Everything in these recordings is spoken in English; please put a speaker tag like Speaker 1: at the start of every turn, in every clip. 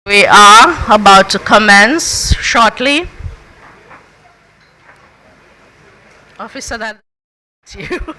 Speaker 1: We are about to commence shortly. Officer, that's you.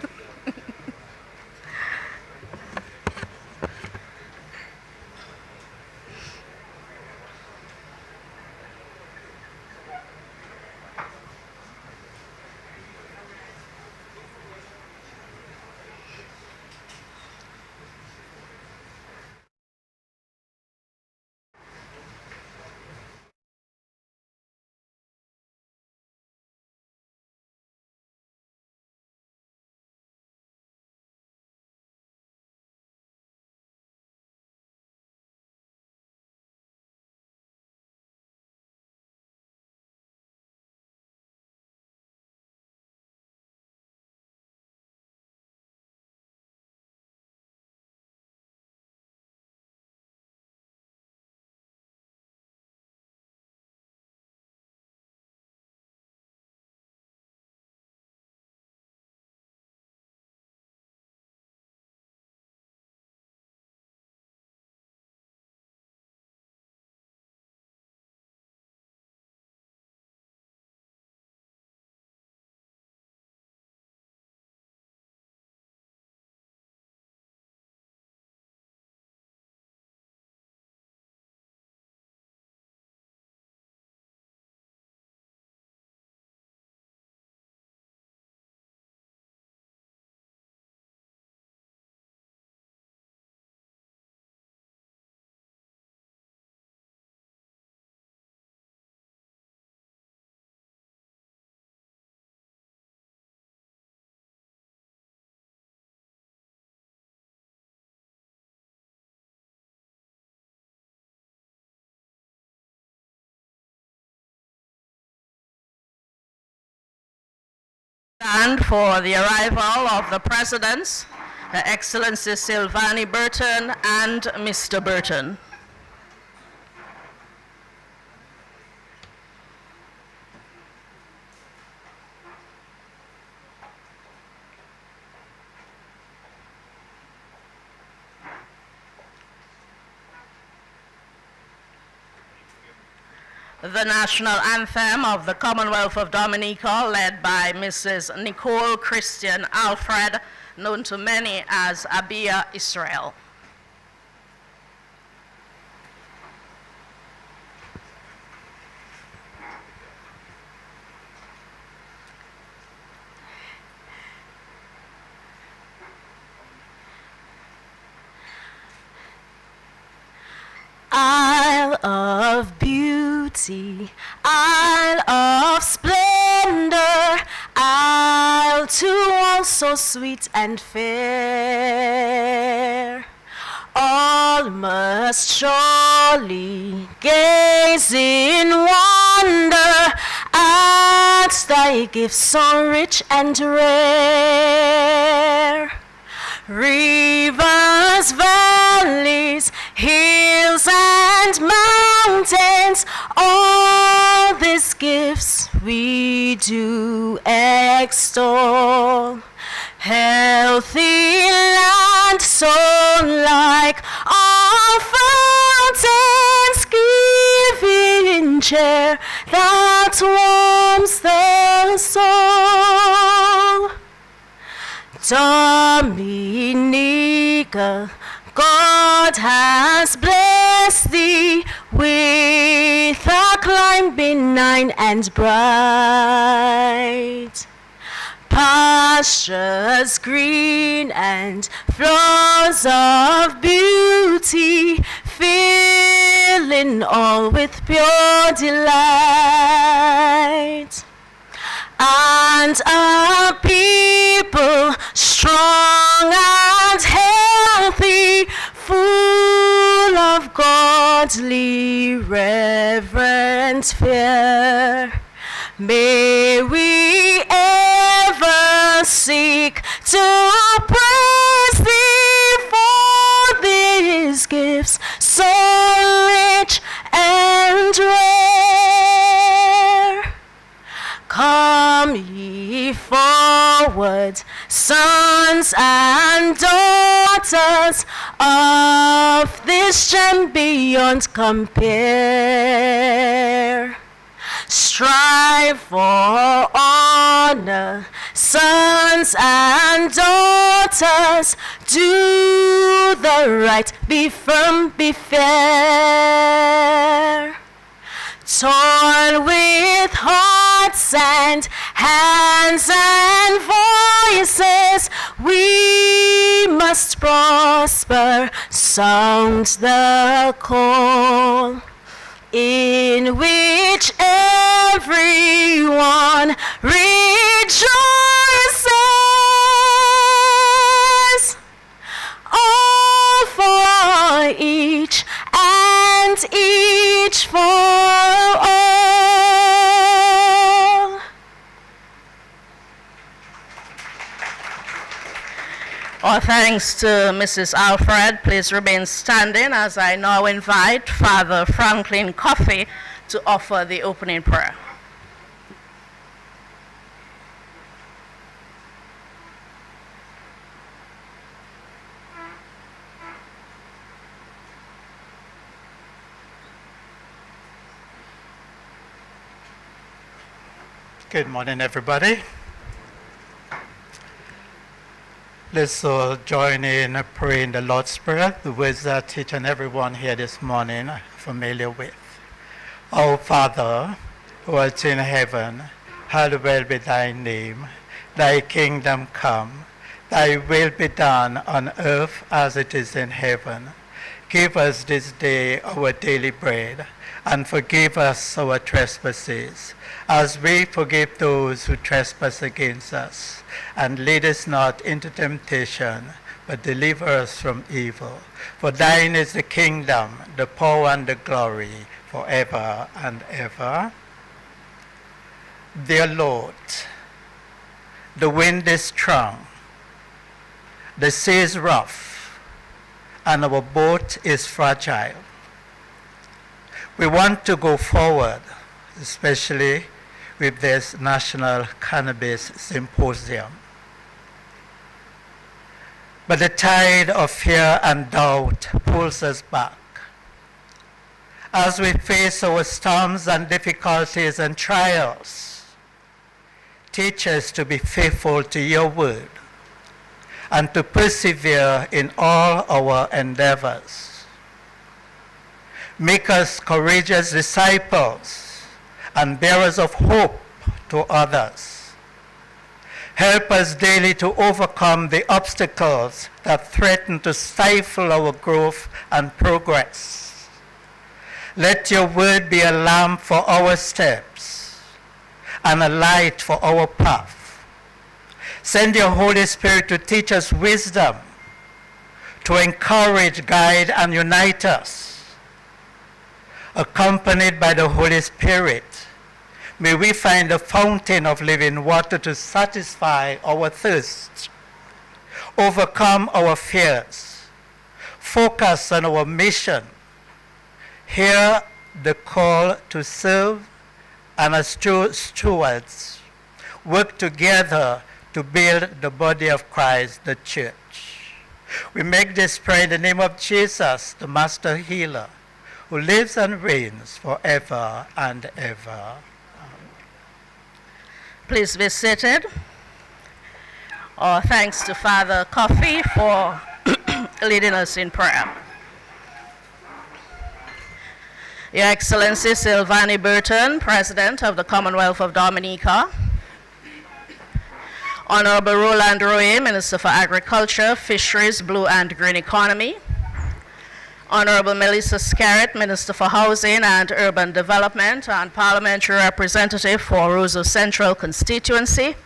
Speaker 1: Stand for the arrival of the presidents, Her Excellency Silvani Burton and Mr. Burton. The national anthem of the Commonwealth of Dominica, led by Mrs. Nicole Christian Alfred, known to many as Abia Israel. Isle of beauty, isle of splendor, isle to all so sweet and fair. All must surely gaze in wonder at thy gifts so rich and rare. Rivers, valleys, hills and mountains, all these gifts we do extol. Healthy land, so like all fountains, giving cheer that warms the soul. Dominica, God has blessed thee with a clime benign and bright. Pastures green and flowers of beauty, filling all with pure delight. And a people strong and healthy, full of godly reverent fear. May we ever seek to praise thee for these gifts so rich and rare. Come ye forward, sons and daughters
Speaker 2: of this gem beyond compare. Strive for honor, sons and daughters, do the right, be firm, be fair. Torn with hearts and hands and voices, we must prosper, sound the call, in which everyone rejoices, all for each and each for all.
Speaker 1: Our thanks to Mrs. Alfred. Please remain standing as I now invite Father Franklin Coffey to offer the opening prayer.
Speaker 3: Good morning, everybody. Let's all join in praying the Lord's Prayer, the words that each and everyone here this morning are familiar with. Our Father, who art in heaven, hallowed be thy name. Thy kingdom come, thy will be done on earth as it is in heaven. Give us this day our daily bread, and forgive us our trespasses, as we forgive those who trespass against us. And lead us not into temptation, but deliver us from evil. For thine is the kingdom, the power, and the glory, forever and ever. Dear Lord, the wind is strong, the sea is rough, and our boat is fragile. We want to go forward, especially with this National Cannabis Symposium. But the tide of fear and doubt pulls us back. As we face our storms and difficulties and trials, teach us to be faithful to your word and to persevere in all our endeavors. Make us courageous disciples and bearers of hope to others. Help us daily to overcome the obstacles that threaten to stifle our growth and progress. Let your word be a lamp for our steps and a light for our path. Send your Holy Spirit to teach us wisdom, to encourage, guide, and unite us. Accompanied by the Holy Spirit, may we find a fountain of living water to satisfy our thirst, overcome our fears, focus on our mission, hear the call to serve, and as stewards, work together to build the body of Christ, the church. We make this prayer in the name of Jesus, the Master Healer, who lives and reigns forever and ever.
Speaker 1: Please be seated. Our thanks to Father Coffey for leading us in prayer. Your Excellency Silvani Burton, President of the Commonwealth of Dominica, Honorable Roland Roye, Minister for Agriculture, Fisheries, Blue and Green Economy, Honorable Melissa Scarrett, Minister for Housing and Urban Development and Parliamentary Representative for Roseau Central Constituency,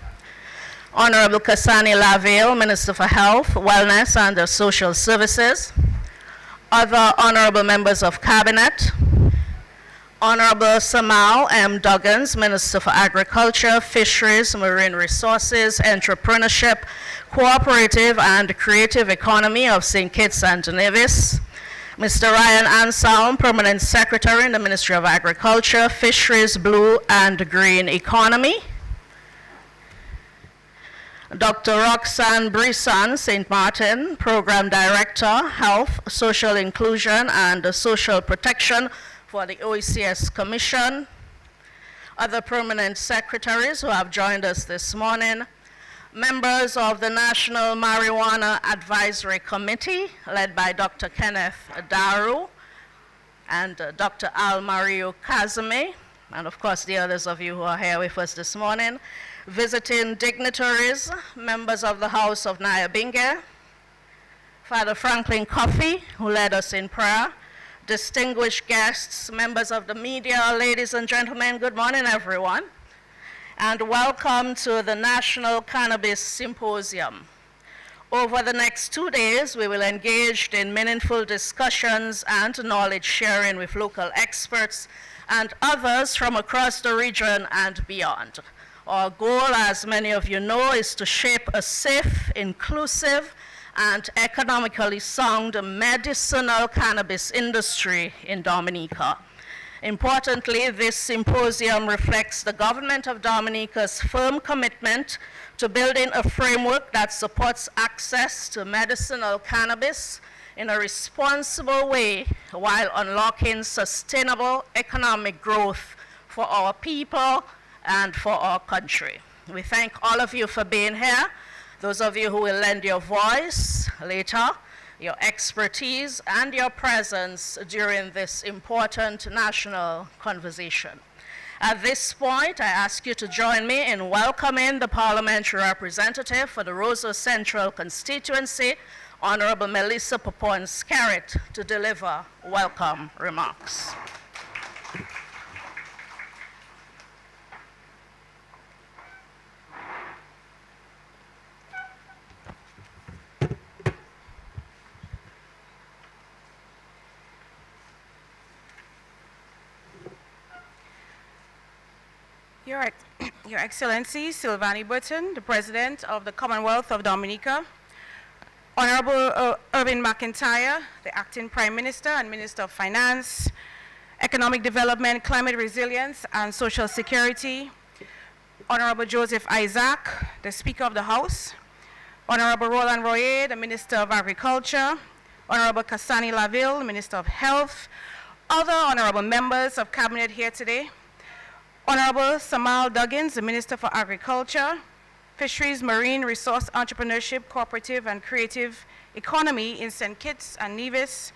Speaker 1: Honorable Kasani Laville, Minister for Health, Wellness and Social Services, other honorable members of Cabinet, Honorable Samal M. Duggins, Minister for Agriculture, Fisheries, Marine Resources, Entrepreneurship, Cooperative and Creative Economy of St. Kitts and Nevis, Mr. Ryan Anselm, Permanent Secretary in the Ministry of Agriculture, Fisheries, Blue and Green Economy, Dr. Roxanne Brisson, St. Martin, Program Director, Health, Social Inclusion and Social Protection for the OECS Commission. Other permanent secretaries who have joined us this morning. Members of the National Marijuana Advisory Committee, led by Dr. Kenneth Daru and Dr. Al Mario Kazame, and of course the others of you who are here with us this morning. Visiting dignitaries, members of the House of Nyabinge, Father Franklin Coffey, who led us in prayer, distinguished guests, members of the media, ladies and gentlemen, good morning everyone, and welcome to the National Cannabis Symposium. Over the next 2 days, we will engage in meaningful discussions and knowledge sharing with local experts and others from across the region and beyond. Our goal, as many of you know, is to shape a safe, inclusive, and economically sound medicinal cannabis industry in Dominica. Importantly, this symposium reflects the government of Dominica's firm commitment to building a framework that supports access to medicinal cannabis in a responsible way while unlocking sustainable economic growth for our people and for our country. We thank all of you for being here. Those of you who will lend your voice later, your expertise, and your presence during this important national conversation. At this point, I ask you to join me in welcoming the parliamentary representative for the Roseau Central constituency, Honorable Melissa Popon-Scarrett, to deliver welcome remarks.
Speaker 4: Your Excellency, Silvani Burton, the President of the Commonwealth of Dominica, Honorable Irvin McIntyre, the Acting Prime Minister and Minister of Finance, Economic Development, Climate Resilience, and Social Security, Honorable Joseph Isaac, the Speaker of the House, Honorable Roland Royer, the Minister of Agriculture, Honorable Cassani Laville, Minister of Health, other honorable members of Cabinet here today, Honorable Samal Duggins, the Minister for Agriculture, Fisheries, Marine, Resource Entrepreneurship, Cooperative and Creative Economy in St. Kitts and Nevis,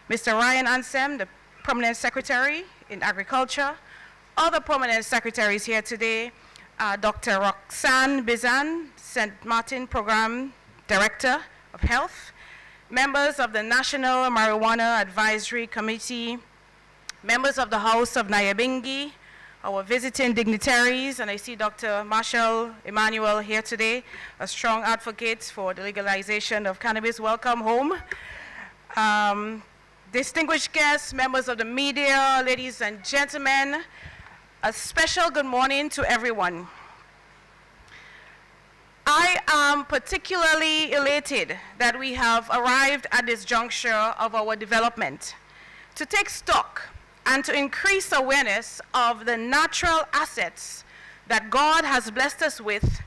Speaker 4: Mr. Ryan Ansem, the Permanent Secretary in Agriculture, other Permanent Secretaries here today, Dr. Roxanne Brisson, St. Martin Program Director of Health, members of the National Marijuana Advisory Committee, members of the House of Nyabinge, our visiting dignitaries, and I see Dr. Marshall Emmanuel here today, a strong advocate for the legalization of cannabis. Welcome home. Distinguished guests, members of the media, ladies and gentlemen, a special good morning to everyone. I am particularly elated that we have arrived at this juncture of our development to take stock and to increase awareness of the natural assets that God has blessed us with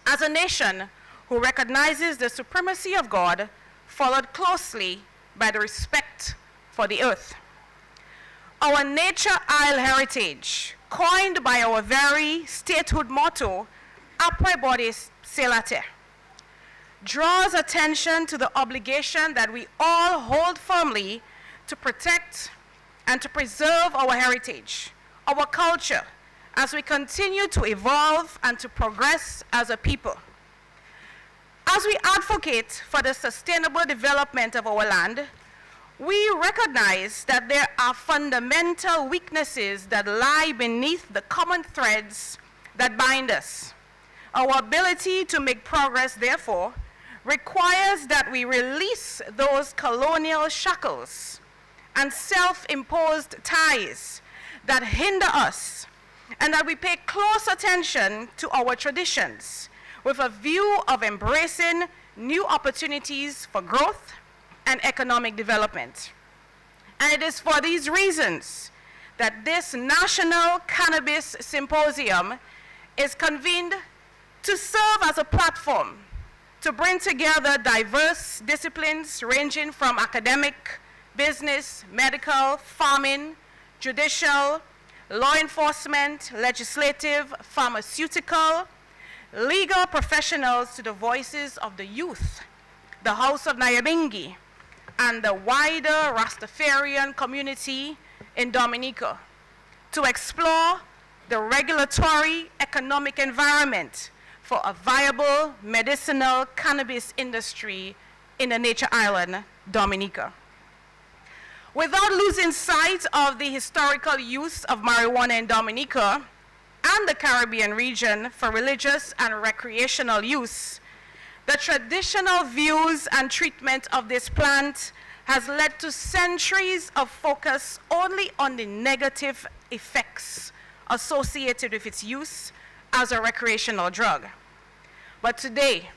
Speaker 4: as a nation who recognizes the supremacy of God, followed closely by the respect for the earth. Our Nature Isle heritage, coined by our very statehood motto, Apre Bodis Selate, draws attention to the obligation that we all hold firmly to protect and to preserve our heritage, our culture, as we continue to evolve and to progress as a people. As we advocate for the sustainable development of our land, we recognize that there are fundamental weaknesses that lie beneath the common threads that bind us. Our ability to make progress, therefore, requires that we release those colonial shackles and self-imposed ties that hinder us, and that we pay close attention to our traditions with a view of embracing new opportunities for growth and economic development. And it is for these reasons that this National Cannabis Symposium is convened to serve as a platform to bring together diverse disciplines ranging from academic, business, medical, farming, judicial, law enforcement, legislative, pharmaceutical, legal professionals to the voices of the youth, the House of Nyabingi, and the wider Rastafarian community in Dominica to explore the regulatory economic environment for a viable medicinal cannabis industry in the nature island, Dominica. Without losing sight of the historical use of marijuana in Dominica and the Caribbean region for religious and recreational use, the traditional views and treatment of this plant has led to centuries of focus only on the negative effects associated with its use as a recreational drug. But today,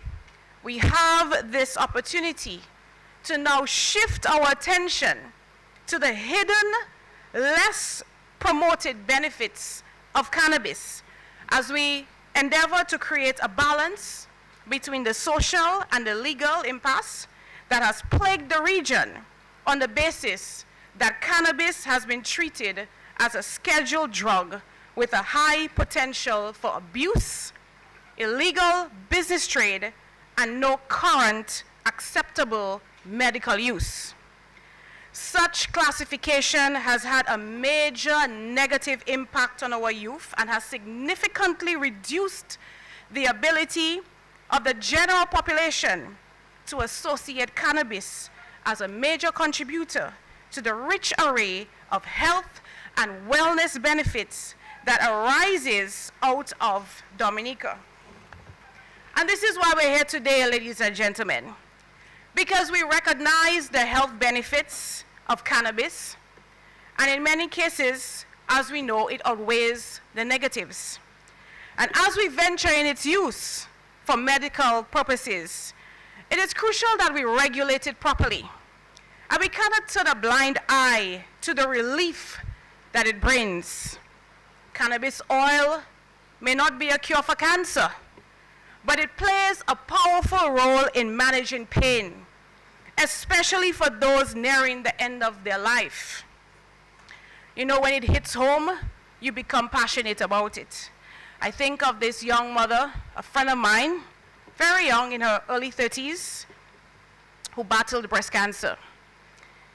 Speaker 4: we have this opportunity to now shift our attention to the hidden, less promoted benefits of cannabis as we endeavor to create a balance between the social and the legal impasse that has plagued the region on the basis that cannabis has been treated as a scheduled drug with a high potential for abuse, illegal business trade, and no current acceptable medical use. Such classification has had a major negative impact on our youth and has significantly reduced the ability of the general population to associate cannabis as a major contributor to the rich array of health and wellness benefits that arises out of Dominica. And this is why we're here today, ladies and gentlemen, because we recognize the health benefits of cannabis, and in many cases, as we know, it outweighs the negatives. And as we venture in its use for medical purposes, it is crucial that we regulate it properly. And we cannot turn a blind eye to the relief that it brings. Cannabis oil may not be a cure for cancer, but it plays a powerful role in managing pain, especially for those nearing the end of their life. You know, when it hits home, you become passionate about it. I think of this young mother, a friend of mine, very young, in her early 30s, who battled breast cancer.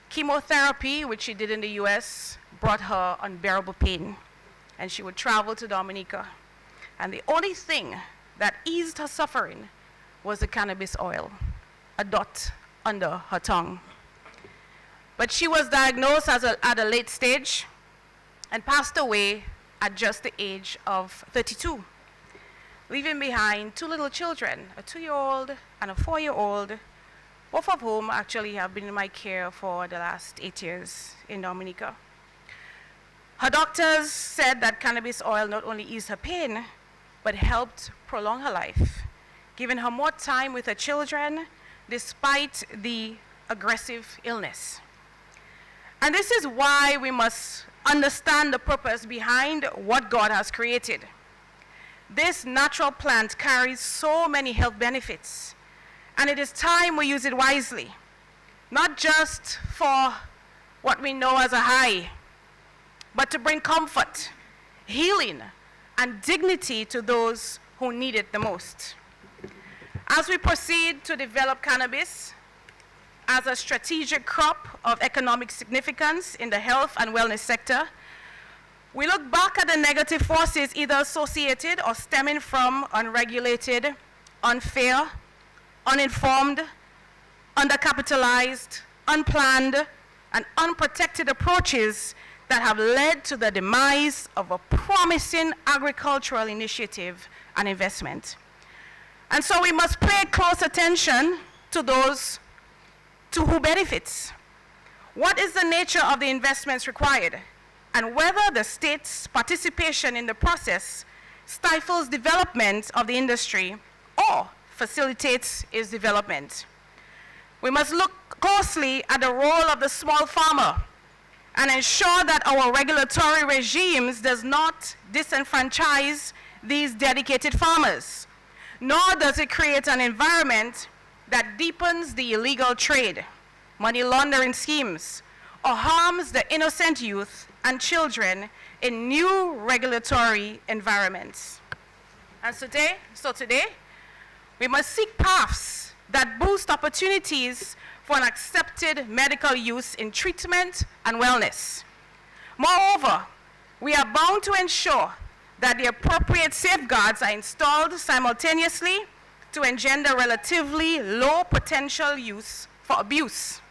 Speaker 4: Chemotherapy, which she did in the US, brought her unbearable pain, and she would travel to Dominica. And the only thing that eased her suffering was the cannabis oil, a dot under her tongue. But she was diagnosed at a late stage and passed away at just the age of 32, leaving behind two little children, a 2-year-old and a 4-year-old, both of whom actually have been in my care for the last 8 years in Dominica. Her doctors said that cannabis oil not only eased her pain, but helped prolong her life, giving her more time with her children despite the aggressive illness. And this is why we must understand the purpose behind what God has created. This natural plant carries so many health benefits, and it is time we use it wisely, not just for what we know as a high, but to bring comfort, healing, and dignity to those who need it the most. As we proceed to develop cannabis as a strategic crop of economic significance in the health and wellness sector, we look back at the negative forces either associated or stemming from unregulated, unfair, uninformed, undercapitalized, unplanned, and unprotected approaches that have led to the demise of a promising agricultural initiative and investment. And so we must pay close attention to those to who benefits. What is the nature of the investments required, and whether the state's participation in the process stifles development of the industry or facilitates its development. We must look closely at the role of the small farmer and ensure that our regulatory regimes does not disenfranchise these dedicated farmers. nor does it create an environment that deepens the illegal trade, money laundering schemes, or harms the innocent youth and children in new regulatory environments. And today, we must seek paths that boost opportunities for an accepted medical use in treatment and wellness. Moreover, we are bound to ensure that the appropriate safeguards are installed simultaneously to engender relatively low potential use for abuse.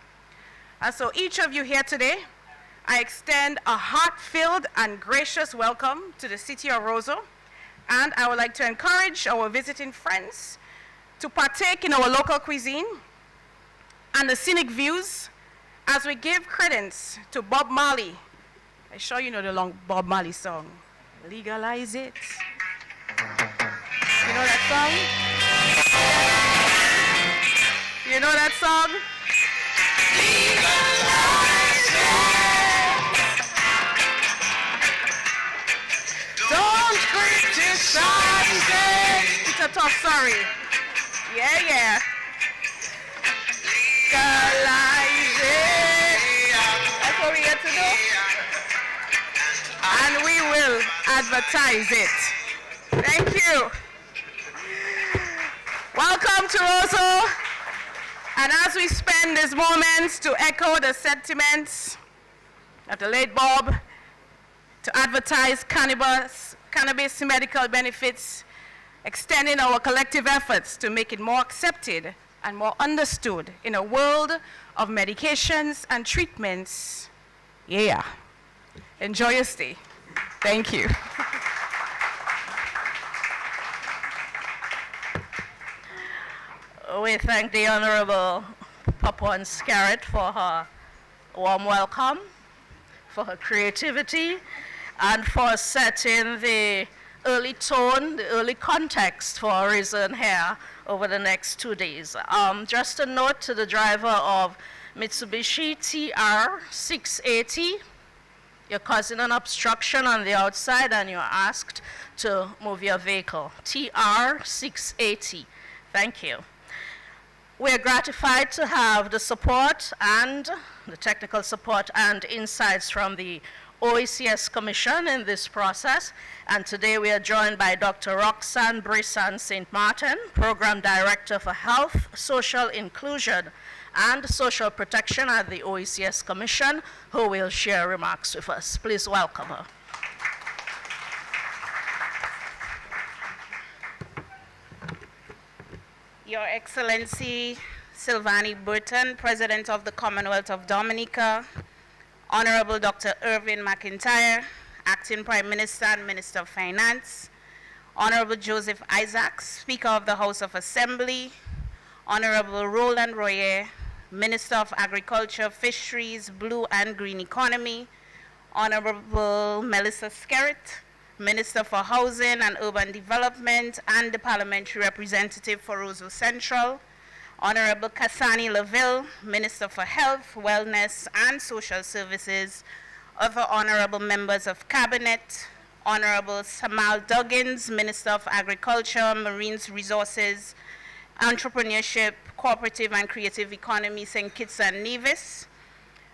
Speaker 4: And so each of you here today, I extend a heart-filled and gracious welcome to the city of Roseau, and I would like to encourage our visiting friends to partake in our local cuisine and the scenic views as we give credence to Bob Marley. I'm sure you know the long Bob Marley song, Legalize It. You know that song? You know that song? Don't criticize it. It's a tough story. Yeah. Legalize it. That's what we have to do. And we will advertise it. Thank you. Welcome to Roseau. And as we spend this moment to echo the sentiments of the late Bob, to advertise cannabis medical benefits, extending our collective efforts to make it more accepted and more understood in a world of medications and treatments. Yeah. Enjoy your stay. Thank you.
Speaker 1: We thank the Honorable Papuan Scarrett for her warm welcome, for her creativity, and for setting the early tone, the early context for our reason here over the next 2 days. Just a note to the driver of Mitsubishi TR680, you're causing an obstruction on the outside and you're asked to move your vehicle. TR680, thank you. We're gratified to have the support and the technical support and insights from the OECS Commission in this process. And today we are joined by Dr. Roxanne Brisson St. Martin, Program Director for Health, Social Inclusion, and Social Protection at the OECS Commission, who will share remarks with us. Please welcome her.
Speaker 5: Your Excellency Silvani Burton, President of the Commonwealth of Dominica, Honorable Dr. Irvin McIntyre, Acting Prime Minister and Minister of Finance, Honorable Joseph Isaacs, Speaker of the House of Assembly, Honorable Roland Royer, Minister of Agriculture, Fisheries, Blue and Green Economy, Honorable Melissa Skerritt, Minister for Housing and Urban Development and the Parliamentary Representative for Roseau Central, Honorable Kasani Laville, Minister for Health, Wellness and Social Services, other honorable members of Cabinet, Honorable Samal Duggins, Minister of Agriculture, Marine Resources, Entrepreneurship, Cooperative and Creative Economy, St. Kitts and Nevis,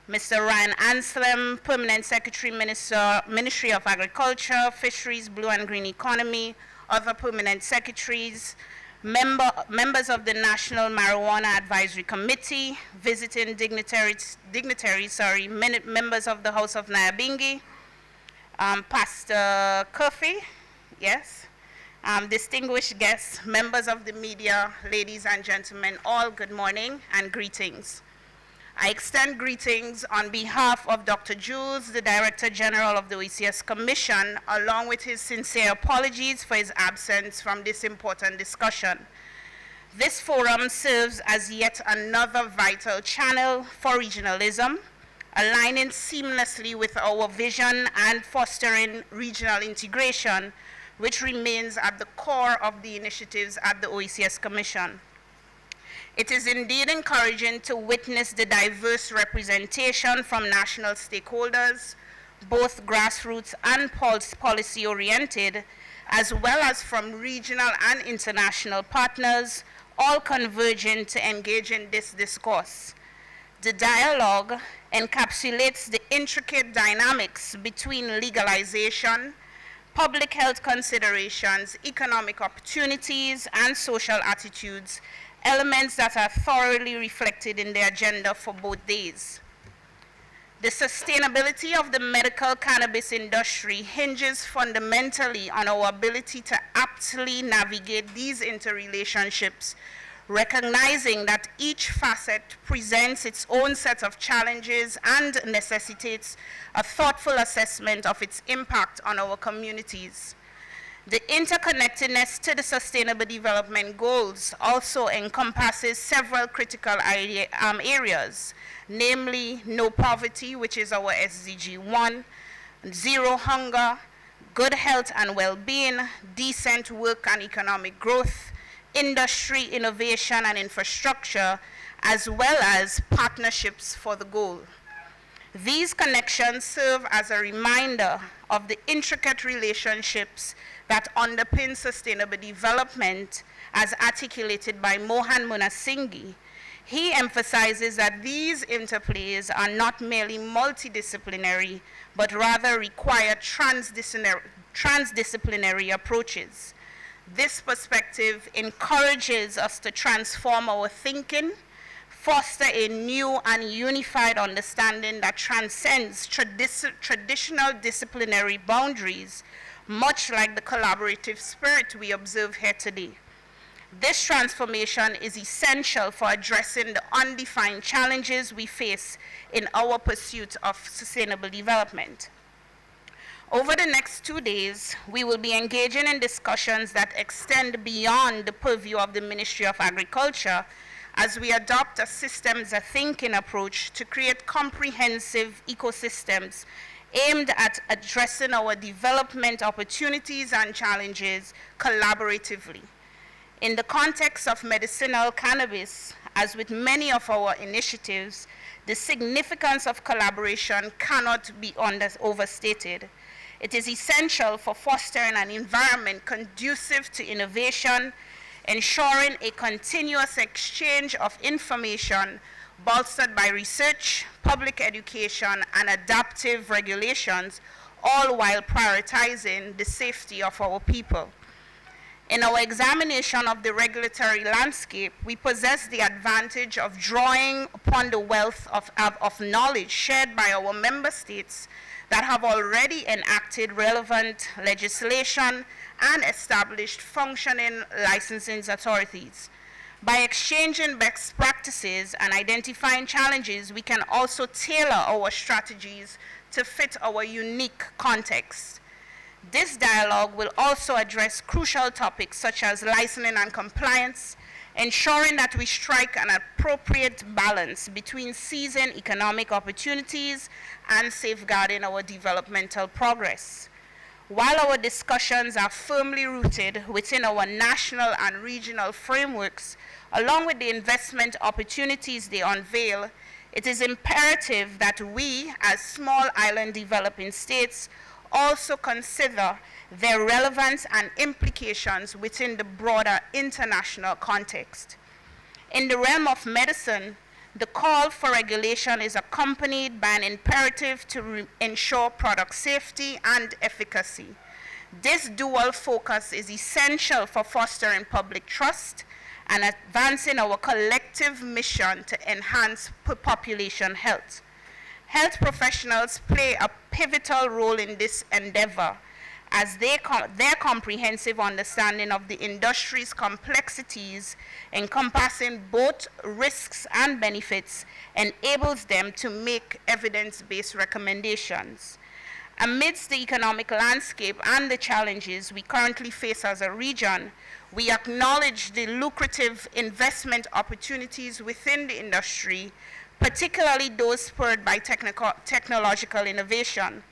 Speaker 5: Mr. Ryan Anselm, Permanent Secretary, Ministry of Agriculture, Fisheries, Blue and Green Economy, other permanent secretaries, members of the National Marijuana Advisory Committee, visiting dignitaries, members of the House of Nyabingi, Pastor Curfey, yes, distinguished guests, members of the media, ladies and gentlemen, all good morning and greetings. I extend greetings on behalf of Dr. Jules, the Director General of the OECS Commission, along with his sincere apologies for his absence from this important discussion. This forum serves as yet another vital channel for regionalism, aligning seamlessly with our vision and fostering regional integration, which remains at the core of the initiatives at the OECS Commission. It is indeed encouraging to witness the diverse representation from national stakeholders, both grassroots and policy-oriented, as well as from regional and international partners, all converging to engage in this discourse. The dialogue encapsulates the intricate dynamics between legalization, public health considerations, economic opportunities, and social attitudes, elements that are thoroughly reflected in the agenda for both days. The sustainability of the medical cannabis industry hinges fundamentally on our ability to aptly navigate these interrelationships, recognizing that each facet presents its own set of challenges and necessitates a thoughtful assessment of its impact on our communities. The interconnectedness to the Sustainable Development Goals also encompasses several critical areas, namely no poverty, which is our SDG 1, zero hunger, good health and well-being, decent work and economic growth, industry, innovation and infrastructure, as well as partnerships for the goal. These connections serve as a reminder of the intricate relationships that underpin sustainable development as articulated by Mohan Munasinghe. He emphasizes that these interplays are not merely multidisciplinary, but rather require transdisciplinary approaches. This perspective encourages us to transform our thinking, foster a new and unified understanding that transcends traditional disciplinary boundaries, much like the collaborative spirit we observe here today. This transformation is essential for addressing the undefined challenges we face in our pursuit of sustainable development. Over the next 2 days, we will be engaging in discussions that extend beyond the purview of the Ministry of Agriculture as we adopt a systems thinking approach to create comprehensive ecosystems aimed at addressing our development opportunities and challenges collaboratively. In the context of medicinal cannabis, as with many of our initiatives, the significance of collaboration cannot be overstated. It is essential for fostering an environment conducive to innovation, ensuring a continuous exchange of information bolstered by research, public education, and adaptive regulations, all while prioritizing the safety of our people. In our examination of the regulatory landscape, we possess the advantage of drawing upon the wealth of knowledge shared by our member states that have already enacted relevant legislation and established functioning licensing authorities. By exchanging best practices and identifying challenges, we can also tailor our strategies to fit our unique context. This dialogue will also address crucial topics such as licensing and compliance, ensuring that we strike an appropriate balance between seizing economic opportunities and safeguarding our developmental progress. While our discussions are firmly rooted within our national and regional frameworks, along with the investment opportunities they unveil, it is imperative that we, as small island developing states, also consider their relevance and implications within the broader international context. In the realm of medicine, the call for regulation is accompanied by an imperative to ensure product safety and efficacy. This dual focus is essential for fostering public trust and advancing our collective mission to enhance population health. Health professionals play a pivotal role in this endeavor as their comprehensive understanding of the industry's complexities, encompassing both risks and benefits, enables them to make evidence-based recommendations. Amidst the economic landscape and the challenges we currently face as a region, we acknowledge the lucrative investment opportunities within the industry, particularly those spurred by technological innovation.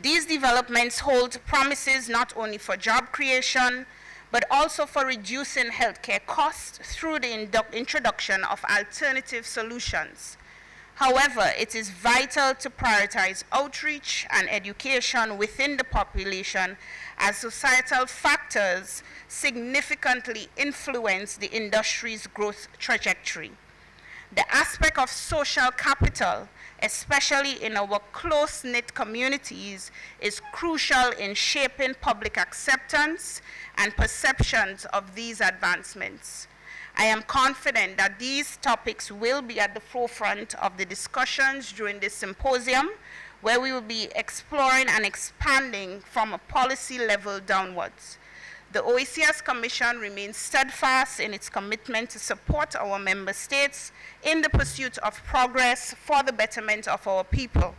Speaker 5: These developments hold promises not only for job creation, but also for reducing healthcare costs through the introduction of alternative solutions. However, it is vital to prioritize outreach and education within the population as societal factors significantly influence the industry's growth trajectory. The aspect of social capital, especially in our close-knit communities, is crucial in shaping public acceptance and perceptions of these advancements. I am confident that these topics will be at the forefront of the discussions during this symposium, where we will be exploring and expanding from a policy level downwards. The OECS Commission remains steadfast in its commitment to support our member states in the pursuit of progress for the betterment of our people.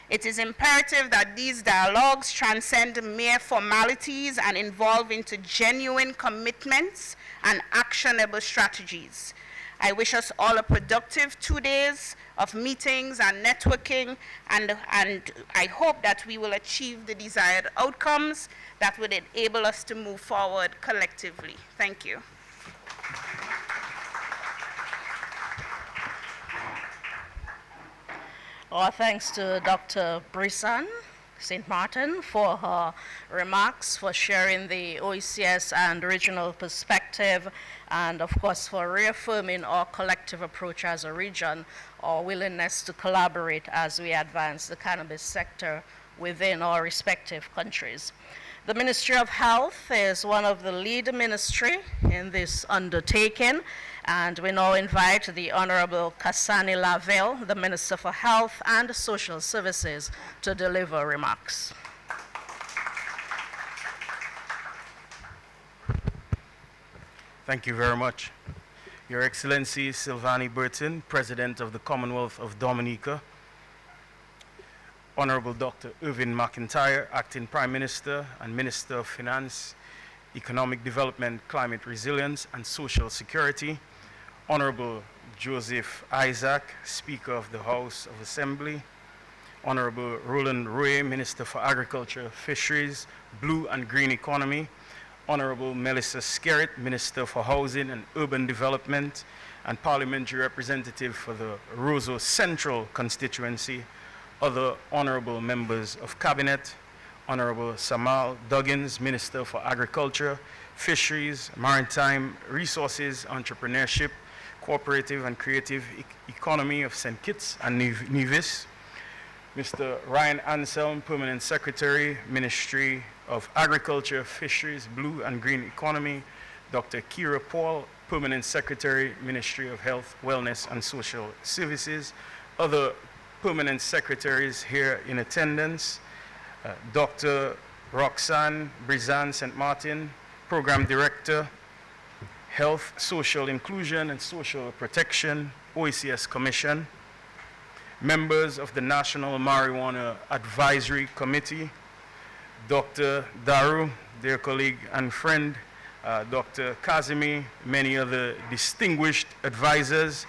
Speaker 5: It is imperative that these dialogues transcend mere formalities and evolve into genuine commitments and actionable strategies. I wish us all a productive 2 days of meetings and networking, and I hope that we will achieve the desired outcomes that would enable us to move forward collectively. Thank you.
Speaker 1: Our thanks to Dr. Brisson St. Martin for her remarks, for sharing the OECS and regional perspective, and of course for reaffirming our collective approach as a region, our willingness to collaborate as we advance the cannabis sector within our respective countries. The Ministry of Health is one of the lead ministry in this undertaking, and we now invite the Honorable Kasani Lavelle, the Minister for Health and Social Services, to deliver remarks.
Speaker 6: Thank you very much. Your Excellency Sylvanie Burton, President of the Commonwealth of Dominica, Honorable Dr. Irvin McIntyre, Acting Prime Minister and Minister of Finance, Economic Development, Climate Resilience and Social Security, Honorable Joseph Isaac, Speaker of the House of Assembly, Honorable Roland Rouet, Minister for Agriculture, Fisheries, Blue and Green Economy, Honorable Melissa Skerritt, Minister for Housing and Urban Development and Parliamentary Representative for the Roseau Central constituency, other honorable members of Cabinet, Honorable Samal Duggins, Minister for Agriculture, Fisheries, Maritime Resources, Entrepreneurship, Cooperative and Creative Economy of St. Kitts and Nevis, Mr. Ryan Anselm, Permanent Secretary, Ministry of Agriculture, Fisheries, Blue and Green Economy, Dr. Kira Paul, Permanent Secretary, Ministry of Health, Wellness and Social Services, other permanent secretaries here in attendance, Dr. Roxanne Brizan St. Martin, Program Director, Health, Social Inclusion and Social Protection, OECS Commission, members of the National Marijuana Advisory Committee, Dr. Daru, dear colleague and friend, Dr. Kazimi, many other distinguished advisors,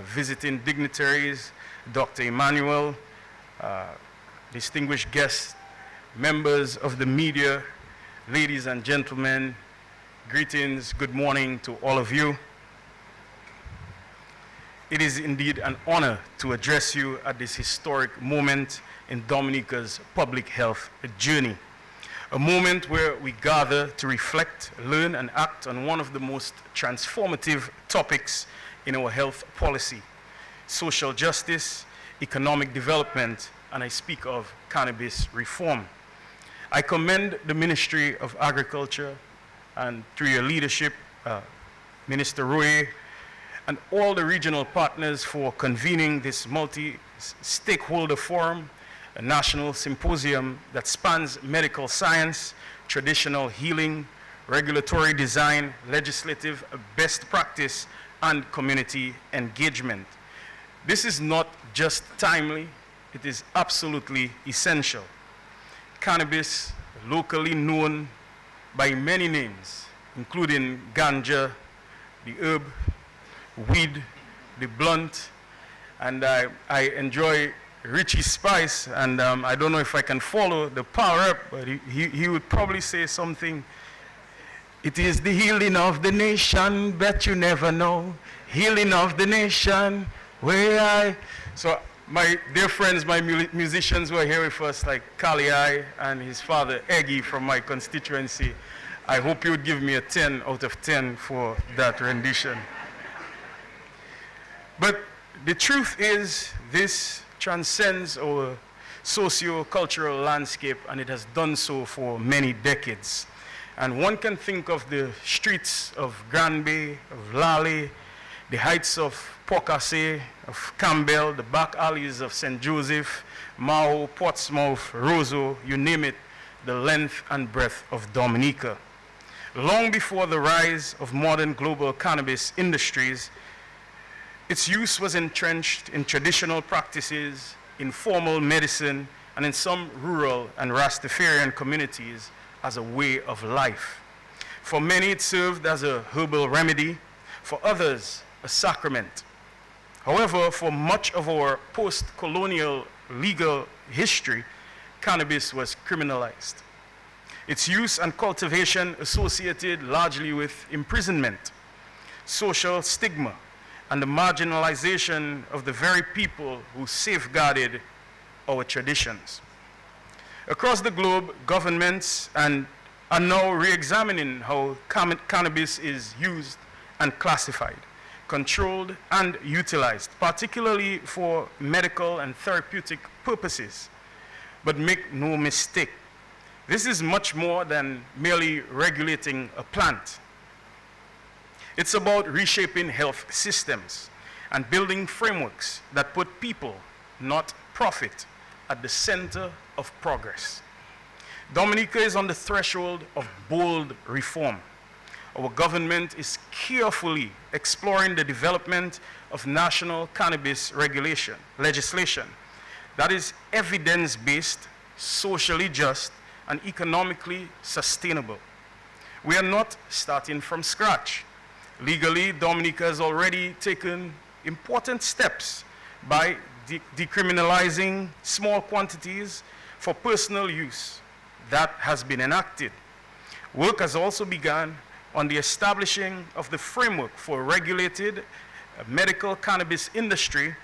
Speaker 6: visiting dignitaries, Dr. Emmanuel, distinguished guests, members of the media, ladies and gentlemen, greetings, good morning to all of you. It is indeed an honor to address you at this historic moment in Dominica's public health journey. A moment where we gather to reflect, learn, and act on one of the most transformative topics in our health policy: social justice, economic development, and I speak of cannabis reform. I commend the Ministry of Agriculture and through your leadership, Minister Roy, and all the regional partners for convening this multi-stakeholder forum, a national symposium that spans medical science, traditional healing, regulatory design, legislative best practice, and community engagement. This is not just timely, it is absolutely essential. Cannabis, locally known by many names, including ganja, the herb, weed, the blunt, and I enjoy Richie Spice, and I don't know if I can follow the power up, but he would probably say something. It is the healing of the nation, bet you never know. Healing of the nation, where I So my dear friends, my musicians who are here with us, like Kali and his father, Eggy, from my constituency, I hope you would give me a 10 out of 10 for that rendition. But the truth is, this transcends our socio-cultural landscape, and it has done so for many decades. And one can think of the streets of Granby, of Lally, the heights of Pokase, of Campbell, the back alleys of St. Joseph, Mao, Portsmouth, Roseau, you name it, the length and breadth of Dominica. Long before the rise of modern global cannabis industries, its use was entrenched in traditional practices, in formal medicine, and in some rural and Rastafarian communities as a way of life. For many, it served as a herbal remedy, for others, a sacrament. However, for much of our post-colonial legal history, cannabis was criminalized. Its use and cultivation associated largely with imprisonment, social stigma, and the marginalization of the very people who safeguarded our traditions. Across the globe, governments are now re-examining how cannabis is used and classified, controlled and utilized, particularly for medical and therapeutic purposes. But make no mistake, this is much more than merely regulating a plant. It's about reshaping health systems and building frameworks that put people, not profit, at the center of progress. Dominica is on the threshold of bold reform. Our government is carefully exploring the development of national cannabis legislation that is evidence-based, socially just, and economically sustainable. We are not starting from scratch. Legally, Dominica has already taken important steps by decriminalizing small quantities for personal use. That has been enacted. Work has also begun on the establishing of the framework for a regulated medical cannabis industry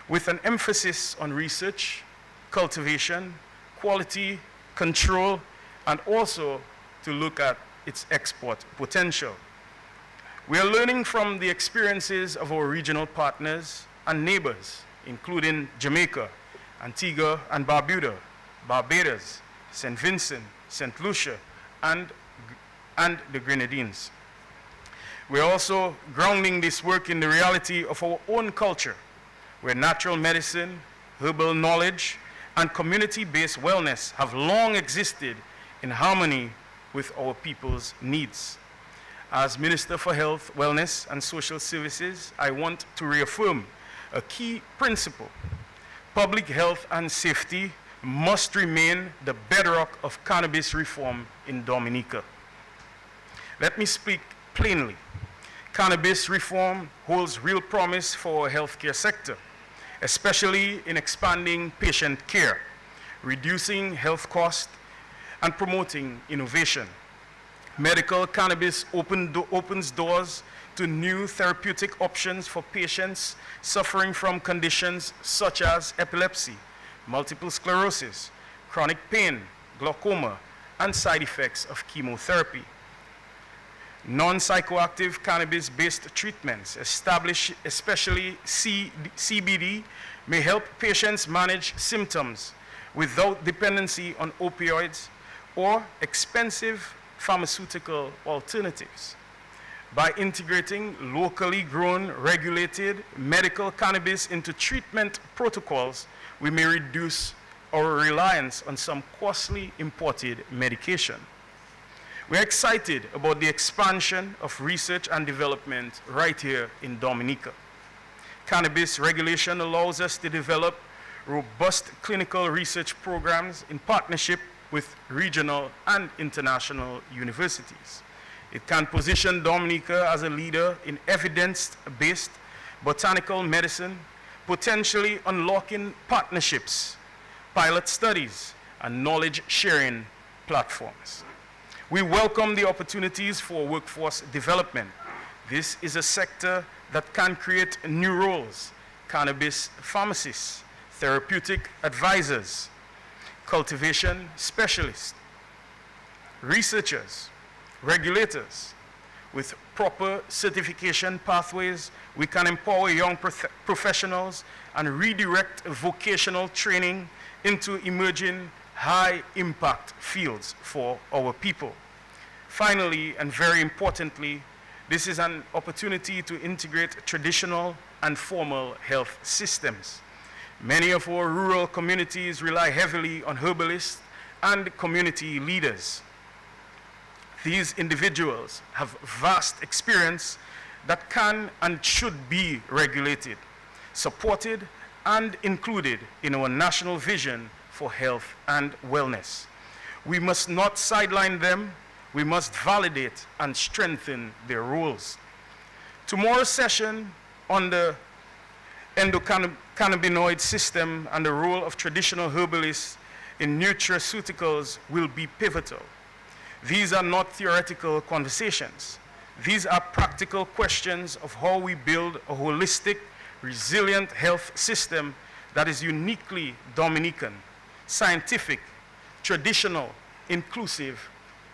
Speaker 6: with an emphasis on research, cultivation, quality, control, and also to look at its export potential. We are learning from the experiences of our regional partners and neighbors, including Jamaica, Antigua and Barbuda, Barbados, St. Vincent, St. Lucia, and the Grenadines. We are also grounding this work in the reality of our own culture, where natural medicine, herbal knowledge, and community-based wellness have long existed in harmony with our people's needs. As Minister for Health, Wellness, and Social Services, I want to reaffirm a key principle. Public health and safety must remain the bedrock of cannabis reform in Dominica. Let me speak plainly. Cannabis reform holds real promise for our healthcare sector, especially in expanding patient care, reducing health costs, and promoting innovation. Medical cannabis opens doors to new therapeutic options for patients suffering from conditions such as epilepsy, multiple sclerosis, chronic pain, glaucoma, and side effects of chemotherapy. Non-psychoactive cannabis-based treatments, especially CBD, may help patients manage symptoms without dependency on opioids or expensive pharmaceutical alternatives. By integrating locally grown, regulated medical cannabis into treatment protocols, we may reduce our reliance on some costly imported medication. We're excited about the expansion of research and development right here in Dominica. Cannabis regulation allows us to develop robust clinical research programs in partnership with regional and international universities. It can position Dominica as a leader in evidence-based botanical medicine, potentially unlocking partnerships, pilot studies, and knowledge-sharing platforms. We welcome the opportunities for workforce development. This is a sector that can create new roles, cannabis pharmacists, therapeutic advisors, cultivation specialists, researchers, regulators. With proper certification pathways, we can empower young professionals and redirect vocational training into emerging high-impact fields for our people. Finally, and very importantly, this is an opportunity to integrate traditional and formal health systems. Many of our rural communities rely heavily on herbalists and community leaders. These individuals have vast experience that can and should be regulated, supported, and included in our national vision for health and wellness. We must not sideline them. We must validate and strengthen their roles. Tomorrow's session on the endocannabinoid system and the role of traditional herbalists in nutraceuticals will be pivotal. These are not theoretical conversations. These are practical questions of how we build a holistic, resilient health system that is uniquely Dominican, scientific, traditional, inclusive,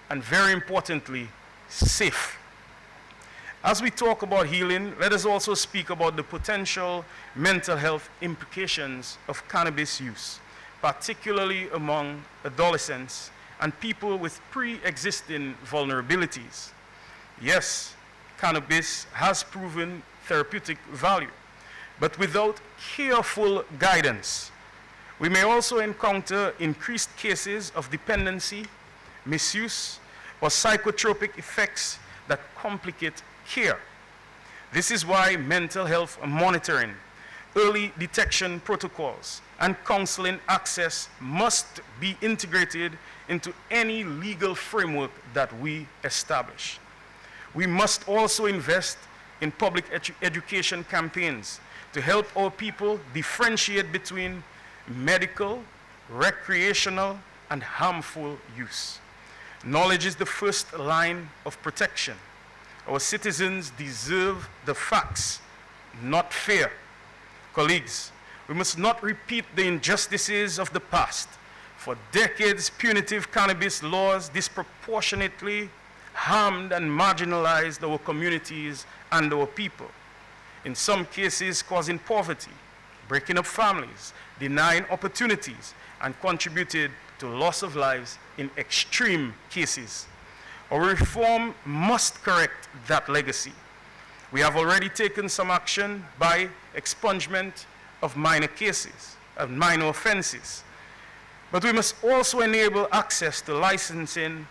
Speaker 6: and very importantly, safe. As we talk about healing, let us also speak about the potential mental health implications of cannabis use, particularly among adolescents and people with pre-existing vulnerabilities. Yes, cannabis has proven therapeutic value, but without careful guidance, we may also encounter increased cases of dependency, misuse, or psychotropic effects that complicate care. This is why mental health monitoring, early detection protocols, and counseling access must be integrated into any legal framework that we establish. We must also invest in public education campaigns to help our people differentiate between medical, recreational, and harmful use. Knowledge is the first line of protection. Our citizens deserve the facts, not fear. Colleagues, we must not repeat the injustices of the past. For decades, punitive cannabis laws disproportionately harmed and marginalized our communities and our people. In some cases, causing poverty, breaking up families, denying opportunities, and contributed to loss of lives in extreme cases. Our reform must correct that legacy. We have already taken some action by expungement of minor cases, of minor offenses. But we must also enable access to licensing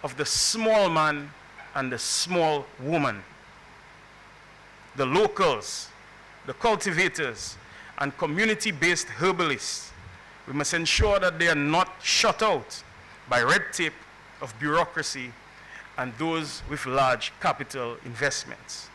Speaker 6: of the small man and the small woman. The locals, the cultivators, and community-based herbalists. We must ensure that they are not shut out by red tape of bureaucracy and those with large capital investments.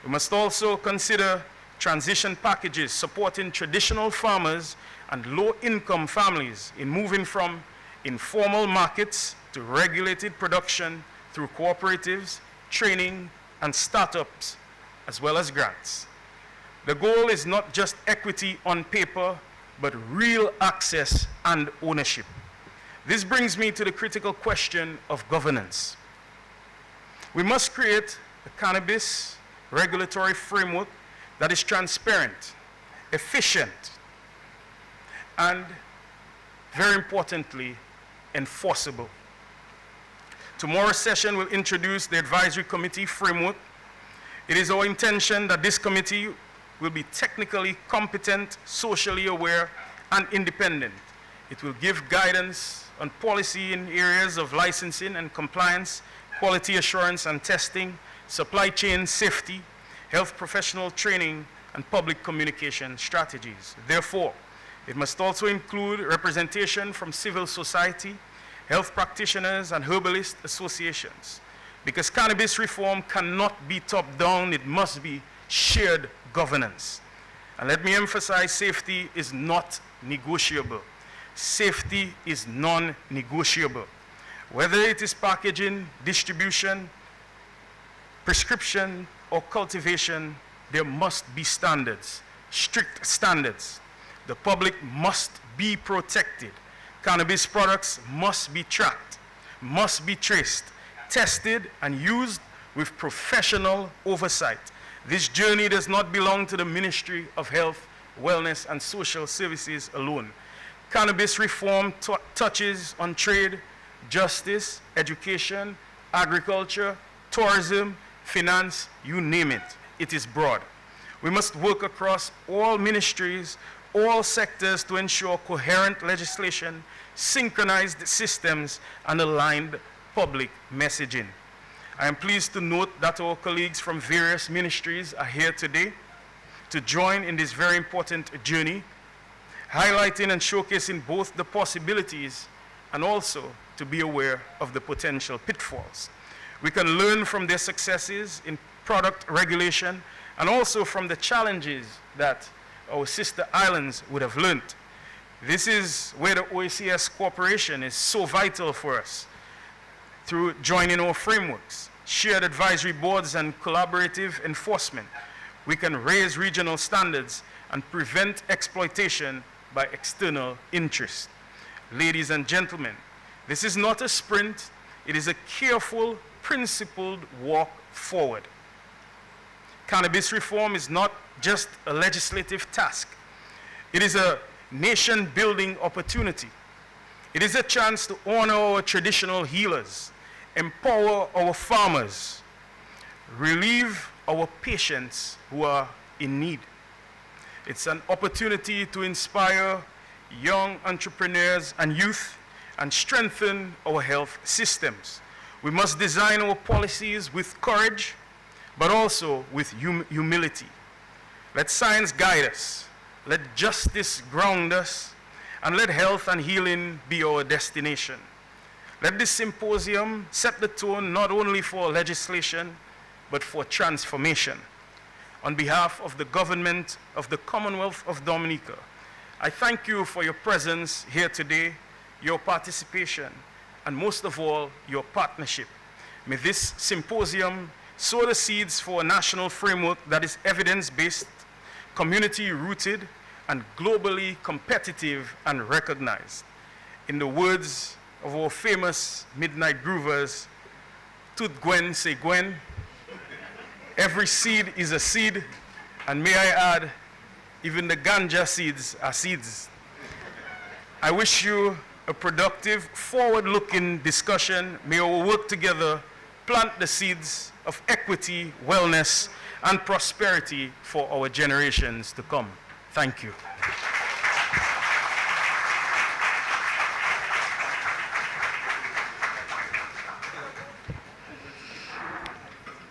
Speaker 6: We must also consider transition packages supporting traditional farmers and low-income families in moving from informal markets to regulated production through cooperatives, training, and startups, as well as grants. The goal is not just equity on paper, but real access and ownership. This brings me to the critical question of governance. We must create a cannabis regulatory framework that is transparent, efficient, and, very importantly, enforceable. Tomorrow's session will introduce the advisory committee framework. It is our intention that this committee will be technically competent, socially aware, and independent. It will give guidance on policy in areas of licensing and compliance, quality assurance and testing, supply chain safety, health professional training, and public communication strategies. Therefore, it must also include representation from civil society, health practitioners, and herbalist associations. Because cannabis reform cannot be top-down, it must be shared governance. And let me emphasize, safety is not negotiable. Safety is non-negotiable. Whether it is packaging, distribution, prescription, or cultivation, there must be standards. strict standards. The public must be protected. Cannabis products must be tracked, must be traced, tested, and used with professional oversight. This journey does not belong to the Ministry of Health, Wellness, and Social Services alone. Cannabis reform touches on trade, justice, education, agriculture, tourism, finance, you name it. It is broad. We must work across all ministries, all sectors to ensure coherent legislation, synchronized systems, and aligned public messaging. I am pleased to note that our colleagues from various ministries are here today to join in this very important journey, highlighting and showcasing both the possibilities and also to be aware of the potential pitfalls. We can learn from their successes in product regulation and also from the challenges that our sister islands would have learned. This is where the OECS cooperation is so vital for us. Through joining our frameworks, shared advisory boards, and collaborative enforcement, we can raise regional standards and prevent exploitation by external interests. Ladies and gentlemen, this is not a sprint, it is a careful, principled walk forward. Cannabis reform is not just a legislative task. It is a nation-building opportunity. It is a chance to honor our traditional healers, empower our farmers, relieve our patients who are in need. It's an opportunity to inspire young entrepreneurs and youth and strengthen our health systems. We must design our policies with courage, but also with humility. Let science guide us, let justice ground us, and let health and healing be our destination. Let this symposium set the tone not only for legislation, but for transformation. On behalf of the government of the Commonwealth of Dominica, I thank you for your presence here today, your participation, and most of all, your partnership. May this symposium sow the seeds for a national framework that is evidence-based, community-rooted, and globally competitive and recognized. In the words of our famous midnight groovers, Tout Gwen say Gwen, every seed is a seed, and may I add, even the ganja seeds are seeds. I wish you a productive, forward-looking discussion. May our work together plant the seeds of equity, wellness, and prosperity for our generations to come. Thank you.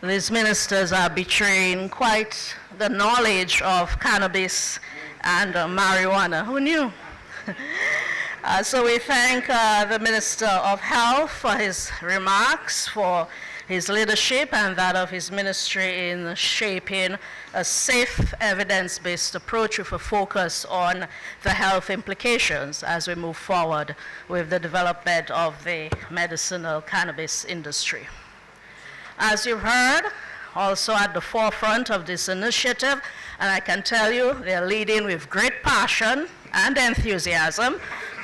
Speaker 1: These ministers are betraying quite the knowledge of cannabis and marijuana. Who knew? So we thank the Minister of Health for his remarks, for his leadership and that of his ministry in shaping a safe, evidence-based approach with a focus on the health implications as we move forward with the development of the medicinal cannabis industry. As you've heard, also at the forefront of this initiative, and I can tell you they're leading with great passion and enthusiasm,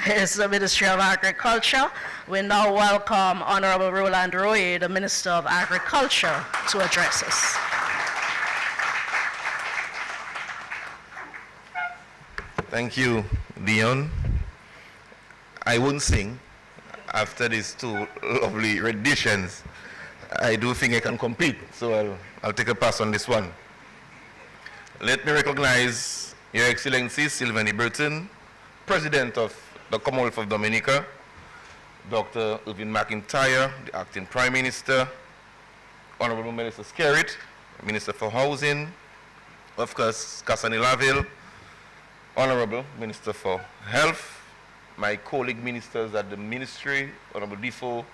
Speaker 1: is the Ministry of Agriculture. We now welcome Honorable Roland Roye, the Minister of Agriculture, to address us.
Speaker 7: Thank you, Dion. I won't sing after these two lovely renditions. I do think I can compete, so I'll take a pass on this one. Let me recognize Your Excellency Sylvanie Burton, President of the Commonwealth of Dominica, Dr. Irvin McIntyre, the Acting Prime Minister, Honorable Melissa Skerritt, Minister for Housing, of course, Cassani Laville, Honorable Minister for Health, my colleague ministers at the Ministry, Honorable Defoe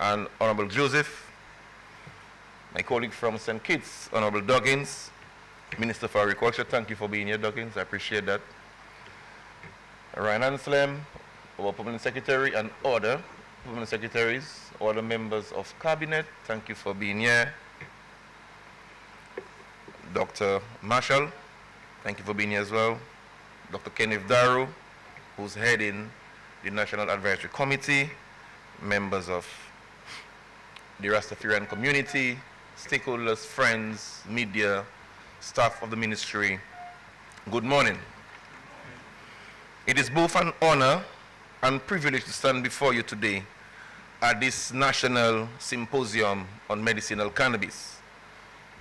Speaker 7: and Honorable Joseph, my colleague from St. Kitts, Honorable Duggins, Minister for Agriculture, thank you for being here, Duggins, I appreciate that. Ryan Anslem, our Permanent Secretary, and other Permanent Secretaries, other members of Cabinet, thank you for being here. Dr. Marshall, Thank you for being here as well. Dr. Kenneth Daru, who's heading the National Advisory Committee, members of the Rastafarian community, stakeholders, friends, media, staff of the ministry. Good morning. It is both an honor and privilege to stand before you today at this National Symposium on Medicinal Cannabis,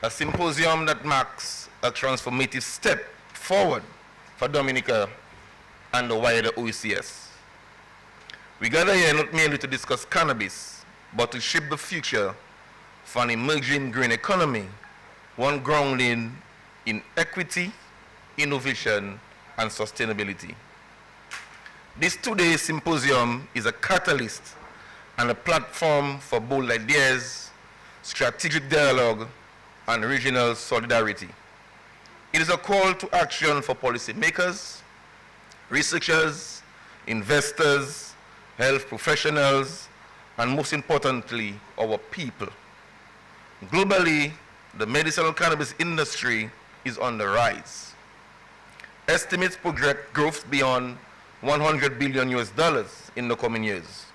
Speaker 7: a symposium that marks a transformative step forward for Dominica and the wider OECS. We gather here not merely to discuss cannabis, but to shape the future for an emerging green economy, one grounded in equity, innovation, and sustainability. This two-day symposium is a catalyst and a platform for bold ideas, strategic dialogue, and regional solidarity. It is a call to action for policymakers, researchers, investors, health professionals, and most importantly, our people. Globally, the medicinal cannabis industry is on the rise. Estimates project growth beyond $100 billion in the coming years.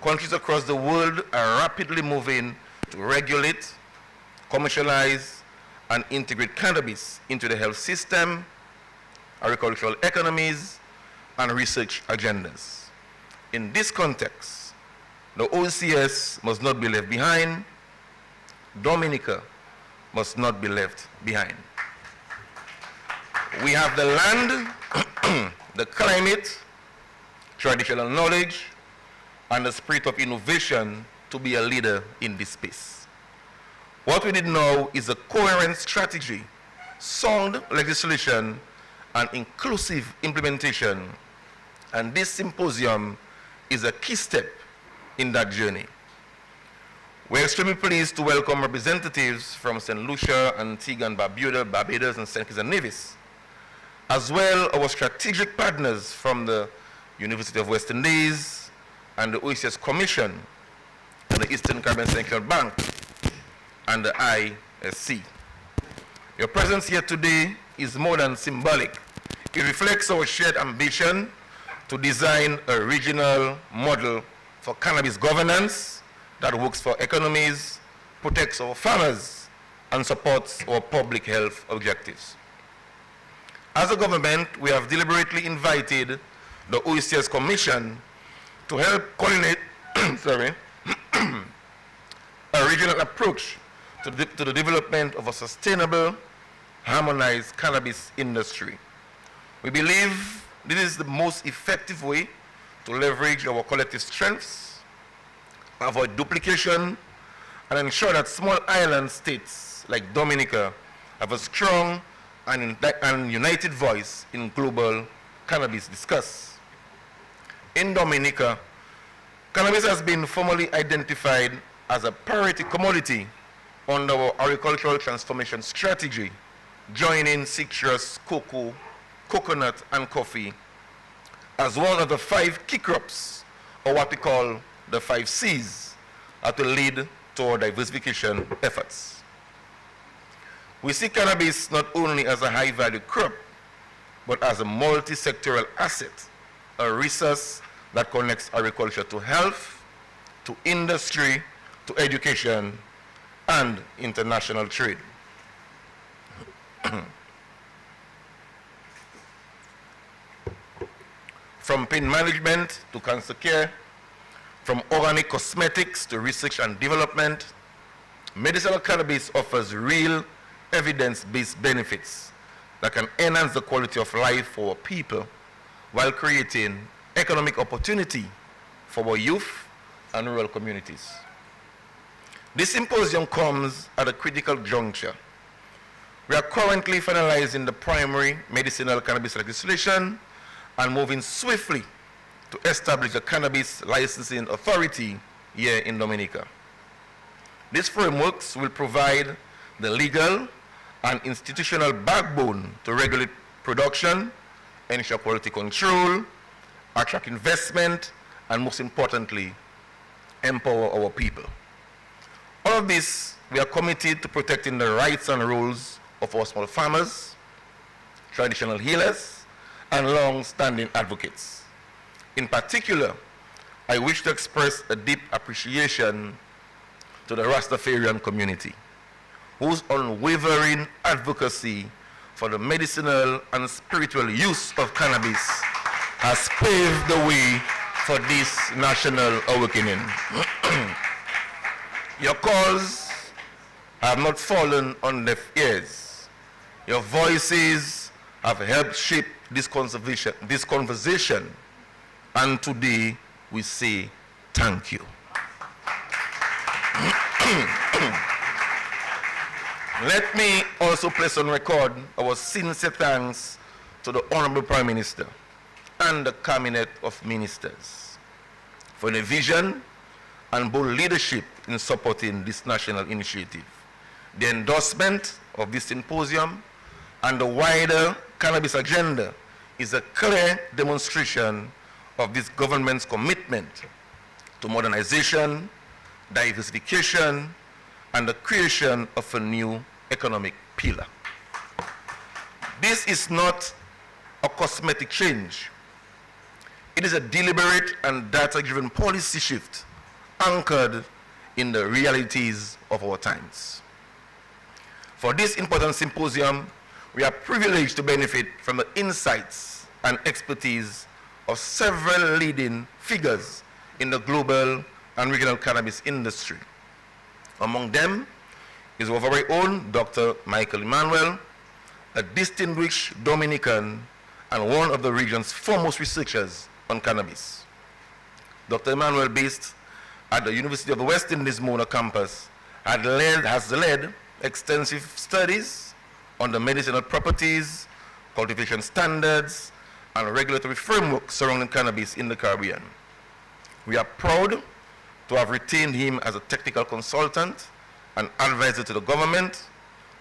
Speaker 7: Countries across the world are rapidly moving to regulate, commercialize, and integrate cannabis into the health system, agricultural economies, and research agendas. In this context, the OECS must not be left behind. Dominica must not be left behind. We have the land, the climate, traditional knowledge, and the spirit of innovation to be a leader in this space. What we need now is a coherent strategy, sound legislation, and inclusive implementation. And this symposium is a key step in that journey. We're extremely pleased to welcome representatives from St. Lucia, Antigua and Barbuda, Barbados, and St. Kitts and Nevis, as well our strategic partners from the University of West Indies and the OECS Commission and the Eastern Caribbean Central Bank and the ISC. Your presence here today is more than symbolic. It reflects our shared ambition to design a regional model for cannabis governance that works for economies, protects our farmers, and supports our public health objectives. As a government, we have deliberately invited the OECS Commission to help coordinate a regional approach to the development of a sustainable, harmonized cannabis industry. We believe this is the most effective way to leverage our collective strengths, avoid duplication, and ensure that small island states like Dominica have a strong and united voice in global cannabis discourse. In Dominica, cannabis has been formally identified as a priority commodity under our agricultural transformation strategy, joining citrus, cocoa, coconut, and coffee as one of the 5 key crops, or what we call the 5 C's, that will lead to our diversification efforts. We see cannabis not only as a high-value crop, but as a multi-sectoral asset, a resource that connects agriculture to health, to industry, to education, and international trade. From pain management to cancer care, from organic cosmetics to research and development, medicinal cannabis offers real evidence-based benefits that can enhance the quality of life for our people while creating economic opportunity for our youth and rural communities. This symposium comes at a critical juncture. We are currently finalizing the primary medicinal cannabis legislation and moving swiftly to establish a cannabis licensing authority here in Dominica. These frameworks will provide the legal and institutional backbone to regulate production, ensure quality control, attract investment, and most importantly, empower our people. All of this, we are committed to protecting the rights and roles of our small farmers, traditional healers, and long-standing advocates. In particular, I wish to express a deep appreciation to the Rastafarian community, whose unwavering advocacy for the medicinal and spiritual use of cannabis has paved the way for this national awakening. Your calls have not fallen on deaf ears. Your voices have helped shape this conversation, and today we say thank you. Let me also place on record our sincere thanks to the Honorable Prime Minister and the Cabinet of Ministers for the vision and bold leadership in supporting this national initiative. The endorsement of this symposium and the wider cannabis agenda is a clear demonstration of this government's commitment to modernization, diversification, and the creation of a new economic pillar. This is not a cosmetic change. It is a deliberate and data-driven policy shift anchored in the realities of our times. For this important symposium, we are privileged to benefit from the insights and expertise of several leading figures in the global and regional cannabis industry. Among them is our very own Dr. Michael Emmanuel, a distinguished Dominican and one of the region's foremost researchers on cannabis. Dr. Emmanuel, based at the University of the West Indies Mona campus, has led extensive studies on the medicinal properties, cultivation standards, and regulatory framework surrounding cannabis in the Caribbean. We are proud to have retained him as a technical consultant and advisor to the government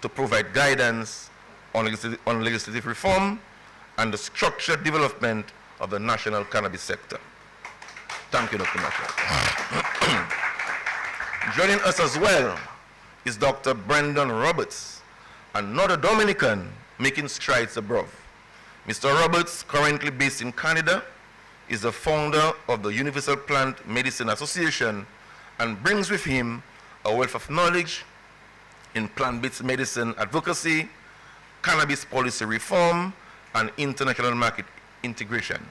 Speaker 7: to provide guidance on legislative reform and the structured development of the national cannabis sector. Thank you, Dr. Marshall. Joining us as well is Dr. Brendan Roberts, another Dominican making strides abroad. Mr. Roberts, currently based in Canada, is the founder of the Universal Plant Medicine Association and brings with him a wealth of knowledge in plant-based medicine advocacy, cannabis policy reform, and international market integration.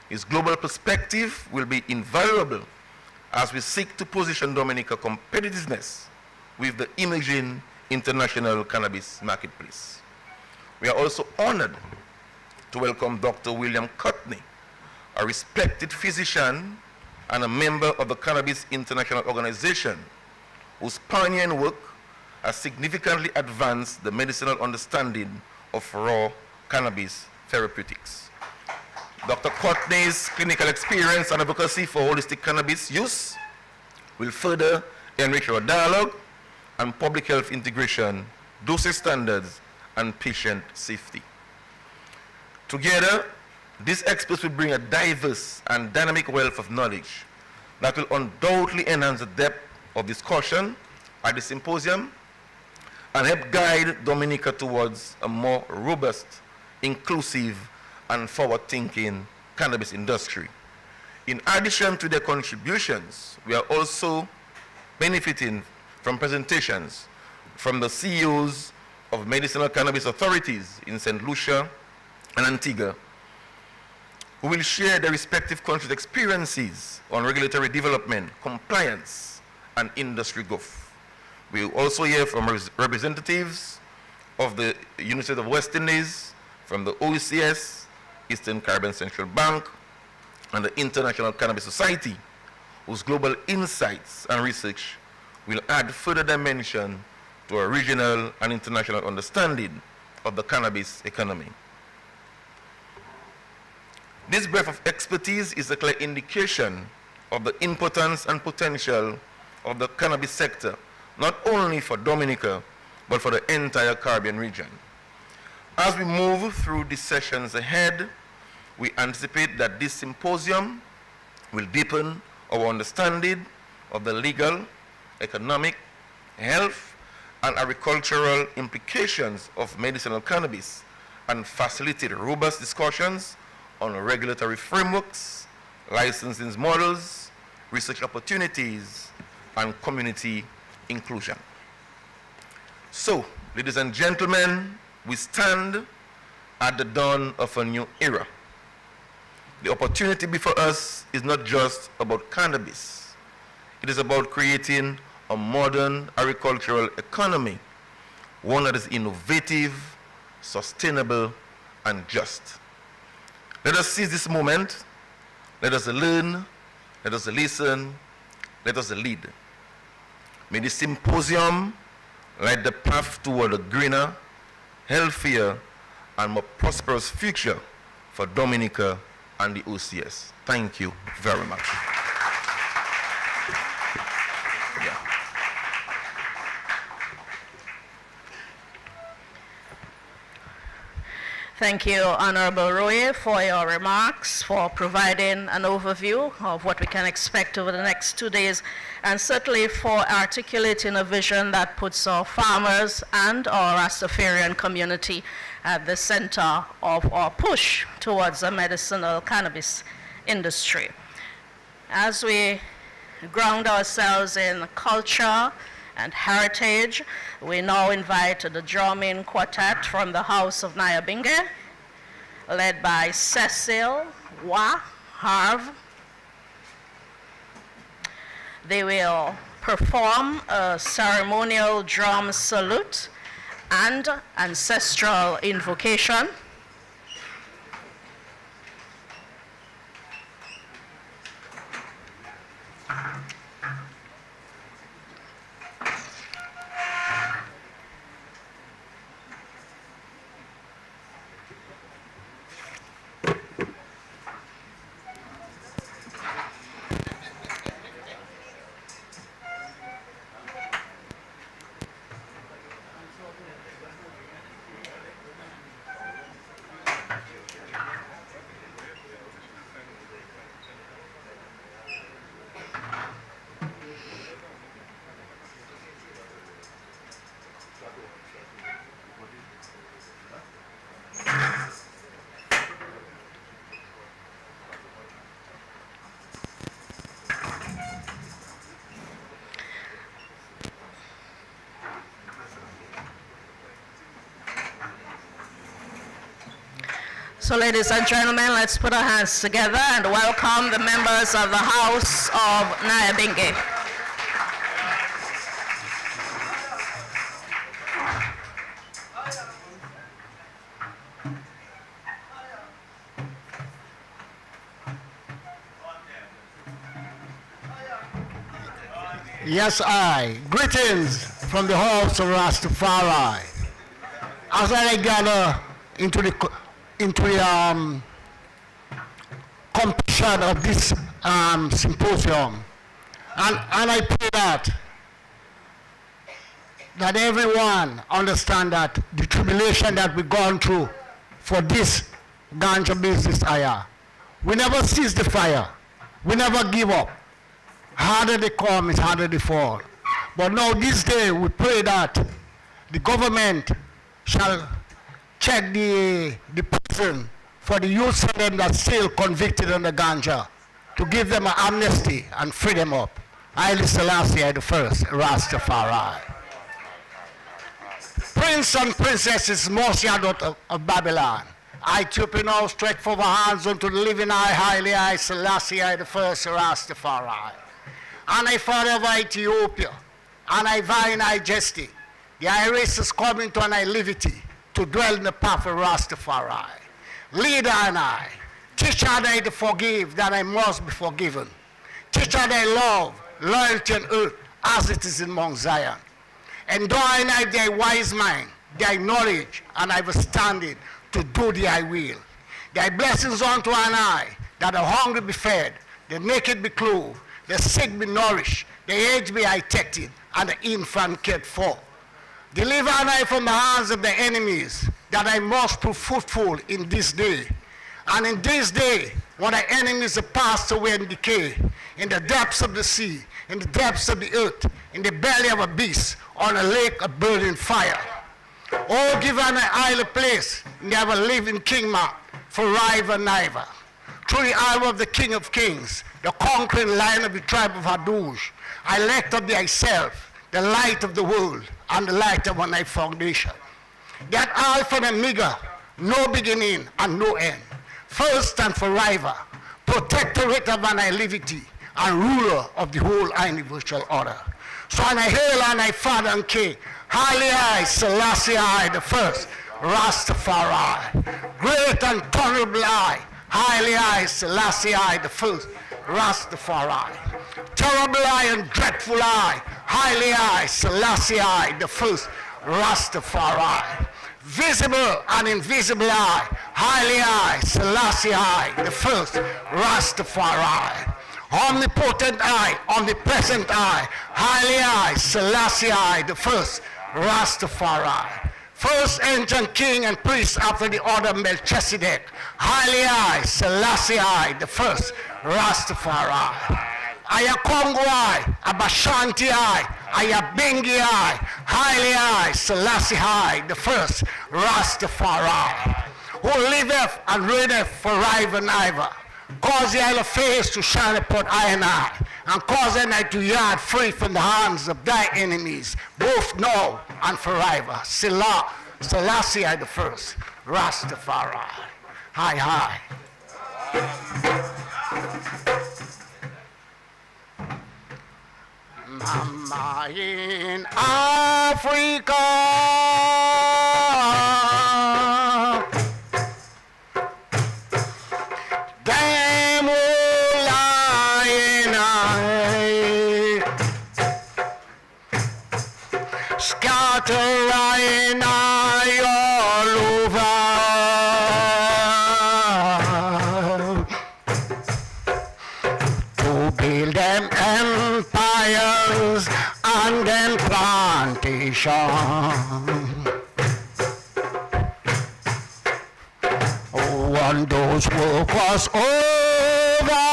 Speaker 7: His global perspective will be invaluable as we seek to position Dominica competitiveness with the emerging international cannabis marketplace. We are also honored to welcome Dr. William Courtney, a respected physician and a member of the Cannabis International Organization, whose pioneering work has significantly advanced the medicinal understanding of raw cannabis therapeutics. Dr. Courtney's clinical experience and advocacy for holistic cannabis use will further enrich our dialogue and public health integration, dosage standards, and patient safety. Together, these experts will bring a diverse and dynamic wealth of knowledge that will undoubtedly enhance the depth of discussion at the symposium and help guide Dominica towards a more robust, inclusive, and forward-thinking cannabis industry. In addition to their contributions, we are also benefiting from presentations from the CEOs of medicinal cannabis authorities in St. Lucia and Antigua, who will share their respective countries' experiences on regulatory development, compliance, and industry growth. We will also hear from representatives of the University of West Indies, from the OECS, Eastern Caribbean Central Bank, and the International Cannabis Society, whose global insights and research will add further dimension to a regional and international understanding of the cannabis economy. This breadth of expertise is a clear indication of the importance and potential of the cannabis sector, not only for Dominica, but for the entire Caribbean region. As we move through these sessions ahead, we anticipate that this symposium will deepen our understanding of the legal, economic, health, and agricultural implications of medicinal cannabis and facilitate robust discussions on regulatory frameworks, licensing models, research opportunities, and community inclusion. So, ladies and gentlemen, we stand at the dawn of a new era. The opportunity before us is not just about cannabis. It is about creating a modern agricultural economy, one that is innovative, sustainable, and just. Let us seize this moment. Let us learn. Let us listen. Let us lead. May this symposium light the path toward a greener, healthier, and more prosperous future for Dominica and the OCS. Thank you very much.
Speaker 1: Thank you, Honorable Roye, for your remarks, for providing an overview of what we can expect over the next 2 days, and certainly for articulating a vision that puts our farmers and our Rastafarian community at the center of our push towards a medicinal cannabis industry. As we ground ourselves in culture and heritage, we now invite the drumming quartet from the House of Nyabinge, led by Cecil Wa Harv. They will perform a ceremonial drum salute and ancestral invocation. So ladies and gentlemen, let's put our hands together and welcome the members of the House of Nyabinge.
Speaker 8: Yes, I. Greetings from the House of Rastafari. As I gather into the completion of this symposium, and I pray that everyone understand that the tribulation that we've gone through for this ganja business here, we never cease the fire. We never give up. Harder they come, it's harder they fall. But now this day we pray that the government shall check the prison for the youth of them that still convicted on the ganja, to give them an amnesty and free them up. Haile Selassie the first, Rastafari. Prince and princesses, Moshiach of Babylon, I Ethiopia now stretch forth our hands unto the living Haile Selassie the first, Rastafari. And I father of Ethiopia, and I vine I jesty, the Iris is coming to an liberty, to dwell in the path of Rastafari. Leader and I, teach her they to forgive, that I must be forgiven. Teach her they love, loyalty and earth, as it is in Mount Zion. Endow and I their wise mind, their knowledge, and understanding to do their will. Thy blessings unto an I, that the hungry be fed, the naked be clothed, the sick be nourished, the aged be protected, and the infant cared for. Deliver I from the hands of the enemies, that I must prove fruitful in this day. And in this day, when the enemies are passed away and decay, in the depths of the sea, in the depths of the earth, in the belly of a beast, on a lake of burning fire. Oh, give an isle place, never live in kingdom, forever and ever. Through the arm of the King of Kings, the conquering lion of the tribe of Hadush, I lift up thyself, the light of the world, and the light of my foundation. That Alpha and Omega, no beginning and no end, first and forever, protectorate of annihility, and ruler of the whole universal order. So and I hail and I Father and King, highly I, Selassie I, the first, Rastafari, great and honorable I, highly I, Selassie I, the first, Rastafari, terrible I and dreadful I, highly I, Selassie I, the first, Rastafari, visible and invisible I, highly I, Selassie I, the first, Rastafari, omnipotent I, omnipresent I, highly I, Selassie I, the first, Rastafari, first ancient king and priest after the order of Melchizedek, highly I, Selassie I, the first, Rastafari, Aya Kongo I, Abashanti I, Aya Bengi I, highly I, Selassie I, the first, Rastafari, who liveth and reigneth forever and ever. Cause the isle of face to shine upon I, and cause thy night to yard free from the hands of thy enemies, both now and forever. Selassie I the first, Rastafari. Hi, hi. Mama in Africa, damn old lion eye, scatter lion eye all over, to build them empires and then plantations. When those work was over,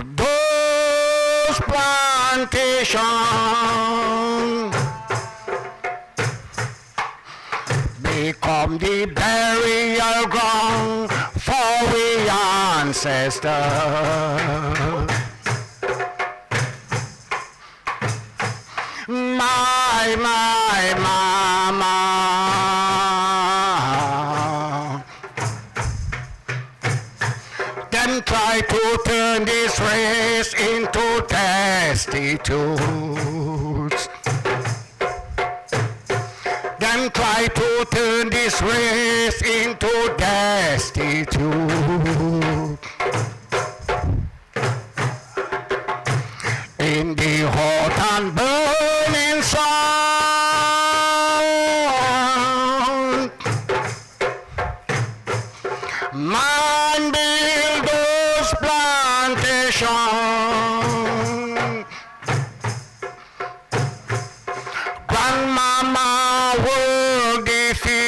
Speaker 8: those plantations become the burial ground for we ancestors. My mama, them try to turn this race into destitutes. Them try to turn this race into destitute. In the hot and burning sun, man build those plantations. Grandmama worked the fields,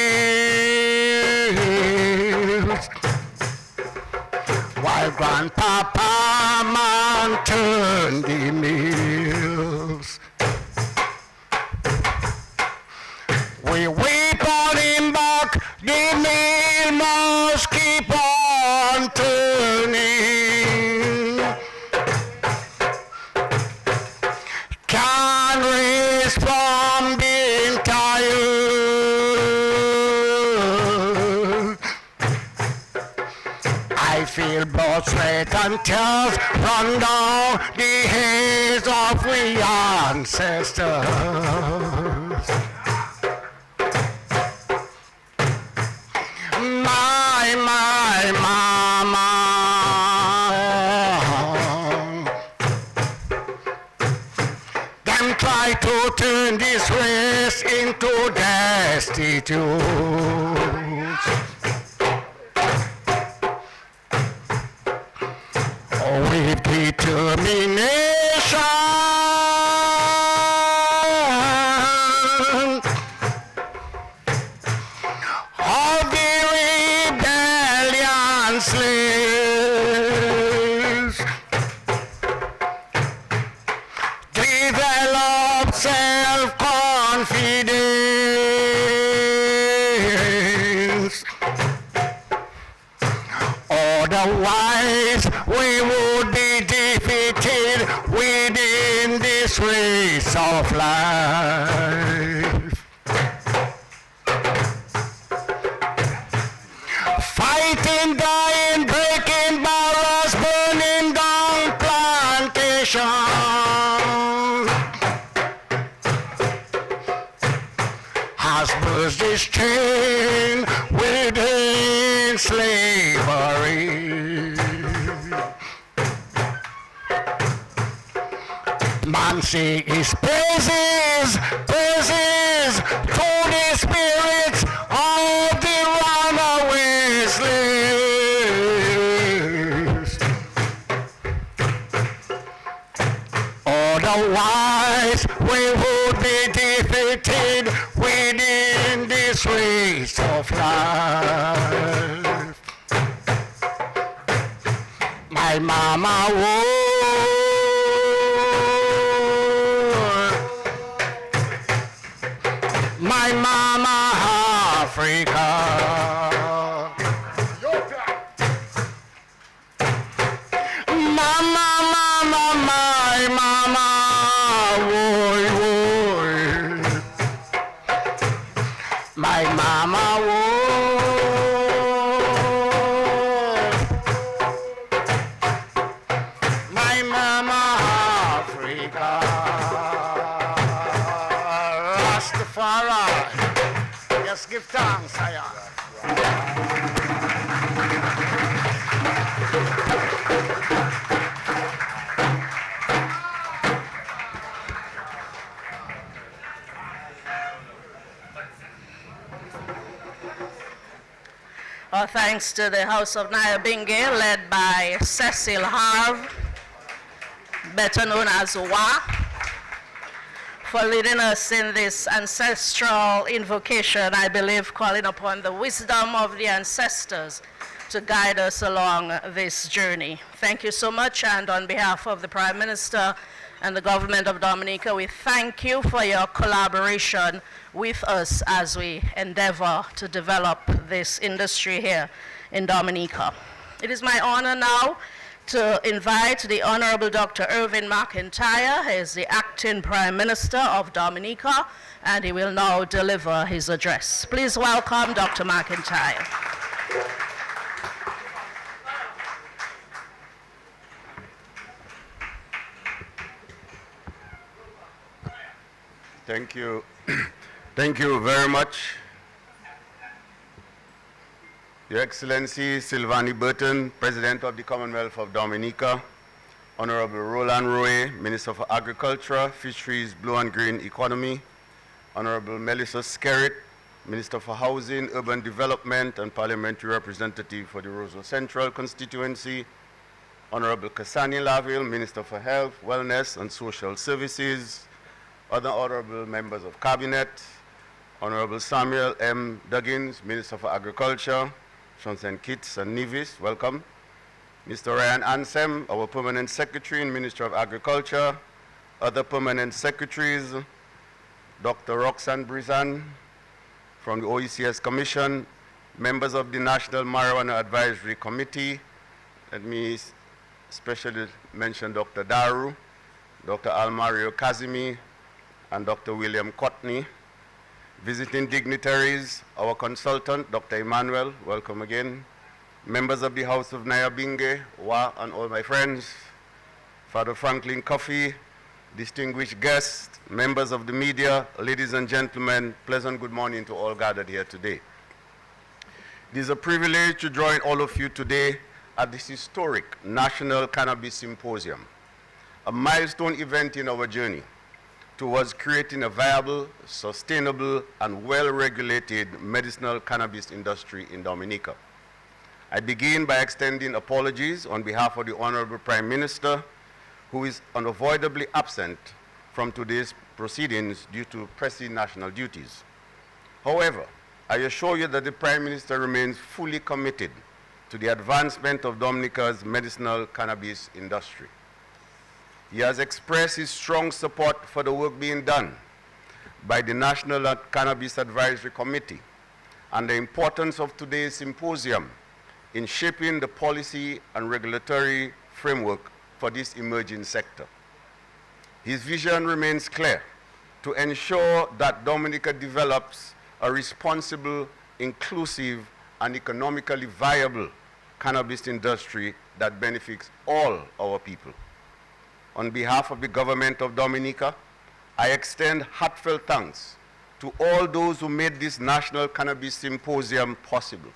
Speaker 8: while grandpapa man turned the mills. We weep on him back, the mill must keep on turning. Can't rest from being tired. I feel blood, sweat and tears run down the heads of we ancestors. My mama, them try to turn this race into destitutes. With determination of the rebellion slaves, develop self-confidence. Otherwise, we would be defeated within this race of life. Fighting, dying, breaking barriers, burning down plantations. Has burst this chain within slavery. Man sing his praises, praises to the spirits of the runaway slaves. Otherwise, we would be defeated within this race of life. My mama would. My mama Africa. Mama, mama, my mama, woy, woy. My mama, woy. My mama Africa. Rastafari. Yes, give thanks, I am.
Speaker 1: Our thanks to the House of Nyabingi, led by Cecil Harv, better known as Wa, for leading us in this ancestral invocation, I believe calling upon the wisdom of the ancestors to guide us along this journey. Thank you so much, and on behalf of the Prime Minister and the government of Dominica, we thank you for your collaboration with us as we endeavor to develop this industry here in Dominica. It is my honor now to invite the Honorable Dr. Irvin McIntyre. He is the acting Prime Minister of Dominica, and he will now deliver his address. Please welcome Dr. McIntyre.
Speaker 9: Thank you. Thank you very much. Your Excellency Sylvanie Burton, President of the Commonwealth of Dominica, Honorable Roland Roy, Minister for Agriculture, Fisheries, Blue and Green Economy, Honorable Melissa Skerritt, Minister for Housing, Urban Development and Parliamentary Representative for the Roseville Central Constituency, Honorable Cassani Laville, Minister for Health, Wellness and Social Services, other honorable members of Cabinet, Honorable Samuel M. Duggins, Minister for Agriculture, Johnson Kitts and Nevis, welcome. Mr. Ryan Ansem, our Permanent Secretary in Ministry of Agriculture, other Permanent Secretaries, Dr. Roxanne Brizan from the OECS Commission, members of the National Marijuana Advisory Committee. Let me especially mention Dr. Daru, Dr. Almario Kazimi, and Dr. William Cotney. Visiting dignitaries, our consultant, Dr. Emmanuel, welcome again. Members of the House of Nyabingi, Wa, and all my friends, Father Franklin Coffey, distinguished guests, members of the media, ladies and gentlemen, pleasant good morning to all gathered here today. It is a privilege to join all of you today at this historic National Cannabis Symposium, a milestone event in our journey towards creating a viable, sustainable, and well-regulated medicinal cannabis industry in Dominica. I begin by extending apologies on behalf of the Honorable Prime Minister, who is unavoidably absent from today's proceedings due to pressing national duties. However, I assure you that the Prime Minister remains fully committed to the advancement of Dominica's medicinal cannabis industry. He has expressed his strong support for the work being done by the National Cannabis Advisory Committee and the importance of today's symposium in shaping the policy and regulatory framework for this emerging sector. His vision remains clear: to ensure that Dominica develops a responsible, inclusive, and economically viable cannabis industry that benefits all our people. On behalf of the government of Dominica, I extend heartfelt thanks to all those who made this National Cannabis Symposium possible.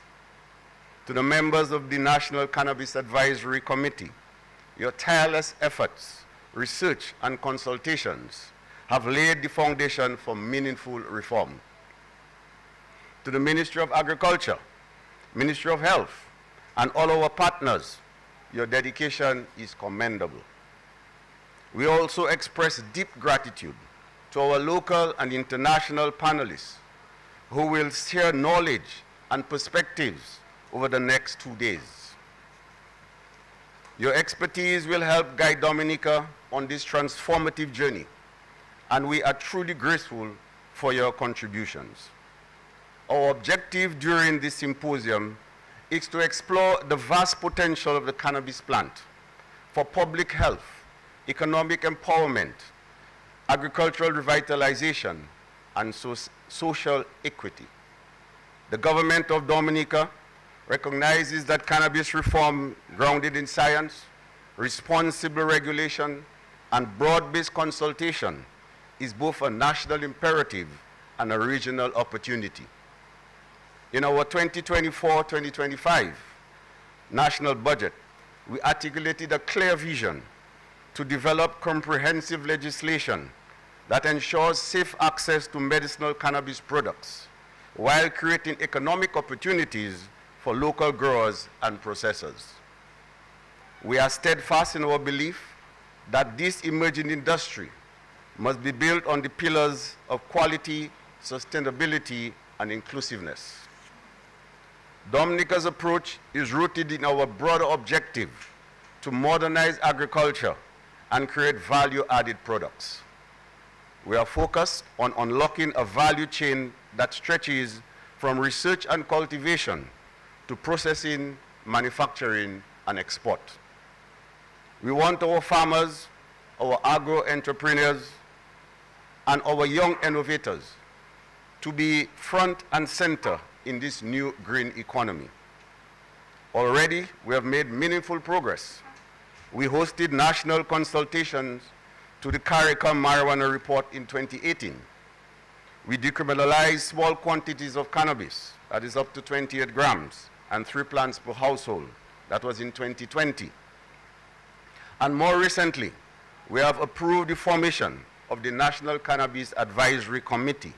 Speaker 9: To the members of the National Cannabis Advisory Committee, your tireless efforts, research, and consultations have laid the foundation for meaningful reform. To the Ministry of Agriculture, Ministry of Health, and all our partners, your dedication is commendable. We also express deep gratitude to our local and international panelists who will share knowledge and perspectives over the next 2 days. Your expertise will help guide Dominica on this transformative journey, and we are truly grateful for your contributions. Our objective during this symposium is to explore the vast potential of the cannabis plant for public health, economic empowerment, agricultural revitalization, and social equity. The government of Dominica recognizes that cannabis reform grounded in science, responsible regulation, and broad-based consultation is both a national imperative and a regional opportunity. In our 2024-2025 national budget, we articulated a clear vision to develop comprehensive legislation that ensures safe access to medicinal cannabis products while creating economic opportunities for local growers and processors. We are steadfast in our belief that this emerging industry must be built on the pillars of quality, sustainability, and inclusiveness. Dominica's approach is rooted in our broader objective to modernize agriculture and create value-added products. We are focused on unlocking a value chain that stretches from research and cultivation to processing, manufacturing, and export. We want our farmers, our agro-entrepreneurs, and our young innovators to be front and center in this new green economy. Already, we have made meaningful progress. We hosted national consultations to the CARICOM marijuana report in 2018. We decriminalized small quantities of cannabis, that is up to 28 grams, and 3 plants per household. That was in 2020. And more recently, we have approved the formation of the National Cannabis Advisory Committee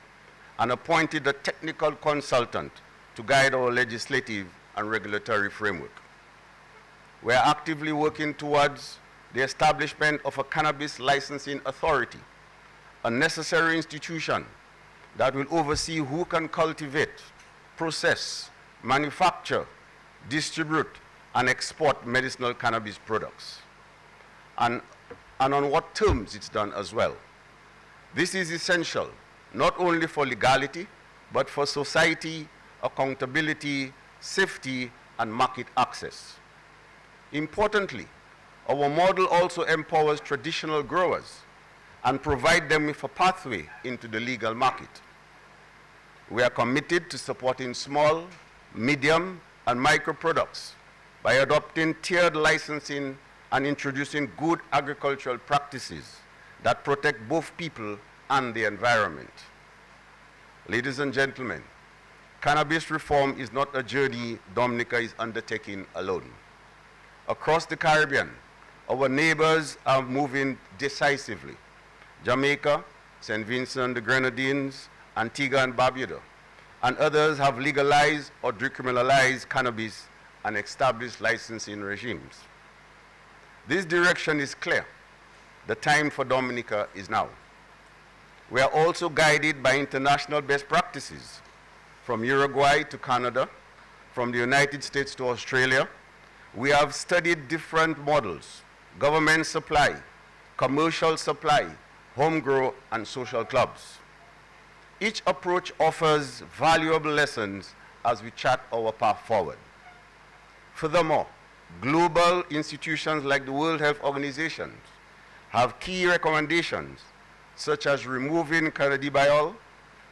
Speaker 9: and appointed a technical consultant to guide our legislative and regulatory framework. We are actively working towards the establishment of a cannabis licensing authority, a necessary institution that will oversee who can cultivate, process, manufacture, distribute, and export medicinal cannabis products, and on what terms it's done as well. This is essential, not only for legality, but for society, accountability, safety, and market access. Importantly, our model also empowers traditional growers and provides them with a pathway into the legal market. We are committed to supporting small, medium, and micro products by adopting tiered licensing and introducing good agricultural practices that protect both people and the environment. Ladies and gentlemen, cannabis reform is not a journey Dominica is undertaking alone. Across the Caribbean, our neighbors are moving decisively. Jamaica, St. Vincent and the Grenadines, Antigua and Barbuda, and others have legalized or decriminalized cannabis and established licensing regimes. This direction is clear. The time for Dominica is now. We are also guided by international best practices, from Uruguay to Canada, from the United States to Australia. We have studied different models: government supply, commercial supply, home grow, and social clubs. Each approach offers valuable lessons as we chart our path forward. Furthermore, global institutions like the World Health Organization have key recommendations, such as removing cannabidiol,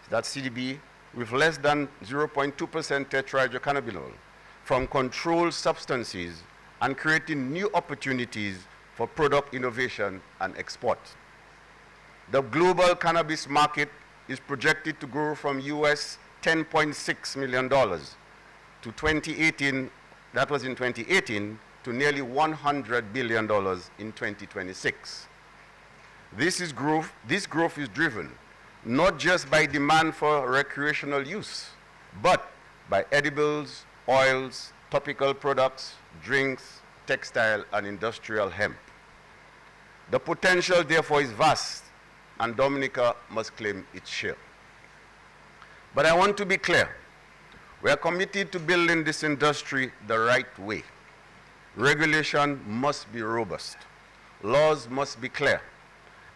Speaker 9: that's CDB, with less than 0.2% tetrahydrocannabinol from controlled substances and creating new opportunities for product innovation and export. The global cannabis market is projected to grow from US $10.6 million to 2018, that was in 2018, to nearly $100 billion in 2026. This growth is driven not just by demand for recreational use, but by edibles, oils, topical products, drinks, textile, and industrial hemp. The potential, therefore, is vast, and Dominica must claim its share. But I want to be clear. We are committed to building this industry the right way. Regulation must be robust. Laws must be clear.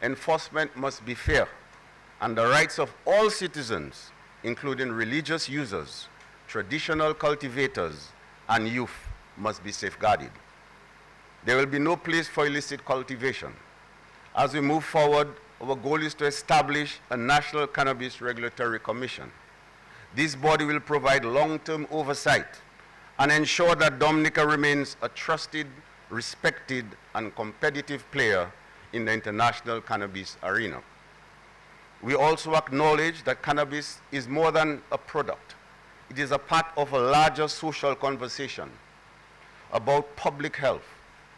Speaker 9: Enforcement must be fair. And the rights of all citizens, including religious users, traditional cultivators, and youth, must be safeguarded. There will be no place for illicit cultivation. As we move forward, our goal is to establish a National Cannabis Regulatory Commission. This body will provide long-term oversight and ensure that Dominica remains a trusted, respected, and competitive player in the international cannabis arena. We also acknowledge that cannabis is more than a product. It is a part of a larger social conversation about public health,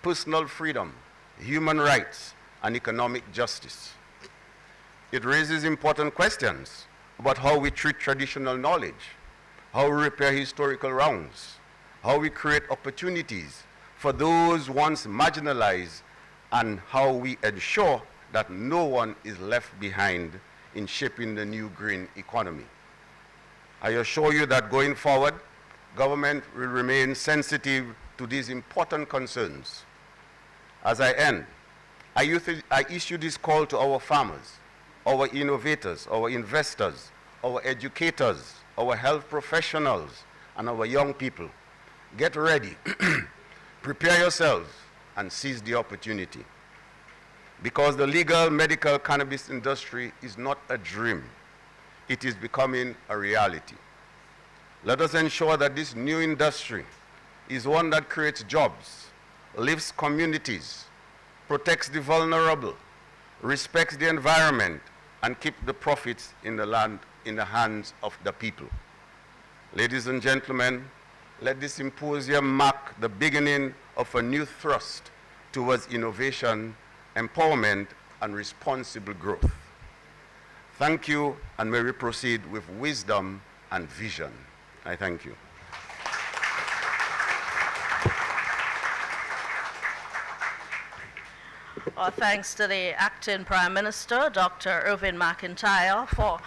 Speaker 9: personal freedom, human rights, and economic justice. It raises important questions about how we treat traditional knowledge, how we repair historical wrongs, how we create opportunities for those once marginalized, and how we ensure that no one is left behind in shaping the new green economy. I assure you that going forward, government will remain sensitive to these important concerns. As I end, I issue this call to our farmers, our innovators, our investors, our educators, our health professionals, and our young people. Get ready, prepare yourselves, and seize the opportunity. Because the legal medical cannabis industry is not a dream. It is becoming a reality. Let us ensure that this new industry is one that creates jobs, lifts communities, protects the vulnerable, respects the environment, and keeps the profits in the land in the hands of the people. Ladies and gentlemen, let this symposium mark the beginning of a new thrust towards innovation, empowerment, and responsible growth. Thank you, and may we proceed with wisdom and vision. I thank you.
Speaker 1: Our thanks to the Acting Prime Minister, Dr. Irvin McIntyre, for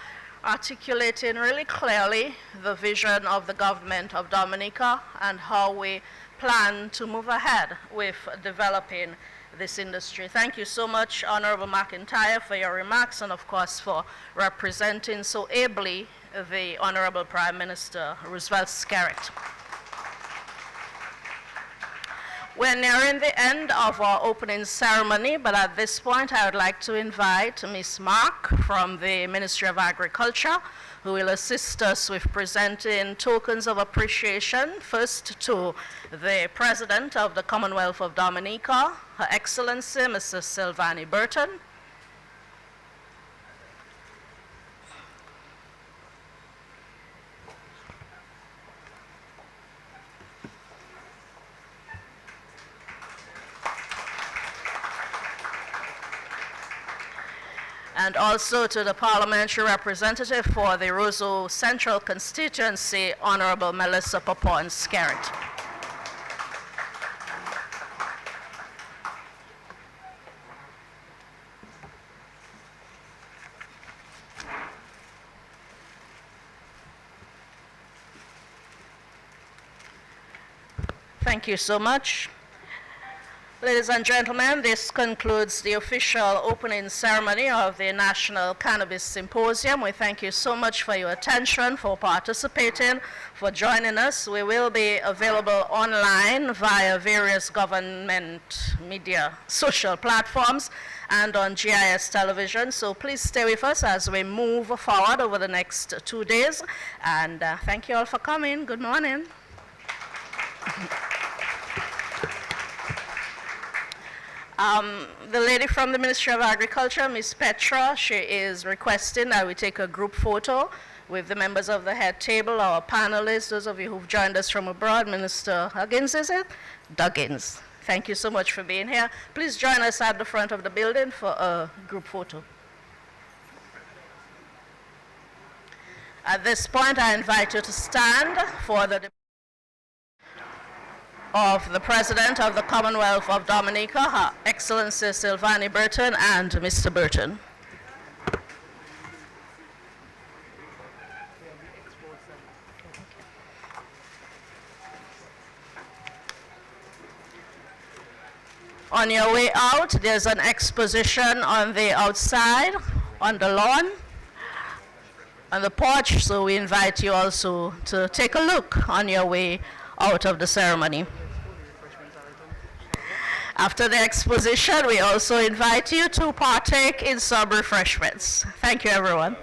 Speaker 1: articulating really clearly the vision of the government of Dominica and how we plan to move ahead with developing this industry. Thank you so much, Honorable McIntyre, for your remarks and, of course, for representing so ably the Honorable Prime Minister, Roosevelt Skerrit. We're nearing the end of our opening ceremony, but at this point I would like to invite Ms. Mark from the Ministry of Agriculture, who will assist us with presenting tokens of appreciation, first to the President of the Commonwealth of Dominica, Her Excellency Mrs. Silvani Burton. And also to the parliamentary representative for the Roseau Central constituency, Honorable Melissa Popon Skerrit. Thank you so much. Ladies and gentlemen, this concludes the official opening ceremony of the National Cannabis Symposium. We thank you so much for your attention, for participating, for joining us. We will be available online via various government media social platforms and on GIS television. So please stay with us as we move forward over the next 2 days. And thank you all for coming. Good morning. The lady from the Ministry of Agriculture, Ms. Petra, she is requesting that we take a group photo with the members of the head table, our panelists, those of you who've joined us from abroad. Minister Huggins, is it? Duggins. Thank you so much for being here. Please join us at the front of the building for a group photo. At this point, I invite you to stand for the of the President of the Commonwealth of Dominica, Her Excellency Sylvanie Burton, and Mr. Burton. On your way out, there's an exposition on the outside, on the lawn, on the porch, so we invite you also to take a look on your way out of the ceremony. After the exposition, we also invite you to partake in some refreshments. Thank you, everyone.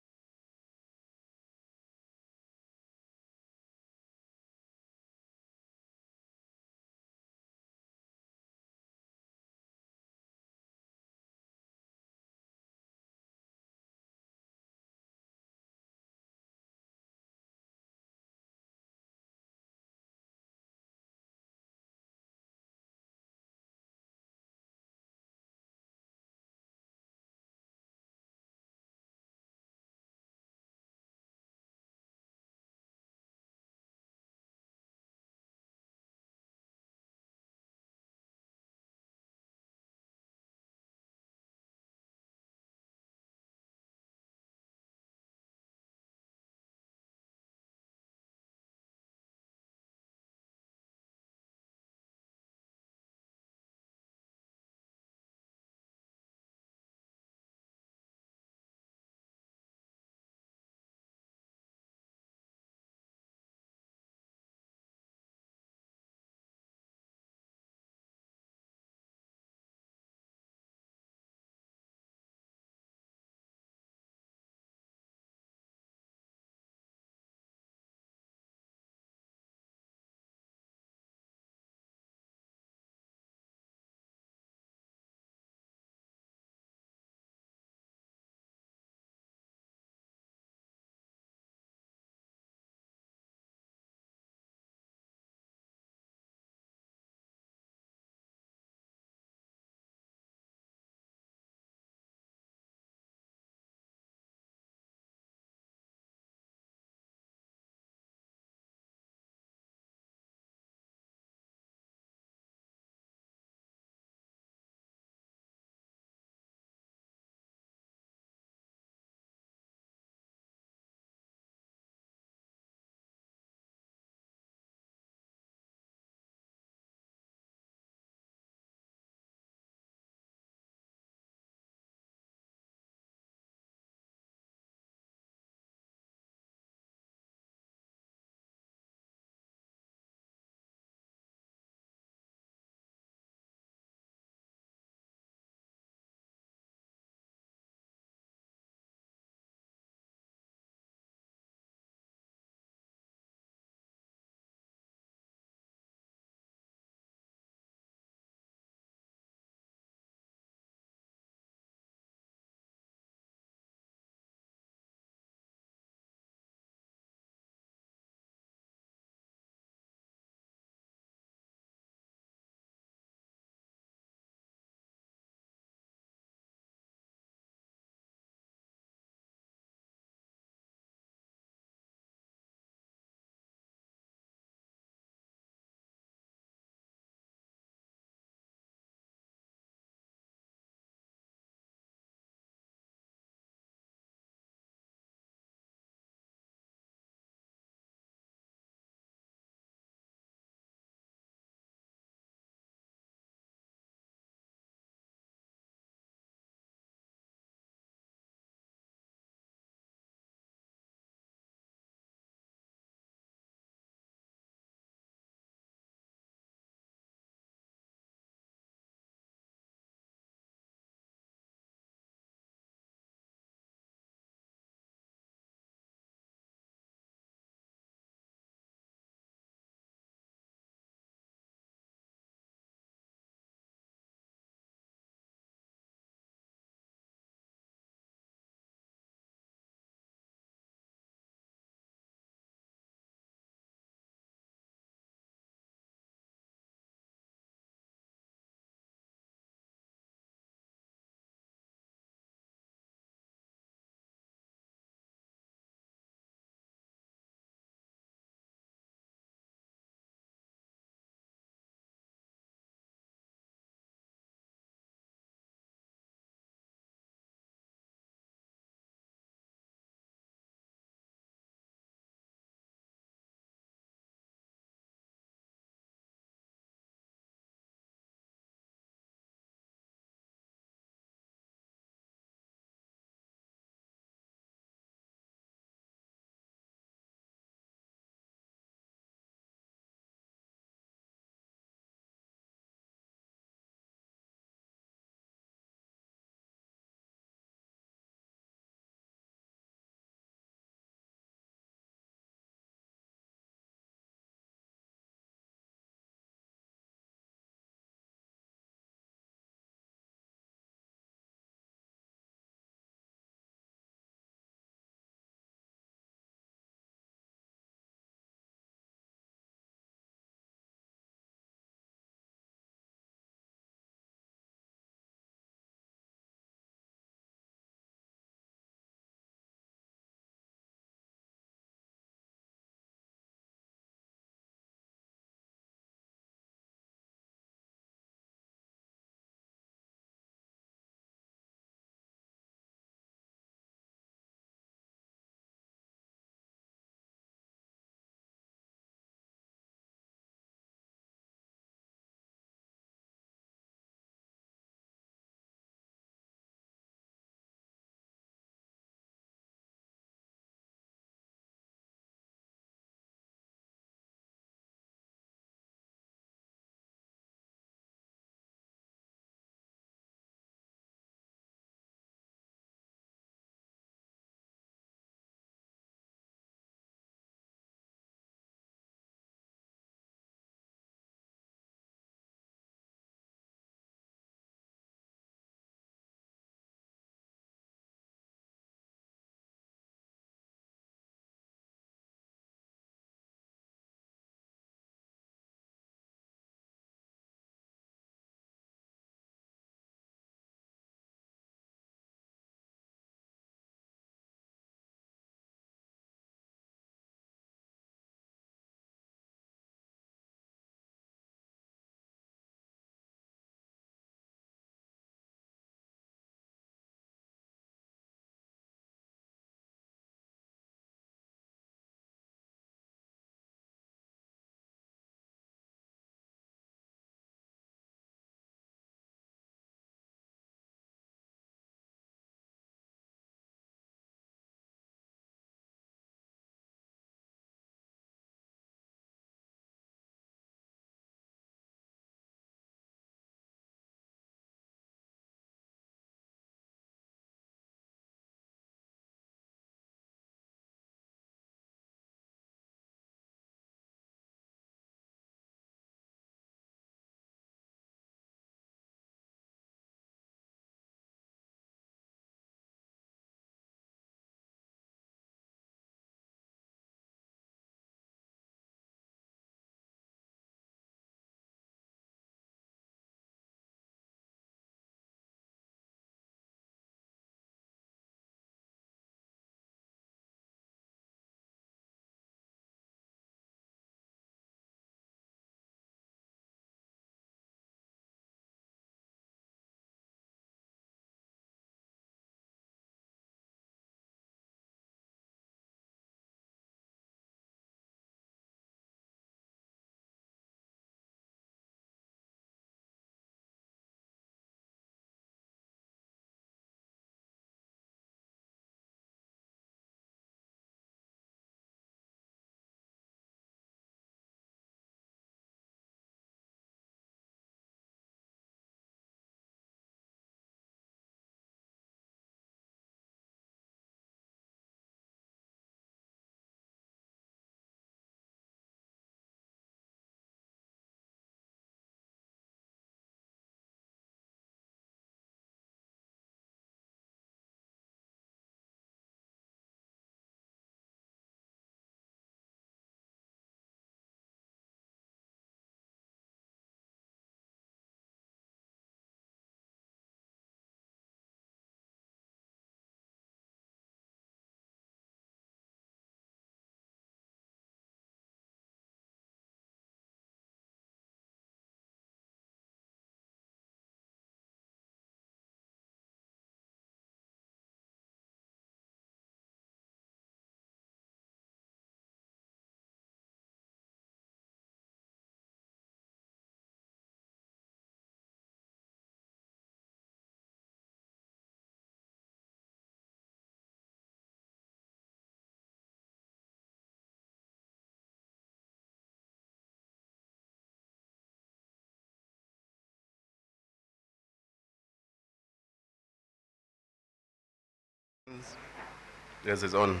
Speaker 9: Yes, it's on.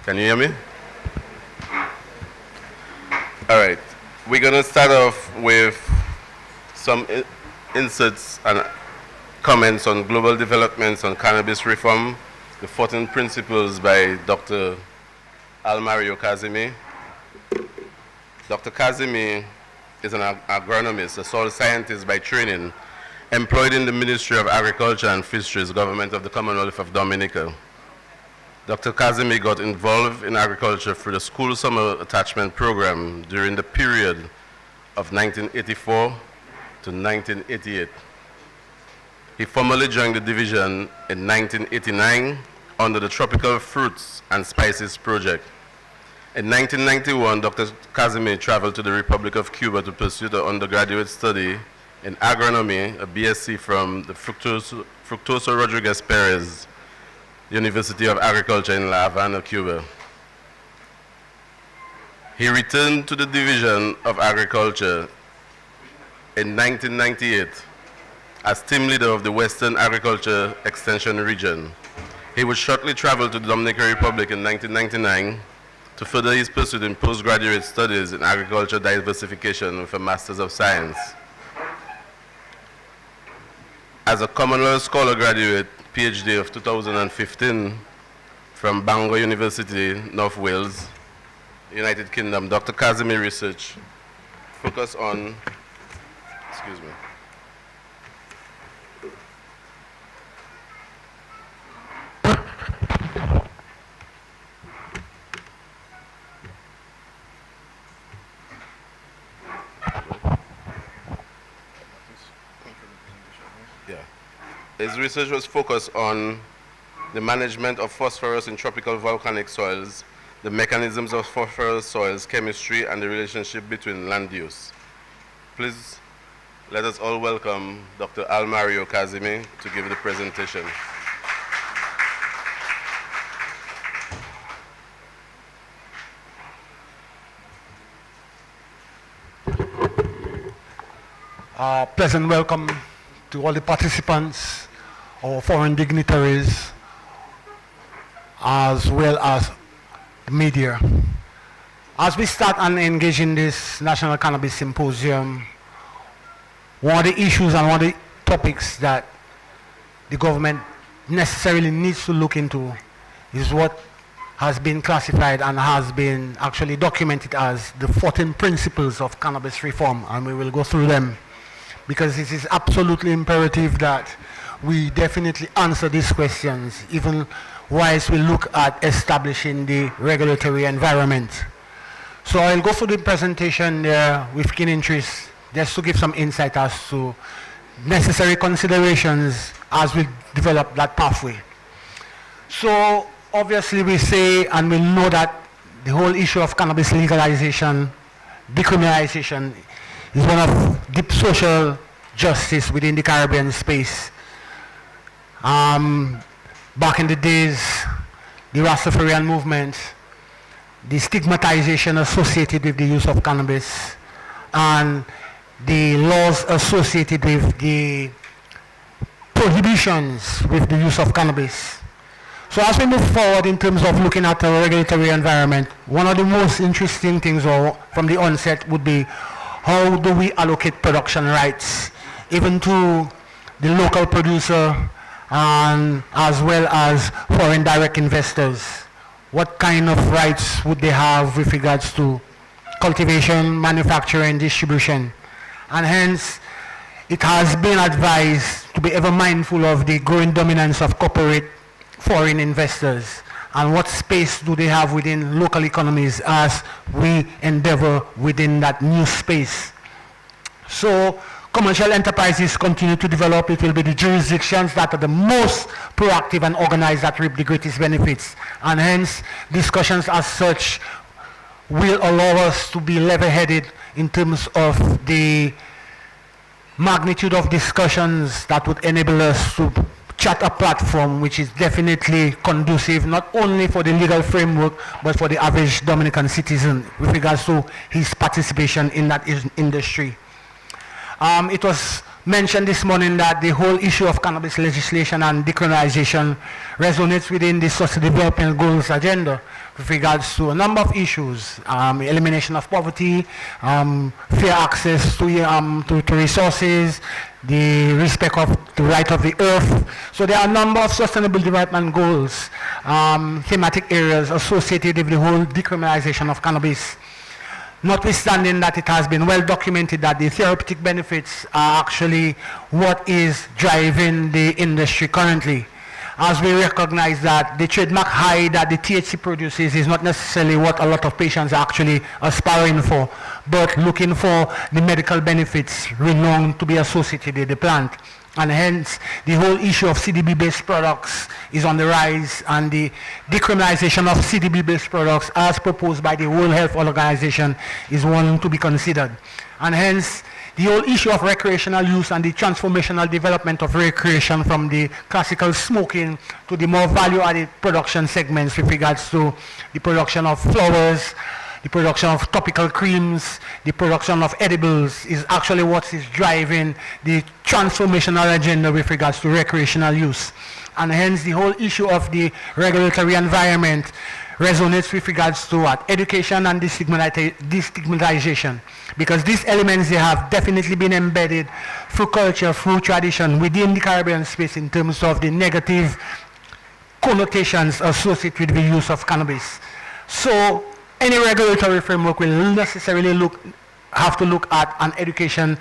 Speaker 9: Can you hear me? All right. We're going to start off with some inserts and comments on global developments on cannabis reform, the 14 principles by Dr. Almario Kazimi. Dr. Kazimi is an agronomist, a soil scientist by training, employed in the Ministry of Agriculture and Fisheries, Government of the Commonwealth of Dominica. Dr. Kazimi got involved in agriculture through the School Summer Attachment Program during the period of 1984 to 1988. He formally joined the division in 1989 under the Tropical Fruits and Spices Project. In 1991, Dr. Kazimi traveled to the Republic of Cuba to pursue the undergraduate study in agronomy, a BSc from the Fructuoso Rodriguez Perez University of Agriculture in La Habana, Cuba. He returned to the Division of Agriculture in 1998 as team leader of the Western Agriculture Extension Region. He would shortly travel to the Dominican Republic in 1999 to further his pursuit in postgraduate studies in agriculture diversification with a Master's of Science. As a Commonwealth Scholar graduate, PhD of 2015 from Bangor University, North Wales, United Kingdom, Dr. Kazimi research focus on, excuse me. His research was focused on the management of phosphorus in tropical volcanic soils, the mechanisms of phosphorus soils, chemistry, and the relationship between land use. Please let us all welcome Dr. Almario Kazimi to give the presentation.
Speaker 10: Pleasant welcome to all the participants, our foreign dignitaries, as well as the media. As we start and engage in this National Cannabis Symposium, one of the issues and one of the topics that the government necessarily needs to look into is what has been classified and has been actually documented as the 14 principles of cannabis reform, and we will go through them, because it is absolutely imperative that we definitely answer these questions, even whilst we look at establishing the regulatory environment. So I'll go through the presentation there with keen interest, just to give some insight as to necessary considerations as we develop that pathway. So obviously we say and we know that the whole issue of cannabis legalization, decriminalization, is one of deep social justice within the Caribbean space. Back in the days, the Rastafarian movement, the stigmatization associated with the use of cannabis, and the laws associated with the prohibitions with the use of cannabis. So as we move forward in terms of looking at the regulatory environment, one of the most interesting things from the onset would be how do we allocate production rights, even to the local producer and as well as foreign direct investors. What kind of rights would they have with regards to cultivation, manufacturing, distribution? And hence, it has been advised to be ever mindful of the growing dominance of corporate foreign investors and what space do they have within local economies as we endeavor within that new space. So commercial enterprises continue to develop. It will be the jurisdictions that are the most proactive and organized that reap the greatest benefits. And hence, discussions as such will allow us to be level-headed in terms of the magnitude of discussions that would enable us to chart a platform which is definitely conducive not only for the legal framework but for the average Dominican citizen with regards to his participation in that industry. It was mentioned this morning that the whole issue of cannabis legislation and decriminalization resonates within the Sustainable Development Goals agenda with regards to a number of issues, elimination of poverty, fair access to resources, the respect of the right of the earth. So there are a number of sustainable development goals, thematic areas associated with the whole decriminalization of cannabis. Notwithstanding that it has been well documented that the therapeutic benefits are actually what is driving the industry currently. As we recognize that the trademark high that the THC produces is not necessarily what a lot of patients are actually aspiring for, but looking for the medical benefits renowned to be associated with the plant. And hence, the whole issue of CDB-based products is on the rise, and the decriminalization of CDB-based products as proposed by the World Health Organization is one to be considered. And hence, the whole issue of recreational use and the transformational development of recreation from the classical smoking to the more value-added production segments with regards to the production of flowers, the production of topical creams, the production of edibles is actually what is driving the transformational agenda with regards to recreational use. And hence the whole issue of the regulatory environment resonates with regards to what? Education and destigmatization. Because these elements, they have definitely been embedded through culture, through tradition within the Caribbean space in terms of the negative connotations associated with the use of cannabis. So any regulatory framework will necessarily have to look at an education,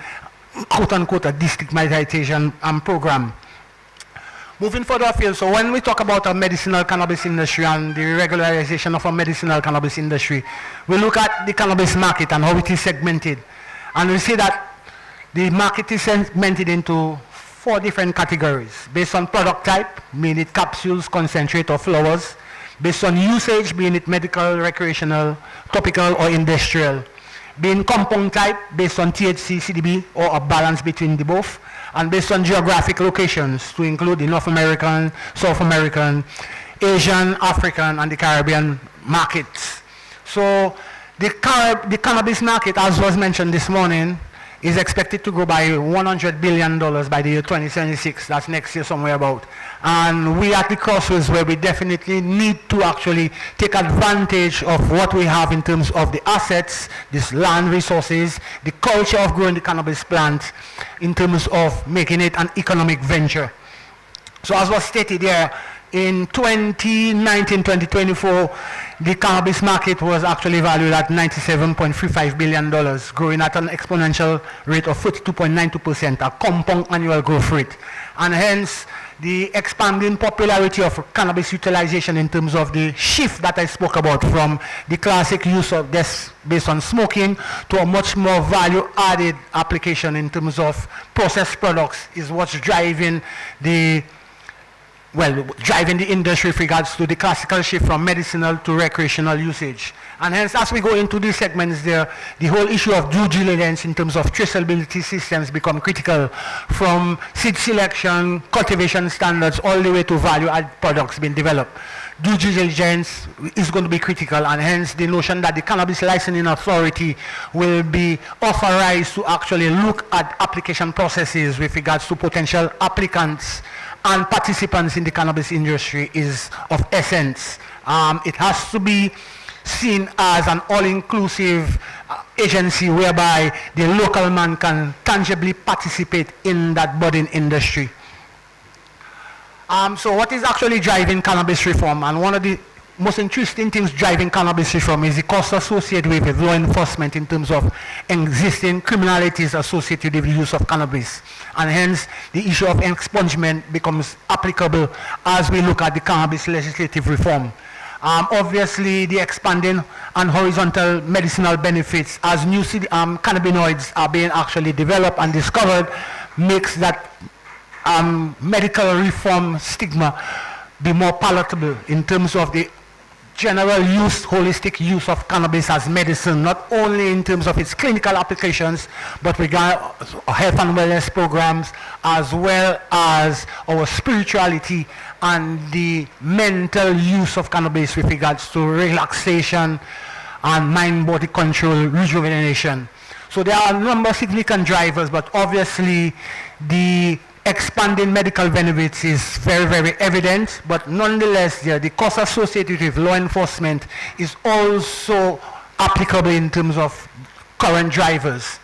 Speaker 10: quote-unquote, a destigmatization program. Moving further afield, so when we talk about a medicinal cannabis industry and the regularization of a medicinal cannabis industry, we look at the cannabis market and how it is segmented. And we see that the market is segmented into 4 different categories, based on product type, meaning it capsules, concentrate, or flowers, based on usage, being it medical, recreational, topical, or industrial, being compound type, based on THC, CDB, or a balance between the both, and based on geographic locations to include the North American, South American, Asian, African, and the Caribbean markets. So the cannabis market, as was mentioned this morning, is expected to grow by $100 billion by the year 2076. That's next year somewhere about. And we are at the crossroads where we definitely need to actually take advantage of what we have in terms of the assets, this land resources, the culture of growing the cannabis plant, in terms of making it an economic venture. So as was stated here, in 2019-2024, the cannabis market was actually valued at $97.35 billion, growing at an exponential rate of 42.92%, a compound annual growth rate. And hence, the expanding popularity of cannabis utilization in terms of the shift that I spoke about from the classic use of this based on smoking to a much more value-added application in terms of processed products is what's driving the industry with regards to the classical shift from medicinal to recreational usage. And hence, as we go into these segments there, the whole issue of due diligence in terms of traceability systems become critical, from seed selection, cultivation standards, all the way to value-added products being developed. Due diligence is going to be critical, and hence the notion that the Cannabis Licensing Authority will be authorized to actually look at application processes with regards to potential applicants and participants in the cannabis industry is of essence. It has to be seen as an all-inclusive agency whereby the local man can tangibly participate in that budding industry. So what is actually driving cannabis reform? And one of the most interesting things driving cannabis reform is the cost associated with law enforcement in terms of existing criminalities associated with the use of cannabis. And hence, the issue of expungement becomes applicable as we look at the cannabis legislative reform. Obviously, the expanding and horizontal medicinal benefits as new cannabinoids are being actually developed and discovered makes that medical reform stigma be more palatable in terms of the general use, holistic use of cannabis as medicine, not only in terms of its clinical applications, but regard health and wellness programs, as well as our spirituality and the mental use of cannabis with regards to relaxation and mind-body control, rejuvenation. So there are a number of significant drivers, but obviously the expanding medical benefits is very, very evident, but nonetheless, the cost associated with law enforcement is also applicable in terms of current drivers.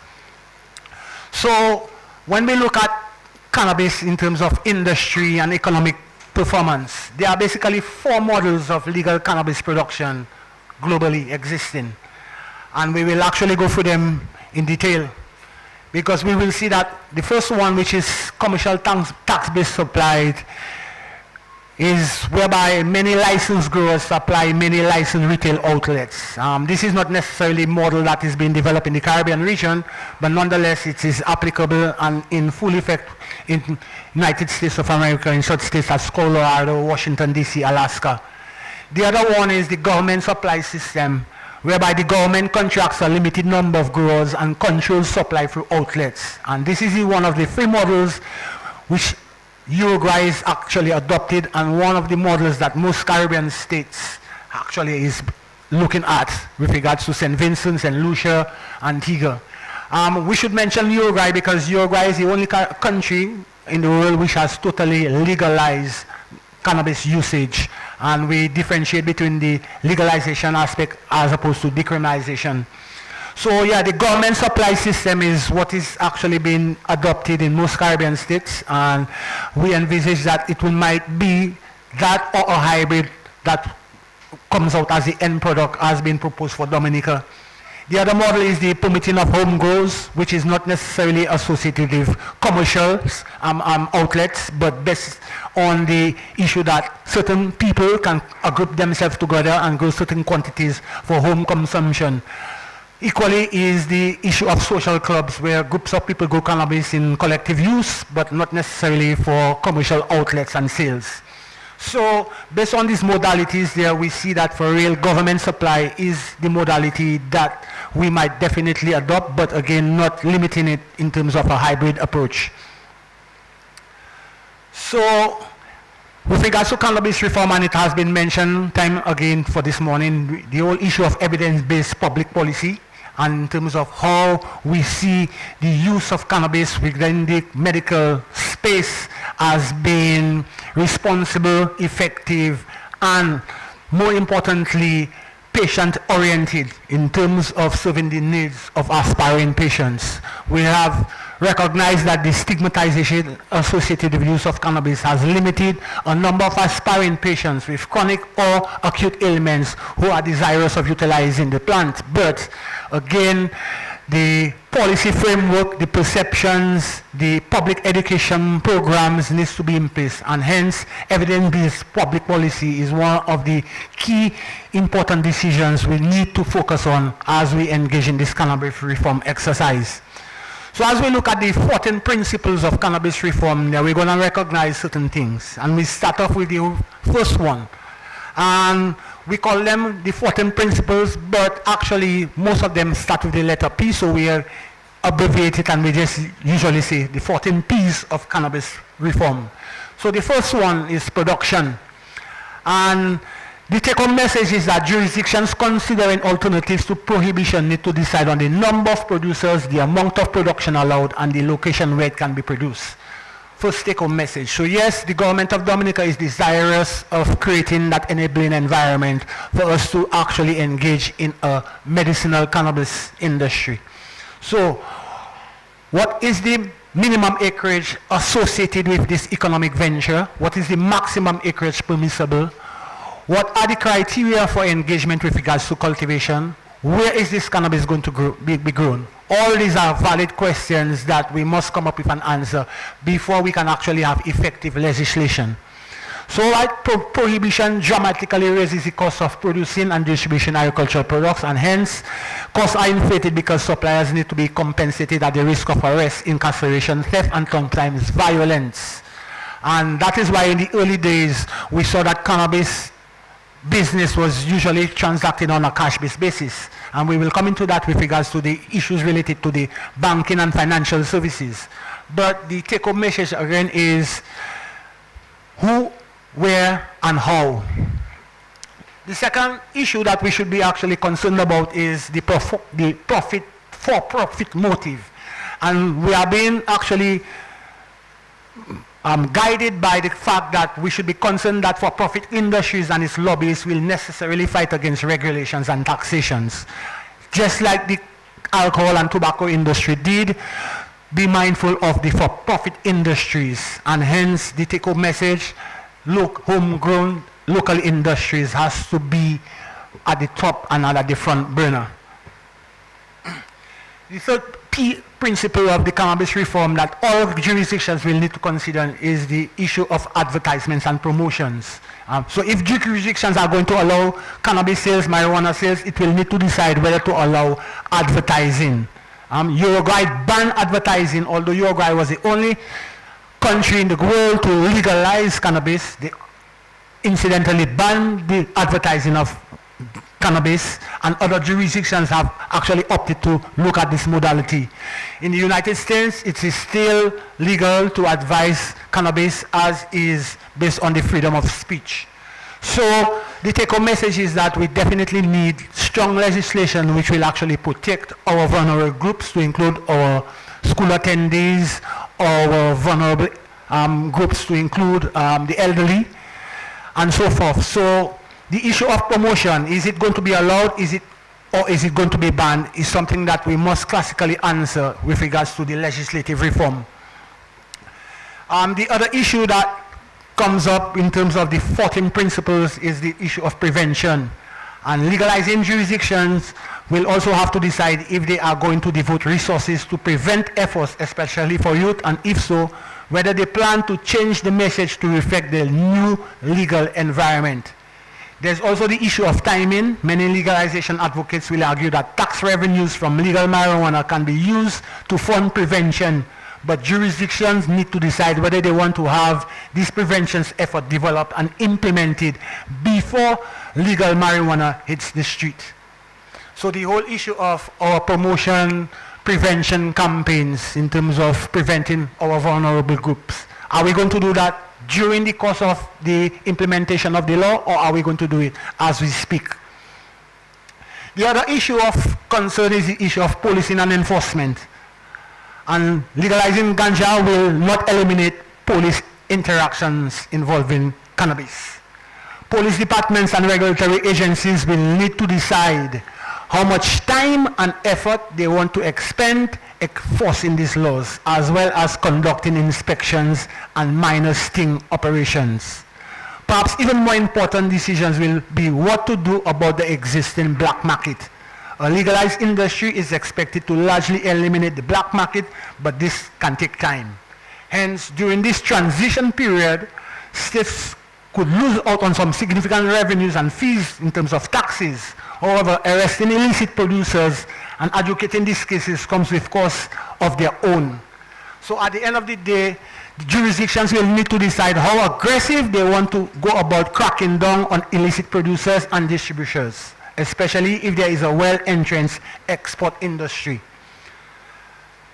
Speaker 10: So when we look at cannabis in terms of industry and economic performance, there are basically 4 models of legal cannabis production globally existing. And we will actually go through them in detail, because we will see that the first one, which is commercial tax-based supplied, is whereby many licensed growers supply many licensed retail outlets. This is not necessarily a model that is being developed in the Caribbean region, but nonetheless it is applicable and in full effect in United States of America, in such states as Colorado, Washington, D.C., Alaska. The other one is the government supply system, whereby the government contracts a limited number of growers and controls supply through outlets. And this is one of the 3 models which Uruguay is actually adopted, and one of the models that most Caribbean states actually is looking at with regards to St. Vincent, St. Lucia, Antigua. We should mention Uruguay because Uruguay is the only country in the world which has totally legalized cannabis usage, and we differentiate between the legalization aspect as opposed to decriminalization. So yeah, the government supply system is what is actually being adopted in most Caribbean states, and we envisage that it might be that or a hybrid that comes out as the end product as being proposed for Dominica. The other model is the permitting of home grows, which is not necessarily associated with commercial outlets, but based on the issue that certain people can group themselves together and grow certain quantities for home consumption. Equally is the issue of social clubs, where groups of people grow cannabis in collective use, but not necessarily for commercial outlets and sales. So based on these modalities there, we see that for real, government supply is the modality that we might definitely adopt, but again, not limiting it in terms of a hybrid approach. So with regards to cannabis reform, and it has been mentioned time again for this morning, the whole issue of evidence-based public policy, and in terms of how we see the use of cannabis within the medical space as being responsible, effective, and more importantly, patient-oriented in terms of serving the needs of aspiring patients. We have recognized that the stigmatization associated with the use of cannabis has limited a number of aspiring patients with chronic or acute ailments who are desirous of utilizing the plant. But again, the policy framework, the perceptions, the public education programs needs to be in place, and hence evidence-based public policy is one of the key important decisions we need to focus on as we engage in this cannabis reform exercise. So as we look at the 14 principles of cannabis reform, we're going to recognize certain things, and we start off with the first one. And we call them the 14 principles, but actually most of them start with the letter P, so we abbreviate it and we just usually say the 14 P's of cannabis reform. So the first one is production. And the take-home message is that jurisdictions considering alternatives to prohibition need to decide on the number of producers, the amount of production allowed, and the location where it can be produced. First take-home message. So yes, the government of Dominica is desirous of creating that enabling environment for us to actually engage in a medicinal cannabis industry. So what is the minimum acreage associated with this economic venture? What is the maximum acreage permissible? What are the criteria for engagement with regards to cultivation? Where is this cannabis going to be grown? All these are valid questions that we must come up with an answer before we can actually have effective legislation. So like prohibition dramatically raises the cost of producing and distributing agricultural products, and hence costs are inflated because suppliers need to be compensated at the risk of arrest, incarceration, theft, and sometimes violence. And that is why in the early days we saw that cannabis business was usually transacted on a cash-based basis, and we will come into that with regards to the issues related to the banking and financial services. But the take-home message again is who, where, and how. The second issue that we should be actually concerned about is the profit for-profit motive. And we are being actually guided by the fact that we should be concerned that for-profit industries and its lobbyists will necessarily fight against regulations and taxations. Just like the alcohol and tobacco industry did, be mindful of the for-profit industries, and hence the take-home message, look, homegrown local industries has to be at the top and at the front burner. The third principle of the cannabis reform that all jurisdictions will need to consider is the issue of advertisements and promotions. So if jurisdictions are going to allow cannabis sales, marijuana sales, it will need to decide whether to allow advertising. Uruguay banned advertising, although Uruguay was the only country in the world to legalize cannabis. They incidentally banned the advertising of cannabis, and other jurisdictions have actually opted to look at this modality. In the United States, it is still legal to advise cannabis as is based on the freedom of speech. So the take-home message is that we definitely need strong legislation which will actually protect our vulnerable groups, to include our school attendees, our vulnerable groups, to include the elderly, and so forth. So the issue of promotion, is it going to be allowed, or is it going to be banned, is something that we must classically answer with regards to the legislative reform. The other issue that comes up in terms of the 14 principles is the issue of prevention. And legalizing jurisdictions will also have to decide if they are going to devote resources to prevent efforts, especially for youth, and if so, whether they plan to change the message to reflect the new legal environment. There's also the issue of timing. Many legalization advocates will argue that tax revenues from legal marijuana can be used to fund prevention, but jurisdictions need to decide whether they want to have this prevention effort developed and implemented before legal marijuana hits the street. So the whole issue of our promotion, prevention campaigns in terms of preventing our vulnerable groups, are we going to do that during the course of the implementation of the law, or are we going to do it as we speak? The other issue of concern is the issue of policing and enforcement. And legalizing ganja will not eliminate police interactions involving cannabis. Police departments and regulatory agencies will need to decide how much time and effort they want to expend enforcing these laws, as well as conducting inspections and minor sting operations. Perhaps even more important decisions will be what to do about the existing black market. A legalized industry is expected to largely eliminate the black market, but this can take time. Hence, during this transition period, states could lose out on some significant revenues and fees in terms of taxes. However, arresting illicit producers and adjudicating these cases comes with costs of their own. So at the end of the day, the jurisdictions will need to decide how aggressive they want to go about cracking down on illicit producers and distributors, especially if there is a well-entrenched export industry.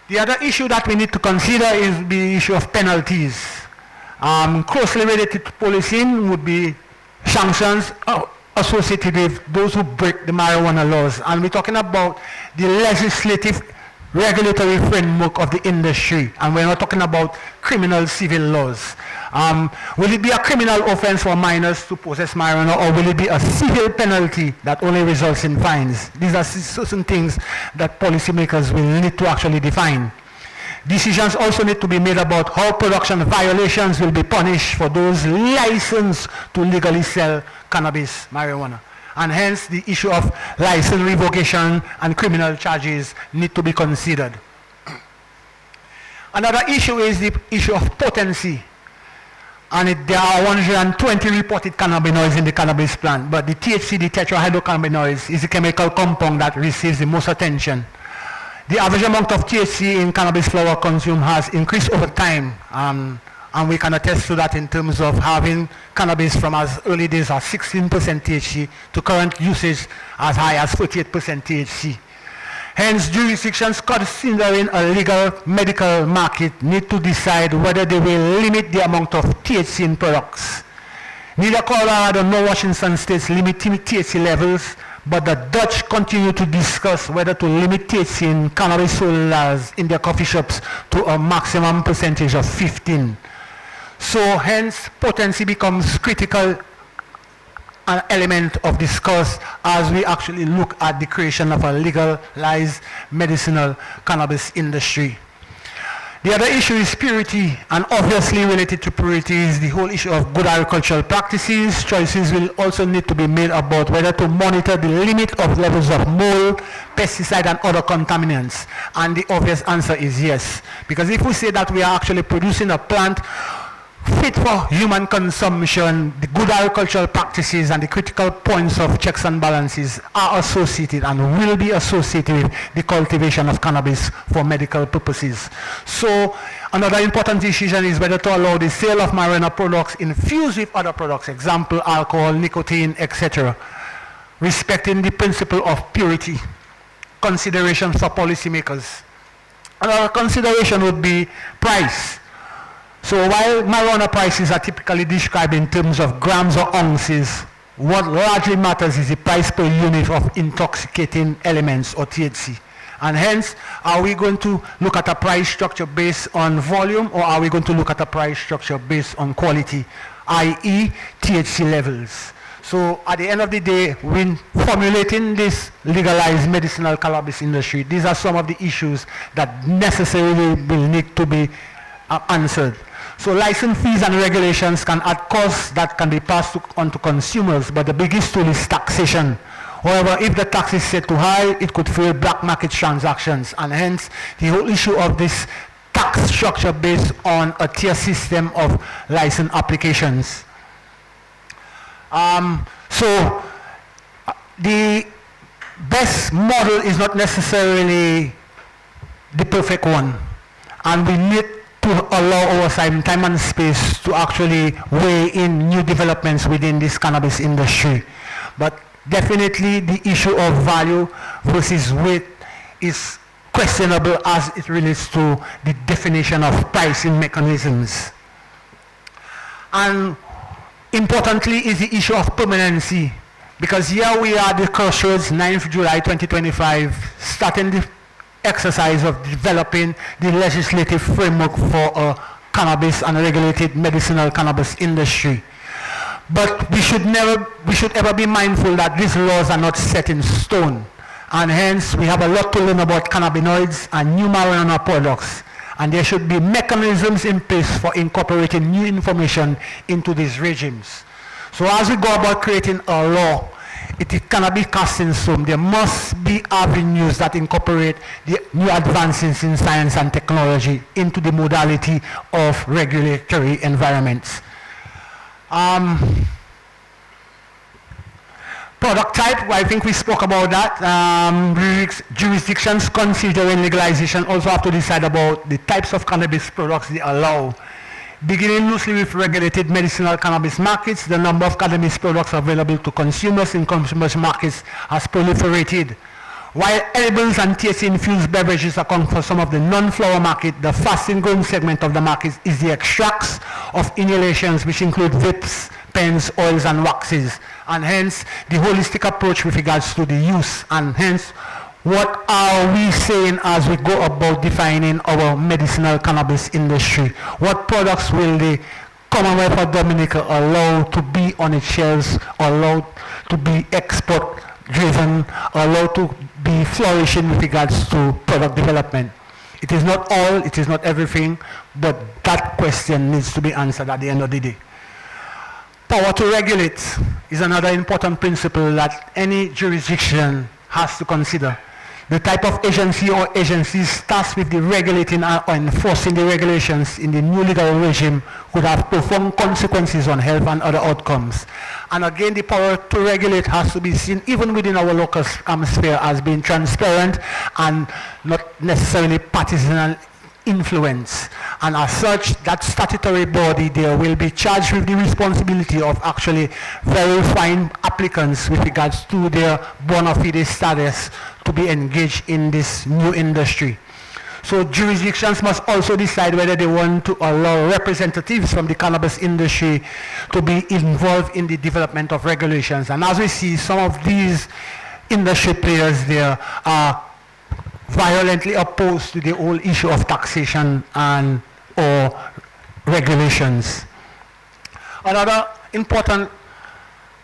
Speaker 10: The other issue that we need to consider is the issue of penalties. Closely related to policing would be sanctions associated with those who break the marijuana laws. And we're talking about the legislative regulatory framework of the industry, and we're not talking about criminal civil laws. Will it be a criminal offense for minors to possess marijuana, or will it be a civil penalty that only results in fines? These are certain things that policymakers will need to actually define. Decisions also need to be made about how production violations will be punished for those licensed to legally sell cannabis marijuana. And hence the issue of license revocation and criminal charges need to be considered. Another issue is the issue of potency. And there are 120 reported cannabinoids in the cannabis plant, but the THC, the tetrahydrocannabinoids, is the chemical compound that receives the most attention. The average amount of THC in cannabis flower consumed has increased over time, and we can attest to that in terms of having cannabis from as early days as 16% THC to current usage as high as 48% THC. Hence, jurisdictions considering a legal medical market need to decide whether they will limit the amount of THC in products. Neither Colorado nor Washington states limit THC levels, but the Dutch continue to discuss whether to limit THC in cannabis sold in their coffee shops to a maximum percentage of 15. So hence potency becomes critical an element of discourse as we actually look at the creation of a legalized medicinal cannabis industry. The other issue is purity, and obviously related to purity is the whole issue of good agricultural practices. Choices will also need to be made about whether to monitor the limit of levels of mold, pesticide and other contaminants. And the obvious answer is yes. Because if we say that we are actually producing a plant fit for human consumption, the good agricultural practices and the critical points of checks and balances are associated and will be associated with the cultivation of cannabis for medical purposes. So another important decision is whether to allow the sale of marijuana products infused with other products, example alcohol, nicotine, etc., respecting the principle of purity. Considerations for policymakers. Another consideration would be price. So while marijuana prices are typically described in terms of grams or ounces, what largely matters is the price per unit of intoxicating elements or THC. And hence, are we going to look at a price structure based on volume, or are we going to look at a price structure based on quality, i.e. THC levels? So at the end of the day, when formulating this legalized medicinal cannabis industry, these are some of the issues that necessarily will need to be answered. So license fees and regulations can add costs that can be passed on to consumers, but the biggest tool is taxation. However, if the tax is set too high, it could fuel black market transactions, and hence the whole issue of this tax structure based on a tier system of license applications. So the best model is not necessarily the perfect one, and we need to allow our time and space to actually weigh in new developments within this cannabis industry. But definitely the issue of value versus weight is questionable as it relates to the definition of pricing mechanisms. And importantly is the issue of permanency, because here we are at the crossroads, 9th July 2025, starting the exercise of developing the legislative framework for a cannabis and regulated medicinal cannabis industry. But we should ever be mindful that these laws are not set in stone, and hence we have a lot to learn about cannabinoids and new marijuana products, and there should be mechanisms in place for incorporating new information into these regimes. So as we go about creating a law, it cannot be cast in stone. There must be avenues that incorporate the new advances in science and technology into the modality of regulatory environments. Product type, I think we spoke about that. Jurisdictions considering legalization also have to decide about the types of cannabis products they allow. Beginning loosely with regulated medicinal cannabis markets, the number of cannabis products available to consumers in consumers markets has proliferated. While edibles and THC-infused beverages account for some of the non-flower market, the fastest growing segment of the market is the extracts of inhalations, which include vapes, pens, oils, and waxes, and hence the holistic approach with regards to the use, and hence what are we saying as we go about defining our medicinal cannabis industry? What products will the Commonwealth of Dominica allow to be on its shelves, allowed to be export-driven, allowed to be flourishing with regards to product development? It is not all, it is not everything, but that question needs to be answered at the end of the day. Power to regulate is another important principle that any jurisdiction has to consider. The type of agency or agencies tasked with the regulating or enforcing the regulations in the new legal regime would have profound consequences on health and other outcomes. And again, the power to regulate has to be seen even within our local sphere as being transparent and not necessarily partisan influence. And as such, that statutory body there will be charged with the responsibility of actually verifying applicants with regards to their bona fide status to be engaged in this new industry. So jurisdictions must also decide whether they want to allow representatives from the cannabis industry to be involved in the development of regulations. And as we see, some of these industry players there are violently opposed to the whole issue of taxation and or regulations. Another important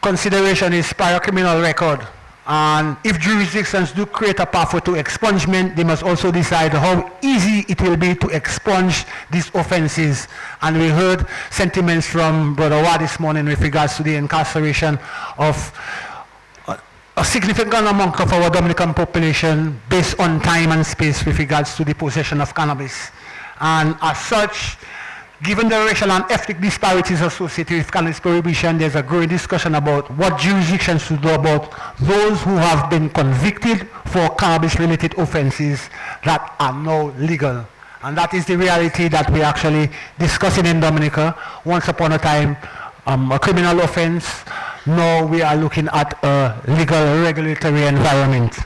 Speaker 10: consideration is prior criminal record. And if jurisdictions do create a pathway to expungement, they must also decide how easy it will be to expunge these offenses. And we heard sentiments from Brother Wah this morning with regards to the incarceration of a significant amount of our Dominican population based on time and space with regards to the possession of cannabis. And as such, given the racial and ethnic disparities associated with cannabis prohibition, there's a growing discussion about what jurisdictions should do about those who have been convicted for cannabis-related offenses that are now legal. And that is the reality that we're actually discussing in Dominica. Once upon a time, a criminal offense. Now we are looking at a legal regulatory environment.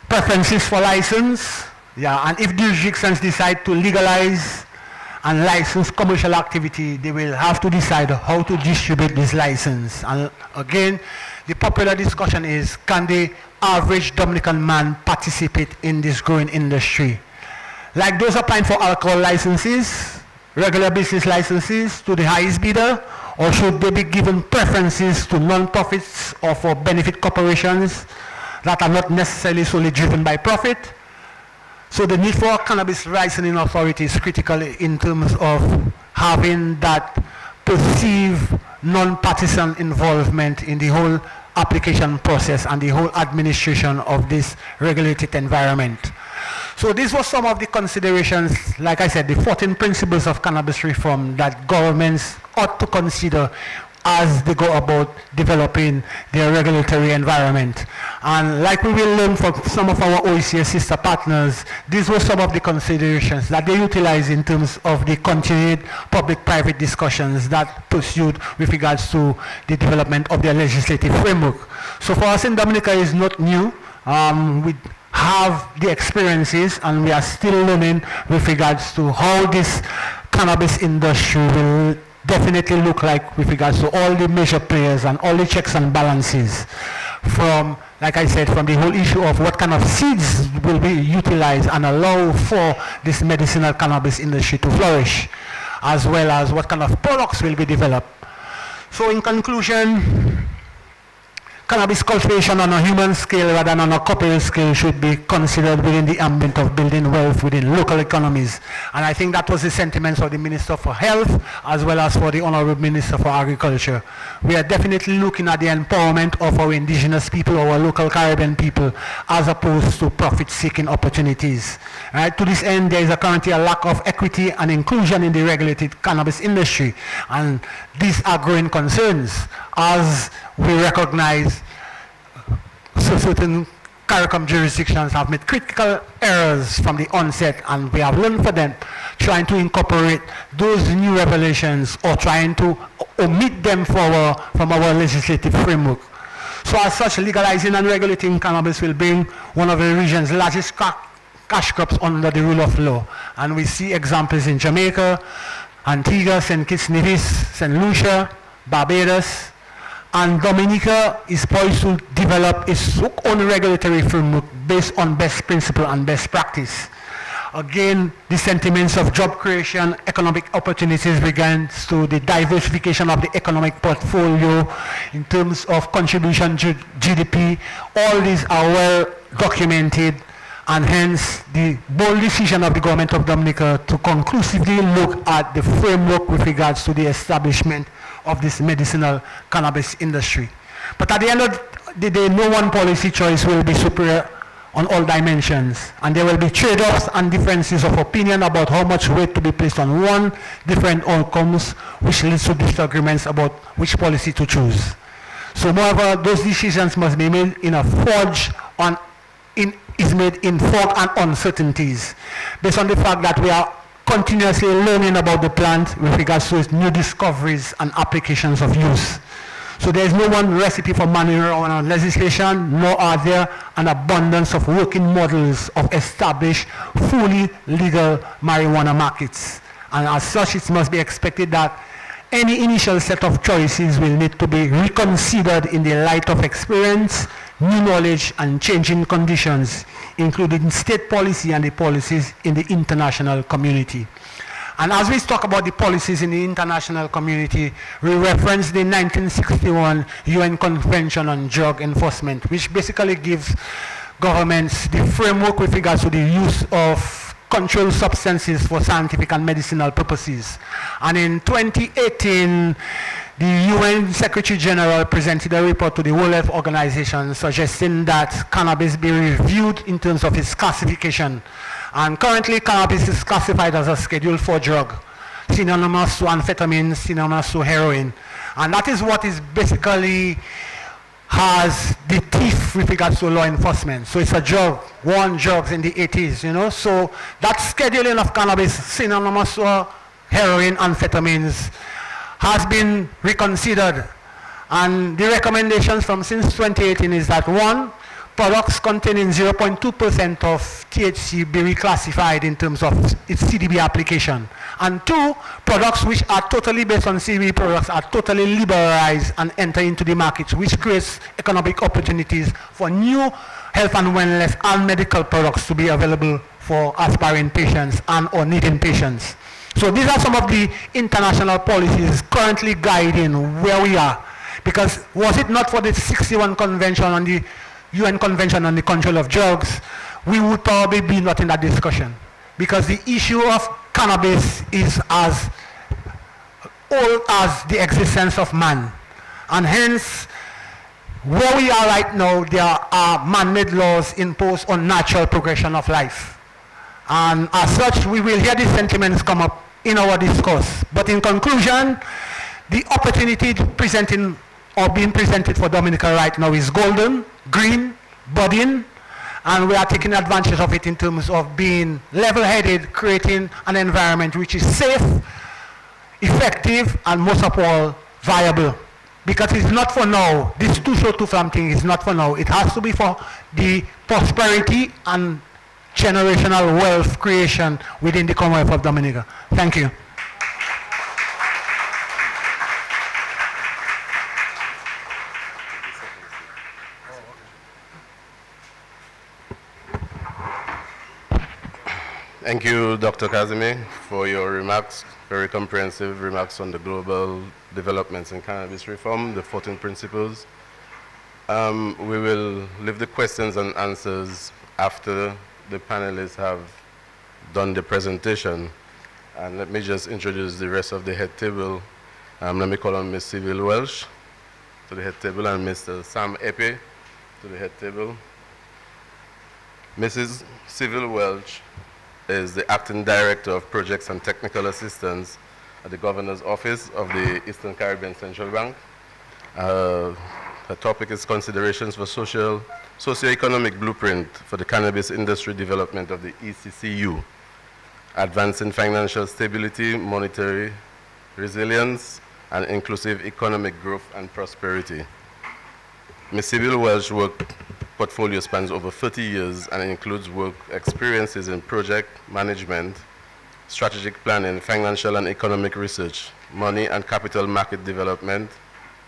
Speaker 10: Preferences for license. Yeah, and if jurisdictions decide to legalize and license commercial activity, they will have to decide how to distribute this license. And again, the popular discussion is, can the average Dominican man participate in this growing industry? Like those applying for alcohol licenses, regular business licenses to the highest bidder, or should they be given preferences to non-profits or for benefit corporations that are not necessarily solely driven by profit? So the need for a cannabis licensing authority is critical in terms of having that perceived non-partisan involvement in the whole application process and the whole administration of this regulated environment. So these were some of the considerations, like I said, the 14 principles of cannabis reform that governments ought to consider as they go about developing their regulatory environment. And like we will learn from some of our OECS sister partners, these were some of the considerations that they utilize in terms of the continued public-private discussions that pursued with regards to the development of their legislative framework. So for us in Dominica, it's not new. We have the experiences and we are still learning with regards to how this cannabis industry will definitely look like with regards to all the major players and all the checks and balances from, like I said, from the whole issue of what kind of seeds will be utilized and allow for this medicinal cannabis industry to flourish, as well as what kind of products will be developed. So in conclusion, cannabis cultivation on a human scale rather than on a corporate scale should be considered within the ambit of building wealth within local economies. And I think that was the sentiments of the Minister for Health as well as for the Honorable Minister for Agriculture. We are definitely looking at the empowerment of our indigenous people, our local Caribbean people, as opposed to profit-seeking opportunities. Right? To this end, there is currently a lack of equity and inclusion in the regulated cannabis industry. And these are growing concerns as we recognize certain CARICOM jurisdictions have made critical errors from the onset, and we have learned from them, trying to incorporate those new revelations or trying to omit them from our legislative framework. So as such, legalizing and regulating cannabis will bring one of the region's largest cash crops under the rule of law. And we see examples in Jamaica, Antigua, St. Kitts, Nevis, St. Lucia, Barbados, and Dominica is poised to develop its own regulatory framework based on best principle and best practice. Again, the sentiments of job creation, economic opportunities regards to the diversification of the economic portfolio in terms of contribution to GDP, all these are well documented, and hence the bold decision of the government of Dominica to conclusively look at the framework with regards to the establishment of this medicinal cannabis industry. But at the end of the day, no one policy choice will be superior on all dimensions, and there will be trade-offs and differences of opinion about how much weight to be placed on one different outcomes, which leads to disagreements about which policy to choose. So moreover, those decisions must be made in a made in fog and uncertainties, based on the fact that we are continuously learning about the plant with regards to its new discoveries and applications of use. So there is no one recipe for marijuana legislation, nor are there an abundance of working models of established, fully legal marijuana markets. And as such, it must be expected that any initial set of choices will need to be reconsidered in the light of experience, new knowledge, and changing conditions, including state policy and the policies in the international community. And as we talk about the policies in the international community, we reference the 1961 UN Convention on Drug Enforcement, which basically gives governments the framework with regards to the use of controlled substances for scientific and medicinal purposes. And in 2018, the UN Secretary General presented a report to the World Health Organization suggesting that cannabis be reviewed in terms of its classification. And currently, cannabis is classified as a Schedule 4 drug, synonymous to amphetamine, synonymous to heroin. And that is what is basically has the teeth with regards to law enforcement. So it's a drug, war on drugs in the 80s, you know. So that scheduling of cannabis, synonymous to heroin, amphetamines, has been reconsidered. And the recommendations from since 2018 is that one, products containing 0.2% of THC be reclassified in terms of its CDB application. And two, products which are totally based on CDB products are totally liberalized and enter into the market, which creates economic opportunities for new health and wellness and medical products to be available for aspiring patients and or needing patients. So these are some of the international policies currently guiding where we are. Because was it not for the 61 Convention on the UN Convention on the Control of Drugs, we would probably be not in that discussion. Because the issue of cannabis is as old as the existence of man. And hence, where we are right now, there are man-made laws imposed on natural progression of life. And as such, we will hear these sentiments come up in our discourse. But in conclusion, the opportunity presenting or being presented for Dominica right now is golden, green, budding, and we are taking advantage of it in terms of being level-headed, creating an environment which is safe, effective, and most of all, viable. Because it's not for now. This too short to farm thing is not for now. It has to be for the prosperity and generational wealth creation within the Commonwealth of Dominica. Thank you.
Speaker 11: Thank you, Dr. Kazime, for your remarks, very comprehensive remarks on the global developments in cannabis reform, the 14 principles. We will leave the questions and answers after the panelists have done the presentation. And let me just introduce the rest of the head table. Let me call on Ms. Sybil Welsh to the head table and Mr. Sam Epe to the head table. Mrs. Sybil Welsh is the Acting Director of Projects and Technical Assistance at the Governor's Office of the Eastern Caribbean Central Bank. Her topic is considerations for socio-economic blueprint for the cannabis industry development of the ECCU, advancing financial stability, monetary resilience, and inclusive economic growth and prosperity. Ms. Sybil Welsh work portfolio spans over 30 years and includes work experiences in project management, strategic planning, financial and economic research, money and capital market development,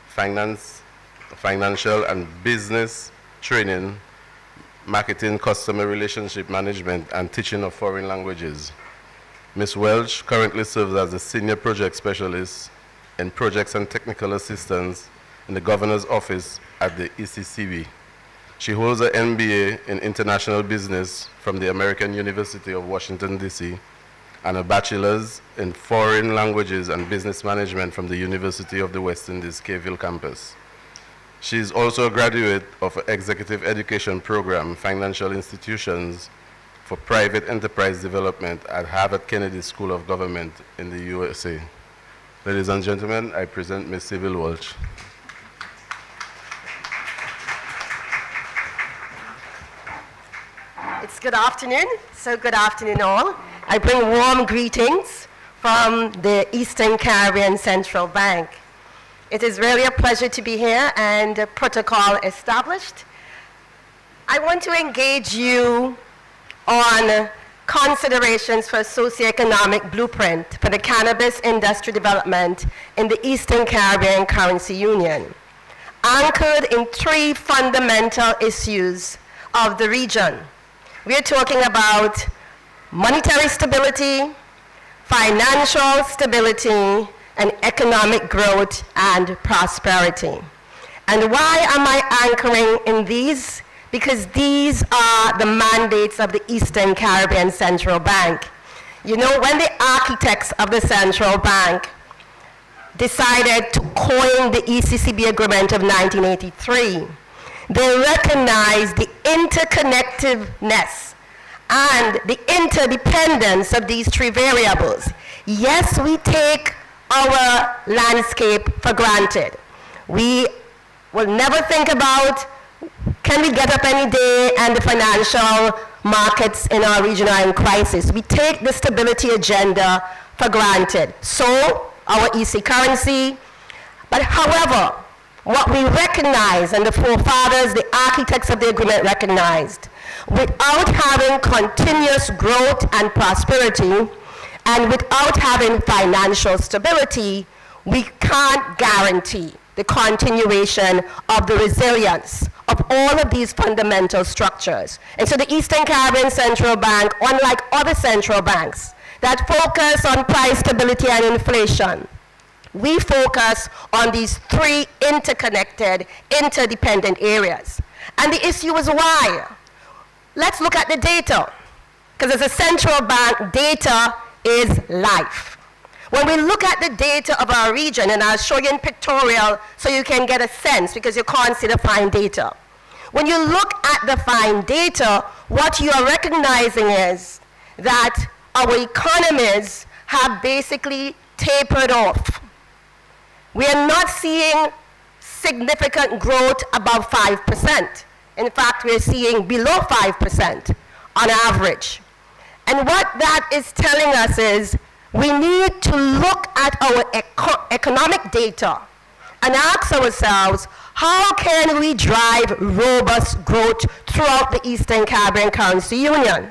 Speaker 11: financial and business training, marketing, customer relationship management, and teaching of foreign languages. Ms. Welch currently serves as a senior project specialist in projects and technical assistance in the Governor's Office at the ECCB. She holds an MBA in International Business from the American University of Washington, D.C., and a bachelor's in Foreign Languages and Business Management from the University of the West Indies, Cayville campus. She is also a graduate of an Executive Education Program, Financial Institutions for Private Enterprise Development at Harvard Kennedy School of Government in the USA. Ladies and gentlemen, I present Ms. Sybil Welch.
Speaker 12: It's good afternoon, so good afternoon all. I bring warm greetings from the Eastern Caribbean Central Bank. It is really a pleasure to be here and a protocol established. I want to engage you on considerations for a socioeconomic blueprint for the cannabis industry development in the Eastern Caribbean Currency Union, anchored in three fundamental issues of the region. We are talking about monetary stability, financial stability, and economic growth and prosperity. And why am I anchoring in these? Because these are the mandates of the Eastern Caribbean Central Bank. You know, when the architects of the Central Bank decided to coin the ECCB agreement of 1983, they recognized the interconnectedness and the interdependence of these three variables. Yes, we take our landscape for granted. We will never think about, can we get up any day and the financial markets in our region are in crisis? We take the stability agenda for granted. So, our EC currency, but however, what we recognize, and the forefathers, the architects of the agreement recognized, without having continuous growth and prosperity, and without having financial stability, we can't guarantee the continuation of the resilience of all of these fundamental structures. And so the Eastern Caribbean Central Bank, unlike other central banks that focus on price stability and inflation, we focus on these three interconnected, interdependent areas. And the issue is why. Let's look at the data. Because as a central bank, data is life. When we look at the data of our region, and I'll show you in pictorial so you can get a sense, because you can't see the fine data. When you look at the fine data, what you are recognizing is that our economies have basically tapered off. We are not seeing significant growth above 5%. In fact, we're seeing below 5% on average. And what that is telling us is we need to look at our economic data and ask ourselves, how can we drive robust growth throughout the Eastern Caribbean Currency Union?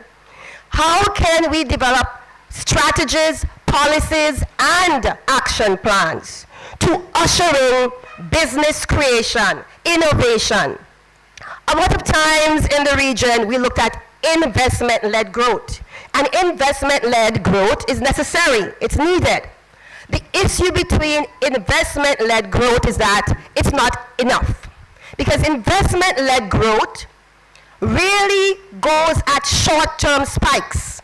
Speaker 12: How can we develop strategies, policies, and action plans to usher in business creation, innovation? A lot of times in the region, we looked at investment-led growth. And investment-led growth is necessary, it's needed. The issue between investment-led growth is that it's not enough. Because investment-led growth really goes at short-term spikes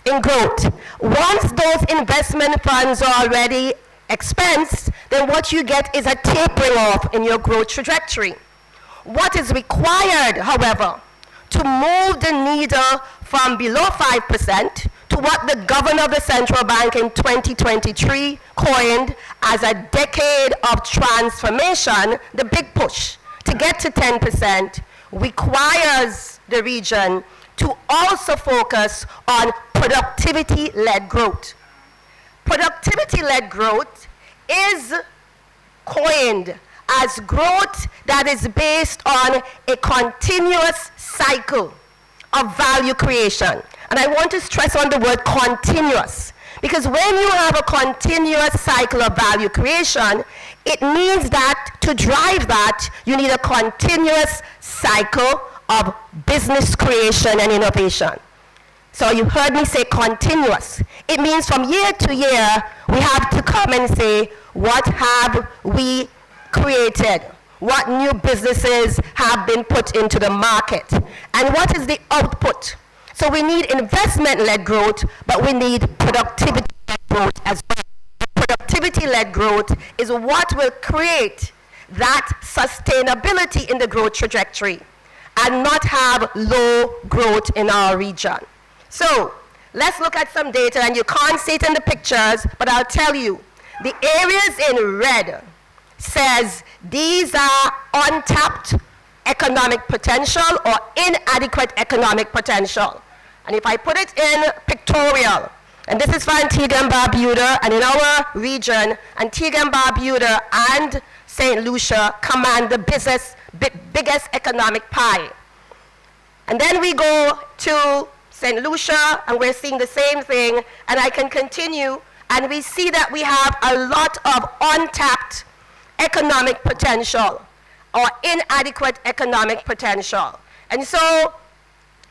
Speaker 12: in growth. Once those investment funds are already expensed, then what you get is a tapering off in your growth trajectory. What is required, however, to move the needle from below 5% to what the governor of the central bank in 2023 coined as a decade of transformation, the big push to get to 10%, requires the region to also focus on productivity-led growth. Productivity-led growth is coined as growth that is based on a continuous cycle of value creation. And I want to stress on the word continuous, because when you have a continuous cycle of value creation, it means that to drive that, you need a continuous cycle of business creation and innovation. So you heard me say continuous. It means from year to year, we have to come and say, what have we created? What new businesses have been put into the market? And what is the output? So we need investment-led growth, but we need productivity-led growth as well. Productivity-led growth is what will create that sustainability in the growth trajectory and not have low growth in our region. So let's look at some data, and you can't see it in the pictures, but I'll tell you. The areas in red says these are untapped economic potential or inadequate economic potential. And if I put it in pictorial, and this is for Antigua and Barbuda, and in our region, Antigua and Barbuda and St. Lucia command the biggest economic pie. And then we go to St. Lucia, and we're seeing the same thing, and I can continue, and we see that we have a lot of untapped economic potential or inadequate economic potential. And so,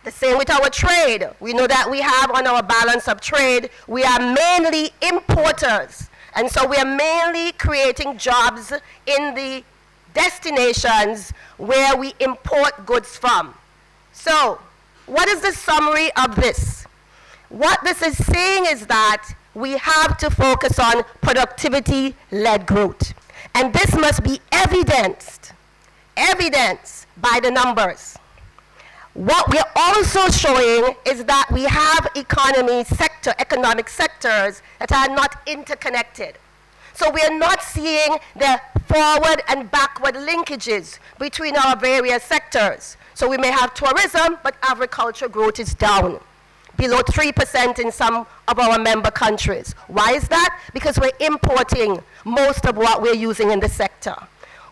Speaker 12: the same with our trade. We know that we have on our balance of trade, we are mainly importers. And so we are mainly creating jobs in the destinations where we import goods from. So, what is the summary of this? What this is saying is that we have to focus on productivity-led growth. And this must be evidenced by the numbers. What we're also showing is that we have economic sectors that are not interconnected. So we are not seeing the forward and backward linkages between our various sectors. So we may have tourism, but agriculture growth is down, below 3% in some of our member countries. Why is that? Because we're importing most of what we're using in the sector.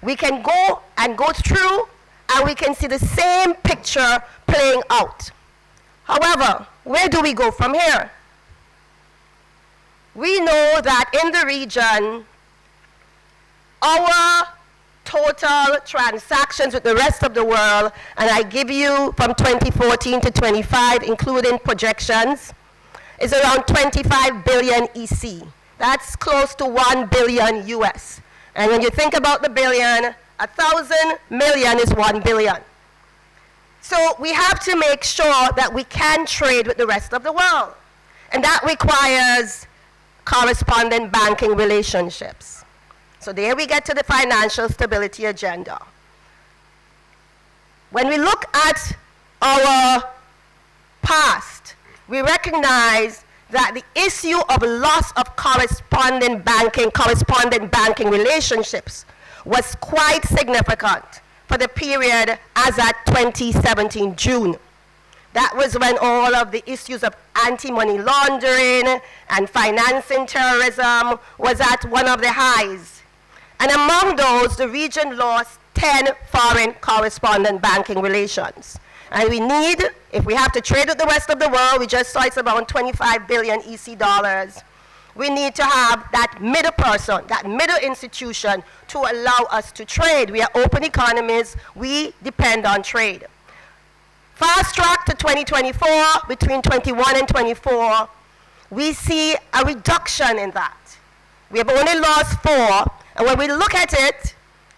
Speaker 12: We can go through, and we can see the same picture playing out. However, where do we go from here? We know that in the region, our total transactions with the rest of the world, and I give you from 2014 to 25, including projections, is around 25 billion EC. That's close to 1 billion US. And when you think about the billion, 1,000 million is 1 billion. So we have to make sure that we can trade with the rest of the world. And that requires correspondent banking relationships. So there we get to the financial stability agenda. When we look at our past, we recognize that the issue of loss of correspondent banking relationships was quite significant for the period as at 2017 June. That was when all of the issues of anti-money laundering and financing terrorism was at one of the highs. And among those, the region lost 10 foreign correspondent banking relations. And we need, if we have to trade with the rest of the world, we just saw it's about 25 billion EC dollars. We need to have that middle person, that middle institution to allow us to trade. We are open economies, we depend on trade. Fast track to 2024, between 21 and 24, we see a reduction in that. We have only lost 4, and when we look at it,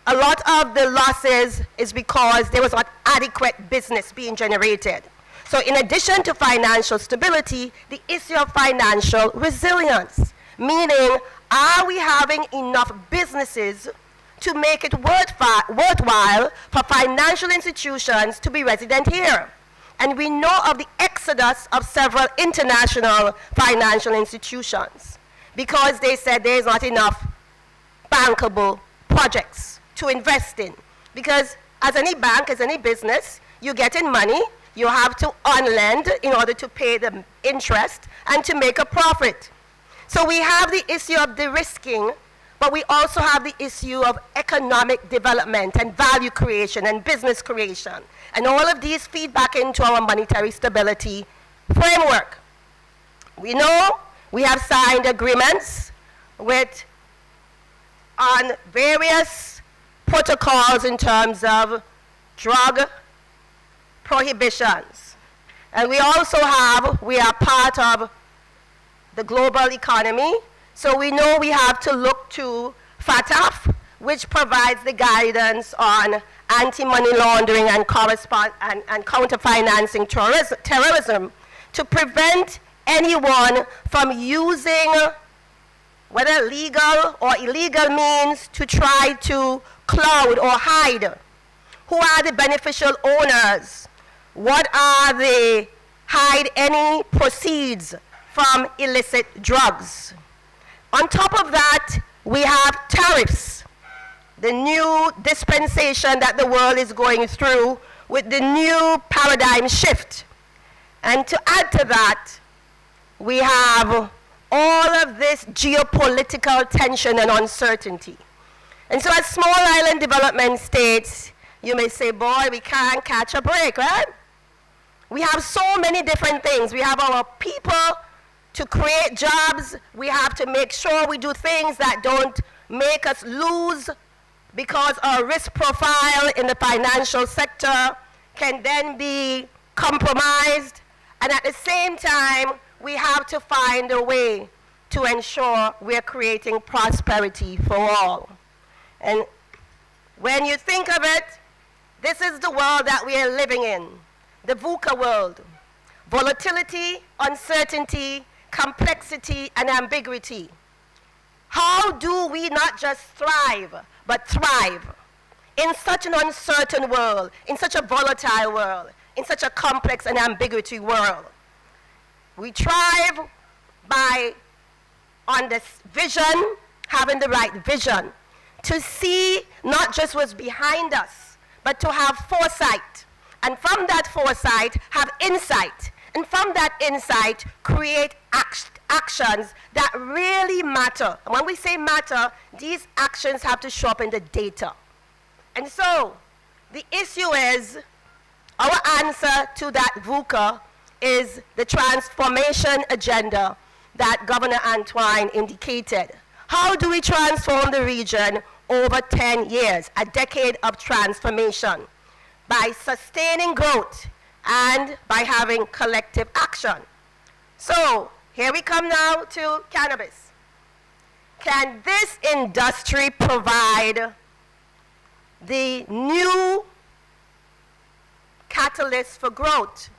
Speaker 12: a lot of the losses is because there was not adequate business being generated. So in addition to financial stability, the issue of financial resilience, meaning are we having enough businesses to make it worthwhile for financial institutions to be resident here? And we know of the exodus of several international financial institutions because they said there is not enough bankable projects to invest in. Because as any bank, as any business, you get in money, you have to unlend in order to pay the interest and to make a profit. So we have the issue of de-risking, but we also have the issue of economic development and value creation and business creation. And all of these feed back into our monetary stability framework. We know we have signed agreements on various protocols in terms of drug prohibitions. And we also we are part of the global economy, so we know we have to look to FATF, which provides the guidance on anti-money laundering and counter-financing terrorism to prevent anyone from using whether legal or illegal means to try to cloud or hide. Who are the beneficial owners? What are the hide any proceeds from illicit drugs? On top of that, we have tariffs, the new dispensation that the world is going through with the new paradigm shift. And to add to that, we have all of this geopolitical tension and uncertainty. And so as small island development states, you may say, boy, we can't catch a break, right? We have so many different things. We have our people to create jobs. We have to make sure we do things that don't make us lose, because our risk profile in the financial sector can then be compromised. And at the same time, we have to find a way to ensure we're creating prosperity for all. And when you think of it, this is the world that we are living in, the VUCA world. Volatility, uncertainty, complexity, and ambiguity. How do we not just thrive, but thrive in such an uncertain world, in such a volatile world, in such a complex and ambiguity world? We thrive by, on this vision, having the right vision, to see not just what's behind us, but to have foresight. And from that foresight, have insight. And from that insight, create actions that really matter. And when we say matter, these actions have to show up in the data. And so, the issue is, our answer to that VUCA is the transformation agenda that Governor Antoine indicated. How do we transform the region over 10 years, a decade of transformation? By sustaining growth and by having collective action. So, here we come now to cannabis. Can this industry provide the new catalyst for growth?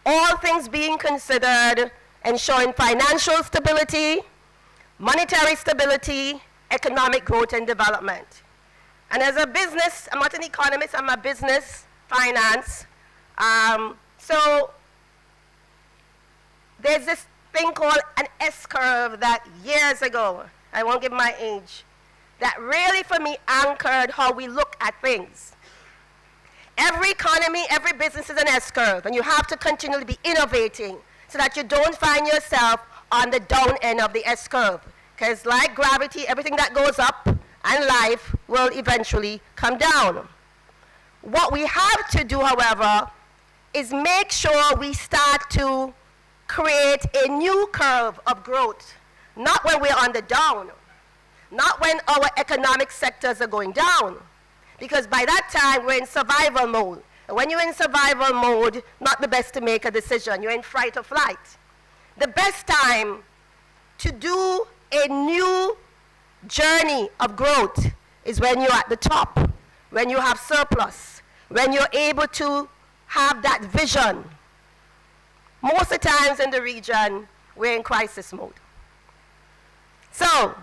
Speaker 12: All things being considered, ensuring financial stability, monetary stability, economic growth and development. And as a business, I'm not an economist, I'm a business, finance. So there's this thing called an S-curve that years ago, I won't give my age, that really for me anchored how we look at things. Every economy, every business is an S-curve, and you have to continually be innovating so that you don't find yourself on the down end of the S-curve. Because like gravity, everything that goes up and life will eventually come down. What we have to do, however, is make sure we start to create a new curve of growth, not when we're on the down, not when our economic sectors are going down, because by that time we're in survival mode. And when you're in survival mode, not the best to make a decision, you're in fight or flight. The best time to do a new journey of growth is when you're at the top, when you have surplus, when you're able to have that vision. Most of the times in the region, we're in crisis mode. So,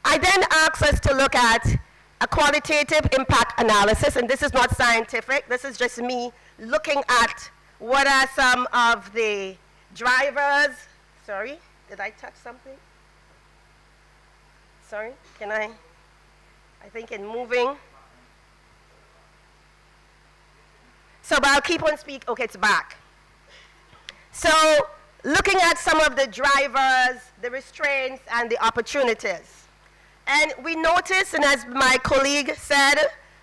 Speaker 12: I then ask us to look at a qualitative impact analysis, and this is not scientific, this is just me looking at what are some of the drivers. Sorry, did I touch something? Sorry, can I think in moving. So, but I'll keep on speaking, okay, it's back. So, looking at some of the drivers, the restraints, and the opportunities. And we noticed, and as my colleague said,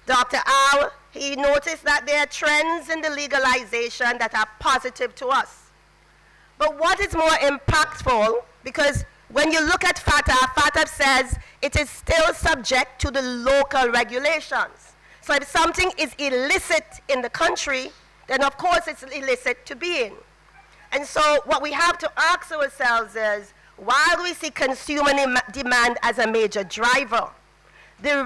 Speaker 12: Dr. Al, he noticed that there are trends in the legalization that are positive to us. But what is more impactful, because when you look at FATF says it is still subject to the local regulations. So if something is illicit in the country, then of course it's illicit to be in. And so what we have to ask ourselves is, while we see consumer demand as a major driver, the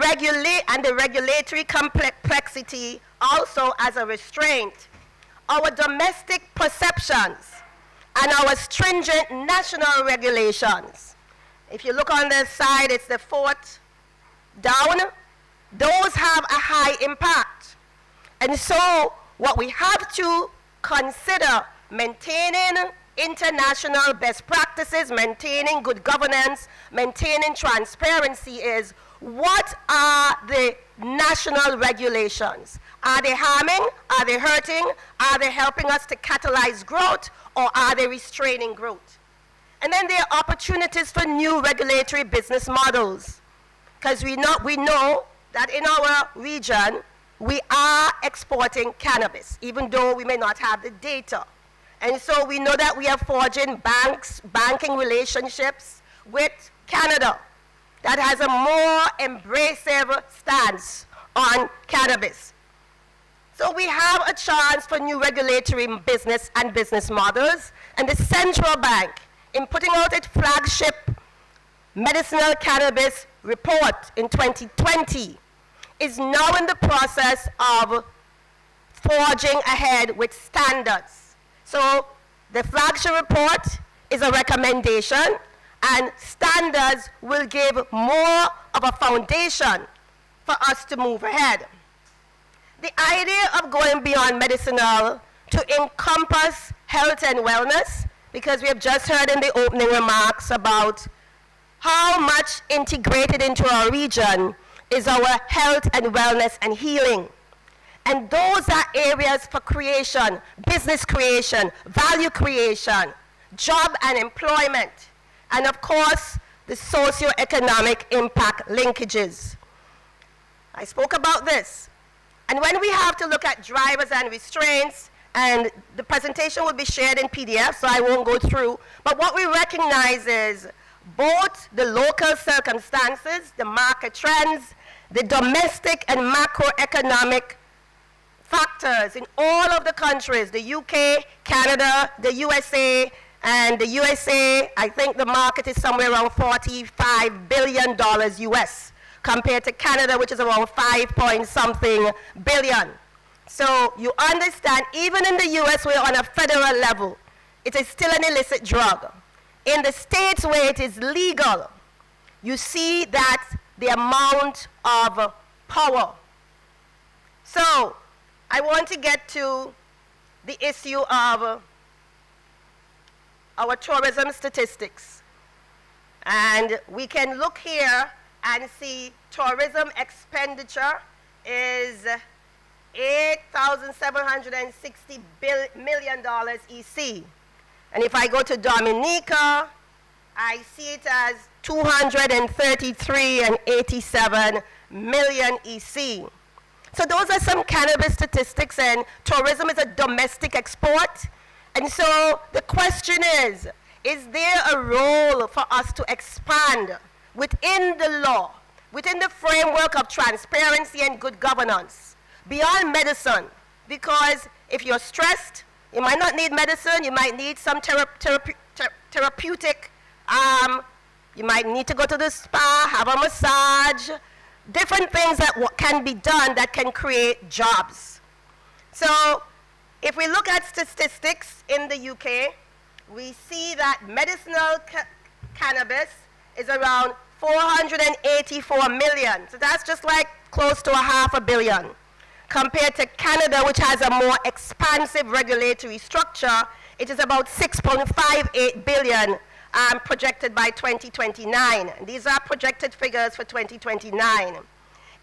Speaker 12: regulatory complexity also as a restraint, our domestic perceptions and our stringent national regulations. If you look on the side, it's the fourth down. Those have a high impact. And so what we have to consider, maintaining international best practices, maintaining good governance, maintaining transparency, is what are the national regulations? Are they harming? Are they hurting? Are they helping us to catalyze growth, or are they restraining growth? And then there are opportunities for new regulatory business models, because we know that in our region we are exporting cannabis, even though we may not have the data. And so we know that we are forging banking relationships with Canada that has a more embracive stance on cannabis. So we have a chance for new regulatory business and business models, and the central bank, in putting out its flagship medicinal cannabis report in 2020, is now in the process of forging ahead with standards. So the flagship report is a recommendation, and standards will give more of a foundation for us to move ahead. The idea of going beyond medicinal to encompass health and wellness, because we have just heard in the opening remarks about how much integrated into our region is our health and wellness and healing. And those are areas for creation, business creation, value creation, job and employment, and of course, the socio-economic impact linkages. I spoke about this. And when we have to look at drivers and restraints, and the presentation will be shared in PDF, so I won't go through, but what we recognize is both the local circumstances, the market trends, the domestic and macroeconomic factors in all of the countries, the UK, Canada, the USA, and the USA, I think the market is somewhere around $45 billion US, compared to Canada, which is around 5-point-something billion. So you understand, even in the US, we're on a federal level. It is still an illicit drug. In the states where it is legal, you see that the amount of power. So I want to get to the issue of our tourism statistics. And we can look here and see tourism expenditure is $8,760 million EC. And if I go to Dominica, I see it as 233.87 million EC. So those are some cannabis statistics, and tourism is a domestic export. And so the question is there a role for us to expand within the law, within the framework of transparency and good governance, beyond medicine? Because if you're stressed, you might not need medicine, you might need some therapeutic, you might need to go to the spa, have a massage, different things that can be done that can create jobs. So if we look at statistics in the UK, we see that medicinal cannabis is around 484 million. So that's just like close to $500 million. Compared to Canada, which has a more expansive regulatory structure, it is about 6.58 billion projected by 2029. These are projected figures for 2029.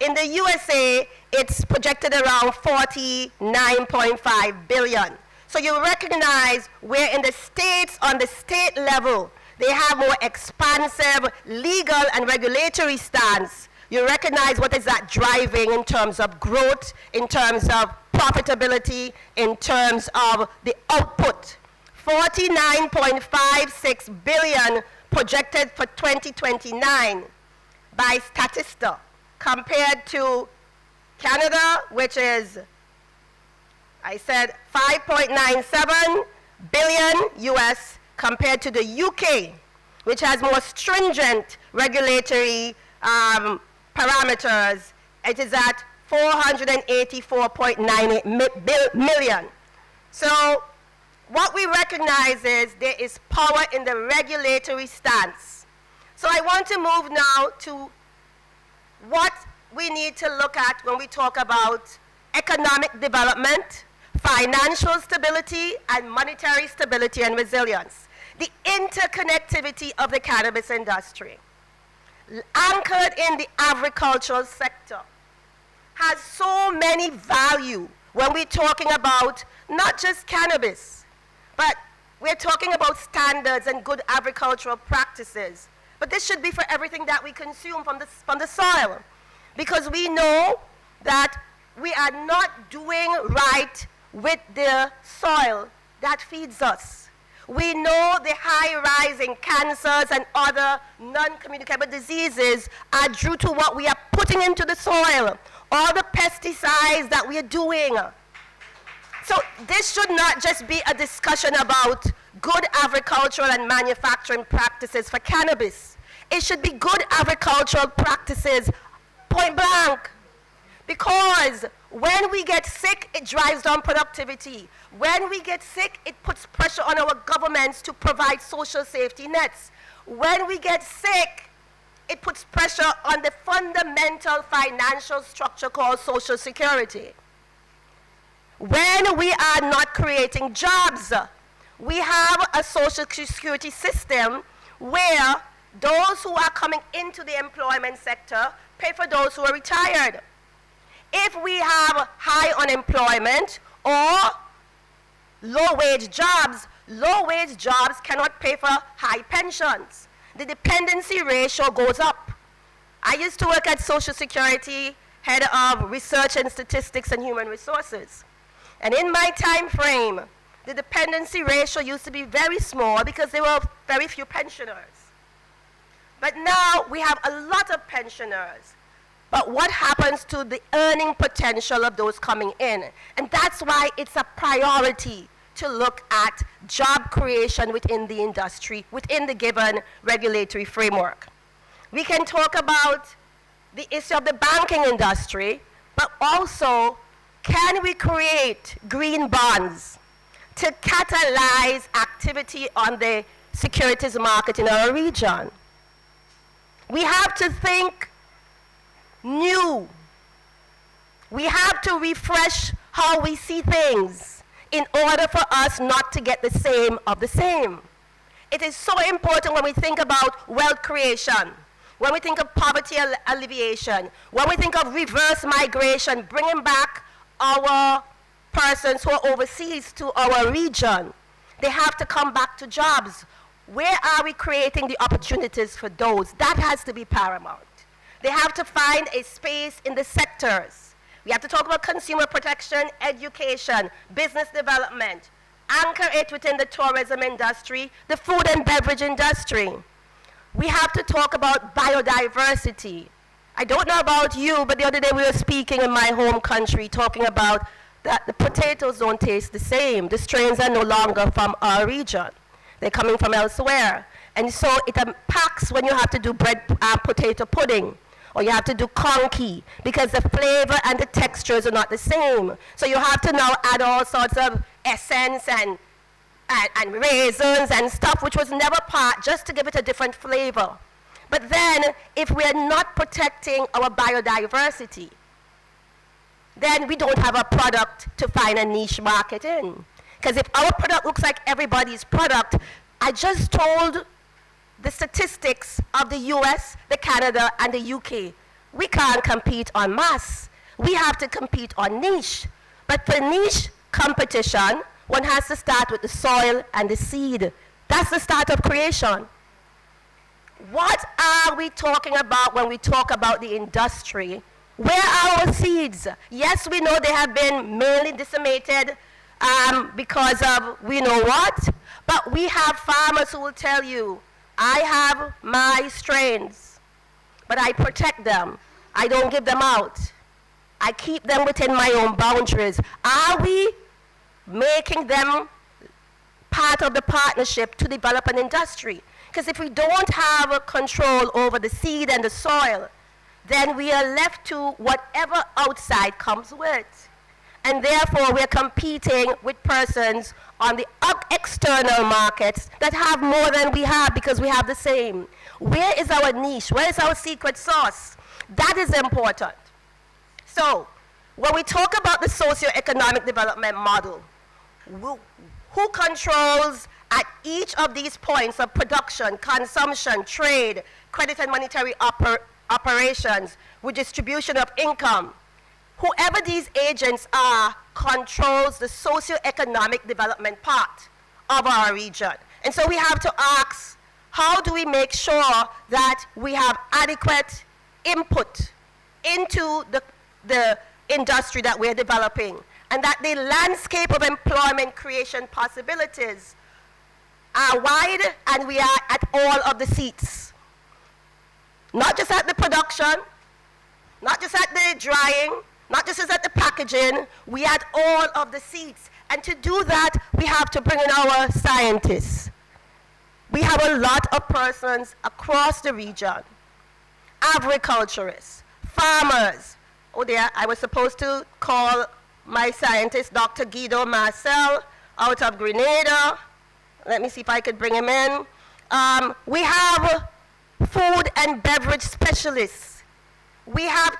Speaker 12: In the USA, it's projected around 49.5 billion. So you recognize where in the states, on the state level, they have more expansive legal and regulatory stance. You recognize what is that driving in terms of growth, in terms of profitability, in terms of the output. 49.56 billion projected for 2029 by Statista, compared to Canada, which is, I said, 5.97 billion US, compared to the UK, which has more stringent regulatory parameters. It is at 484.98 million. So what we recognize is there is power in the regulatory stance. So I want to move now to what we need to look at when we talk about economic development, financial stability, and monetary stability and resilience. The interconnectivity of the cannabis industry, anchored in the agricultural sector, has so many value when we're talking about not just cannabis, but we're talking about standards and good agricultural practices. But this should be for everything that we consume from the soil, because we know that we are not doing right with the soil that feeds us. We know the high rise in cancers and other non-communicable diseases are due to what we are putting into the soil, all the pesticides that we are doing. So this should not just be a discussion about good agricultural and manufacturing practices for cannabis. It should be good agricultural practices, point blank. Because when we get sick, it drives down productivity. When we get sick, it puts pressure on our governments to provide social safety nets. When we get sick, it puts pressure on the fundamental financial structure called Social Security. When we are not creating jobs, we have a Social Security system where those who are coming into the employment sector pay for those who are retired. If we have high unemployment or low-wage jobs cannot pay for high pensions. The dependency ratio goes up. I used to work at Social Security, head of Research and Statistics and Human Resources. And in my time frame, the dependency ratio used to be very small because there were very few pensioners. But now we have a lot of pensioners. But what happens to the earning potential of those coming in? And that's why it's a priority to look at job creation within the industry, within the given regulatory framework. We can talk about the issue of the banking industry, but also, can we create green bonds to catalyze activity on the securities market in our region? We have to think new. We have to refresh how we see things in order for us not to get the same of the same. It is so important when we think about wealth creation, when we think of poverty alleviation, when we think of reverse migration, bringing back our persons who are overseas to our region. They have to come back to jobs. Where are we creating the opportunities for those? That has to be paramount. They have to find a space in the sectors. We have to talk about consumer protection, education, business development, anchor it within the tourism industry, the food and beverage industry. We have to talk about biodiversity. I don't know about you, but the other day we were speaking in my home country talking about that the potatoes don't taste the same. The strains are no longer from our region. They're coming from elsewhere. And so it impacts when you have to do potato pudding, or you have to do conky, because the flavor and the textures are not the same. So you have to now add all sorts of essence and raisins and stuff which was never part, just to give it a different flavor. But then, if we're not protecting our biodiversity, then we don't have a product to find a niche market in. Because if our product looks like everybody's product, I just told the statistics of the US, the Canada, and the UK. We can't compete on mass. We have to compete on niche. But for niche competition, one has to start with the soil and the seed. That's the start of creation. What are we talking about when we talk about the industry? Where are our seeds? Yes, we know they have been mainly decimated because of we know what, but we have farmers who will tell you, I have my strains, but I protect them. I don't give them out. I keep them within my own boundaries. Are we making them part of the partnership to develop an industry? Because if we don't have a control over the seed and the soil, then we are left to whatever outside comes with. And therefore, we're competing with persons on the external markets that have more than we have because we have the same. Where is our niche? Where is our secret sauce? That is important. So, when we talk about the socio-economic development model, who controls at each of these points of production, consumption, trade, credit and monetary operations, with distribution of income? Whoever these agents are controls the socio-economic development part of our region. And so we have to ask, how do we make sure that we have adequate input into the industry that we're developing, and that the landscape of employment creation possibilities are wide, and we are at all of the seats. Not just at the production, not just at the drying, not just at the packaging, we at all of the seats. And to do that, we have to bring in our scientists. We have a lot of persons across the region, agriculturists, farmers. Oh dear, I was supposed to call my scientist, Dr. Guido Marcel, out of Grenada. Let me see if I could bring him in. We have food and beverage specialists. We have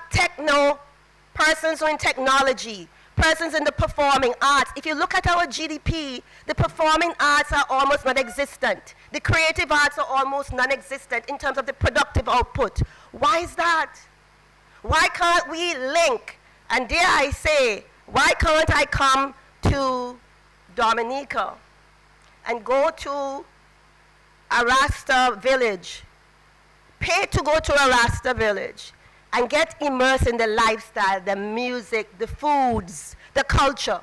Speaker 12: persons who are in technology, persons in the performing arts. If you look at our GDP, the performing arts are almost non-existent. The creative arts are almost non-existent in terms of the productive output. Why is that? Why can't we link? And dare I say, why can't I come to Dominica and go to a Rasta village, pay to go to a Rasta village, and get immersed in the lifestyle, the music, the foods, the culture.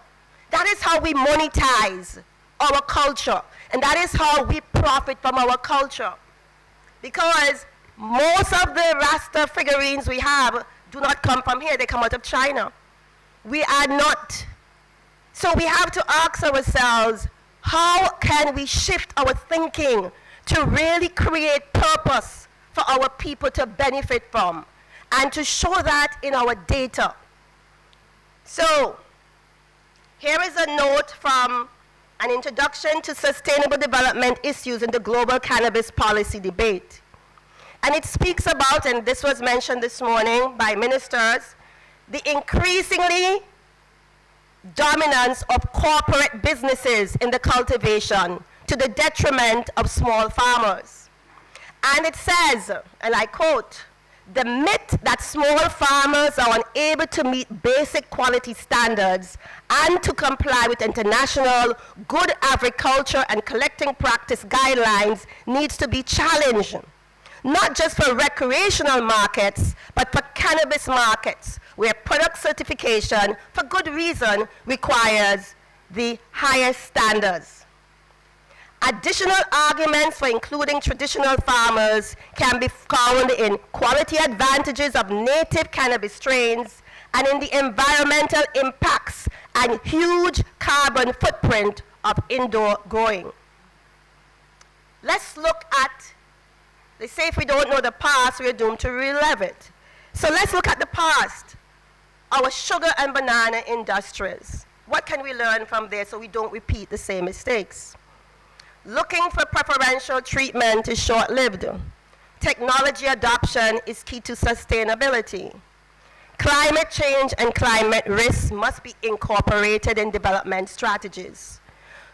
Speaker 12: That is how we monetize our culture, and that is how we profit from our culture. Because most of the Rasta figurines we have do not come from here, they come out of China. We are not. So we have to ask ourselves, how can we shift our thinking to really create purpose for our people to benefit from, and to show that in our data? So here is a note from an introduction to sustainable development issues in the global cannabis policy debate. And it speaks about, and this was mentioned this morning by ministers, the increasingly dominance of corporate businesses in the cultivation to the detriment of small farmers. And it says, and I quote, "The myth that small farmers are unable to meet basic quality standards and to comply with international good agriculture and collecting practice guidelines needs to be challenged, not just for recreational markets, but for cannabis markets, where product certification, for good reason, requires the highest standards." Additional arguments for including traditional farmers can be found in quality advantages of native cannabis strains and in the environmental impacts and huge carbon footprint of indoor growing. Let's look at, they say if we don't know the past, we're doomed to relive it. So let's look at the past. Our sugar and banana industries. What can we learn from there so we don't repeat the same mistakes? Looking for preferential treatment is short-lived. Technology adoption is key to sustainability. Climate change and climate risks must be incorporated in development strategies.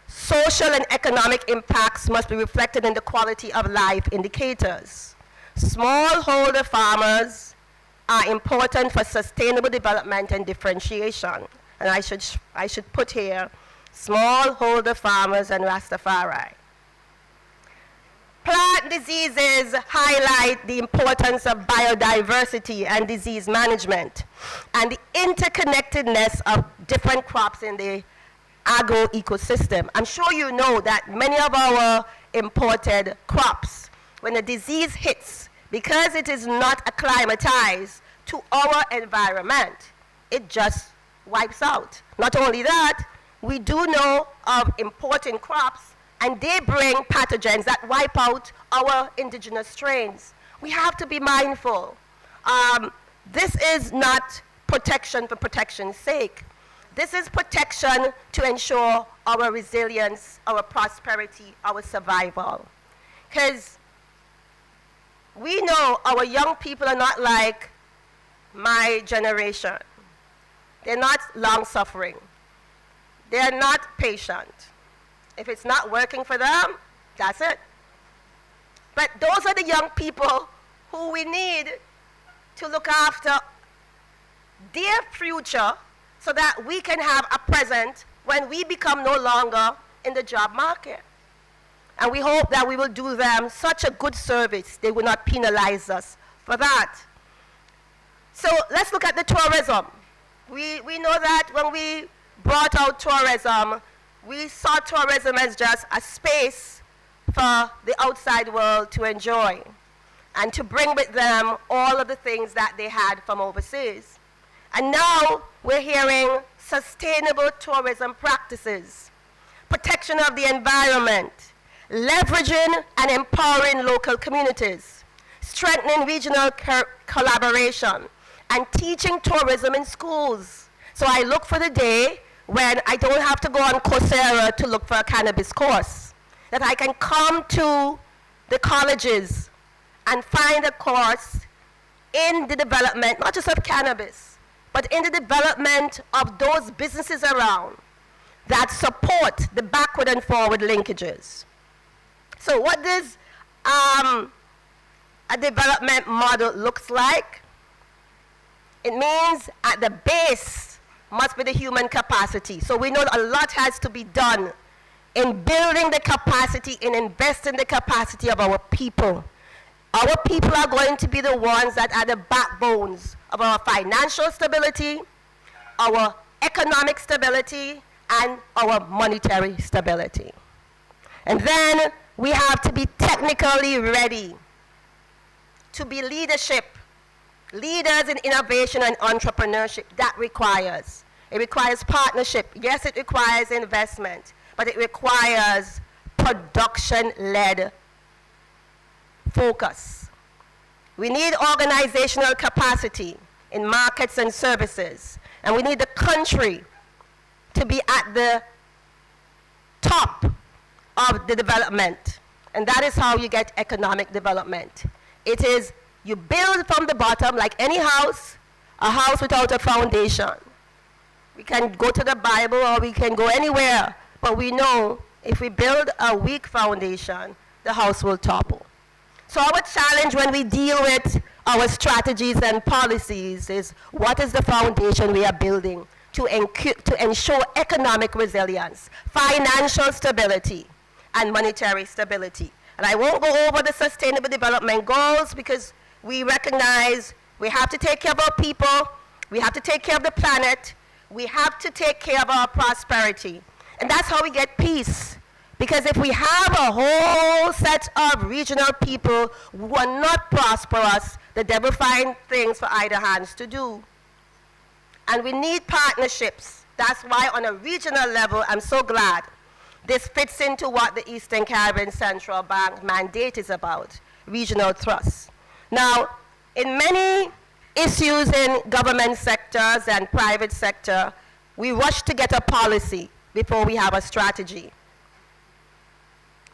Speaker 12: Social and economic impacts must be reflected in the quality of life indicators. Smallholder farmers are important for sustainable development and differentiation. And I should put here, smallholder farmers and Rastafari. Plant diseases highlight the importance of biodiversity and disease management and the interconnectedness of different crops in the agro-ecosystem. I'm sure you know that many of our imported crops, when a disease hits, because it is not acclimatized to our environment, it just wipes out. Not only that, we do know of importing crops, and they bring pathogens that wipe out our indigenous strains. We have to be mindful. This is not protection for protection's sake. This is protection to ensure our resilience, our prosperity, our survival. Because we know our young people are not like my generation. They're not long-suffering. They're not patient. If it's not working for them, that's it. But those are the young people who we need to look after their future so that we can have a present when we become no longer in the job market. And we hope that we will do them such a good service, they will not penalize us for that. So let's look at the tourism. We know that when we brought out tourism, we saw tourism as just a space for the outside world to enjoy and to bring with them all of the things that they had from overseas. And now we're hearing sustainable tourism practices, protection of the environment, leveraging and empowering local communities, strengthening regional collaboration, and teaching tourism in schools. So I look for the day when I don't have to go on Coursera to look for a cannabis course, that I can come to the colleges and find a course in the development, not just of cannabis, but in the development of those businesses around that support the backward and forward linkages. So what does a development model looks like? It means at the base must be the human capacity. So we know a lot has to be done in building the capacity, in investing the capacity of our people. Our people are going to be the ones that are the backbones of our financial stability, our economic stability, and our monetary stability. And then we have to be technically ready to be leadership, leaders in innovation and entrepreneurship. That requires. It requires partnership. Yes, it requires investment, but it requires production-led focus. We need organizational capacity in markets and services, and we need the country to be at the top of the development, and that is how you get economic development. It is you build from the bottom like any house, a house without a foundation. We can go to the Bible or we can go anywhere, but we know if we build a weak foundation, the house will topple. So our challenge when we deal with our strategies and policies is what is the foundation we are building to ensure economic resilience, financial stability, and monetary stability. And I won't go over the sustainable development goals because we recognize we have to take care of our people, we have to take care of the planet, we have to take care of our prosperity. And that's how we get peace. Because if we have a whole set of regional people who are not prosperous, the devil finds things for either hands to do. And we need partnerships. That's why on a regional level, I'm so glad this fits into what the Eastern Caribbean Central Bank mandate is about, regional trusts. Now, in many issues in government sectors and private sector, we rush to get a policy before we have a strategy.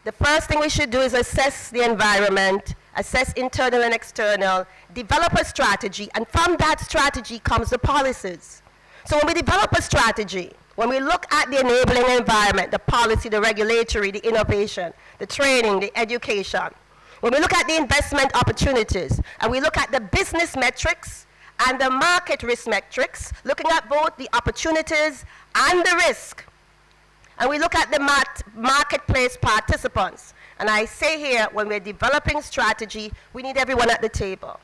Speaker 12: The first thing we should do is assess the environment, assess internal and external, develop a strategy, and from that strategy comes the policies. So when we develop a strategy, when we look at the enabling environment, the policy, the regulatory, the innovation, the training, the education, when we look at the investment opportunities, and we look at the business metrics and the market risk metrics, looking at both the opportunities and the risk, and we look at the marketplace participants. And I say here, when we're developing strategy, we need everyone at the table.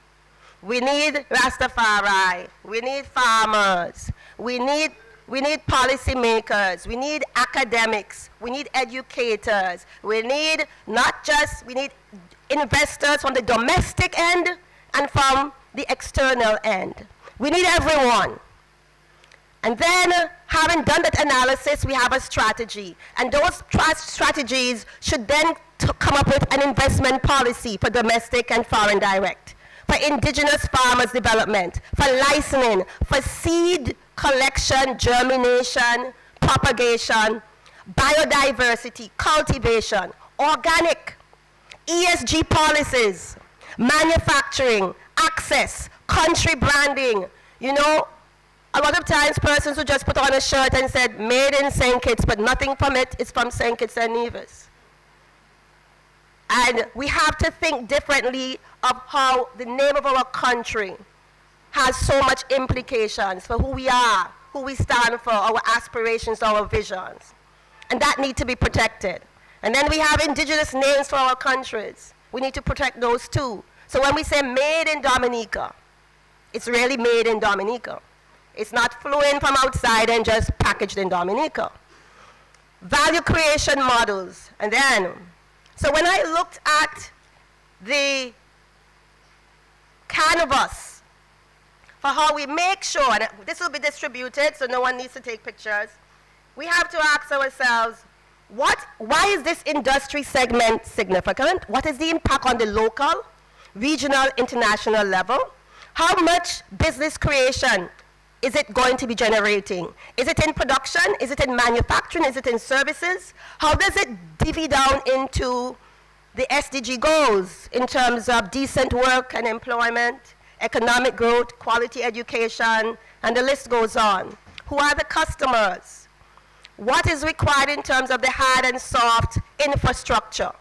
Speaker 12: We need Rastafari, we need farmers, we need policymakers, we need academics, we need educators, we need we need investors from the domestic end and from the external end. We need everyone. And then, having done that analysis, we have a strategy. And those strategies should then come up with an investment policy for domestic and foreign direct, for indigenous farmers development, for licensing, for seed collection, germination, propagation, biodiversity, cultivation, organic, ESG policies, manufacturing, access, country branding. You know, a lot of times persons who just put on a shirt and said, made in St. Kitts, but nothing from it is from St. Kitts and Nevis. And we have to think differently of how the name of our country has so much implications for who we are, who we stand for, our aspirations, our visions. And that need to be protected. And then we have indigenous names for our countries. We need to protect those too. So when we say made in Dominica, it's really made in Dominica. It's not flowing from outside and just packaged in Dominica. Value creation models. And then, so when I looked at the canvas for how we make sure, and this will be distributed so no one needs to take pictures, we have to ask ourselves, why is this industry segment significant? What is the impact on the local, regional, international level? How much business creation is it going to be generating? Is it in production? Is it in manufacturing? Is it in services? How does it divvy down into the SDG goals in terms of decent work and employment, economic growth, quality education, and the list goes on? Who are the customers? What is required in terms of the hard and soft infrastructure?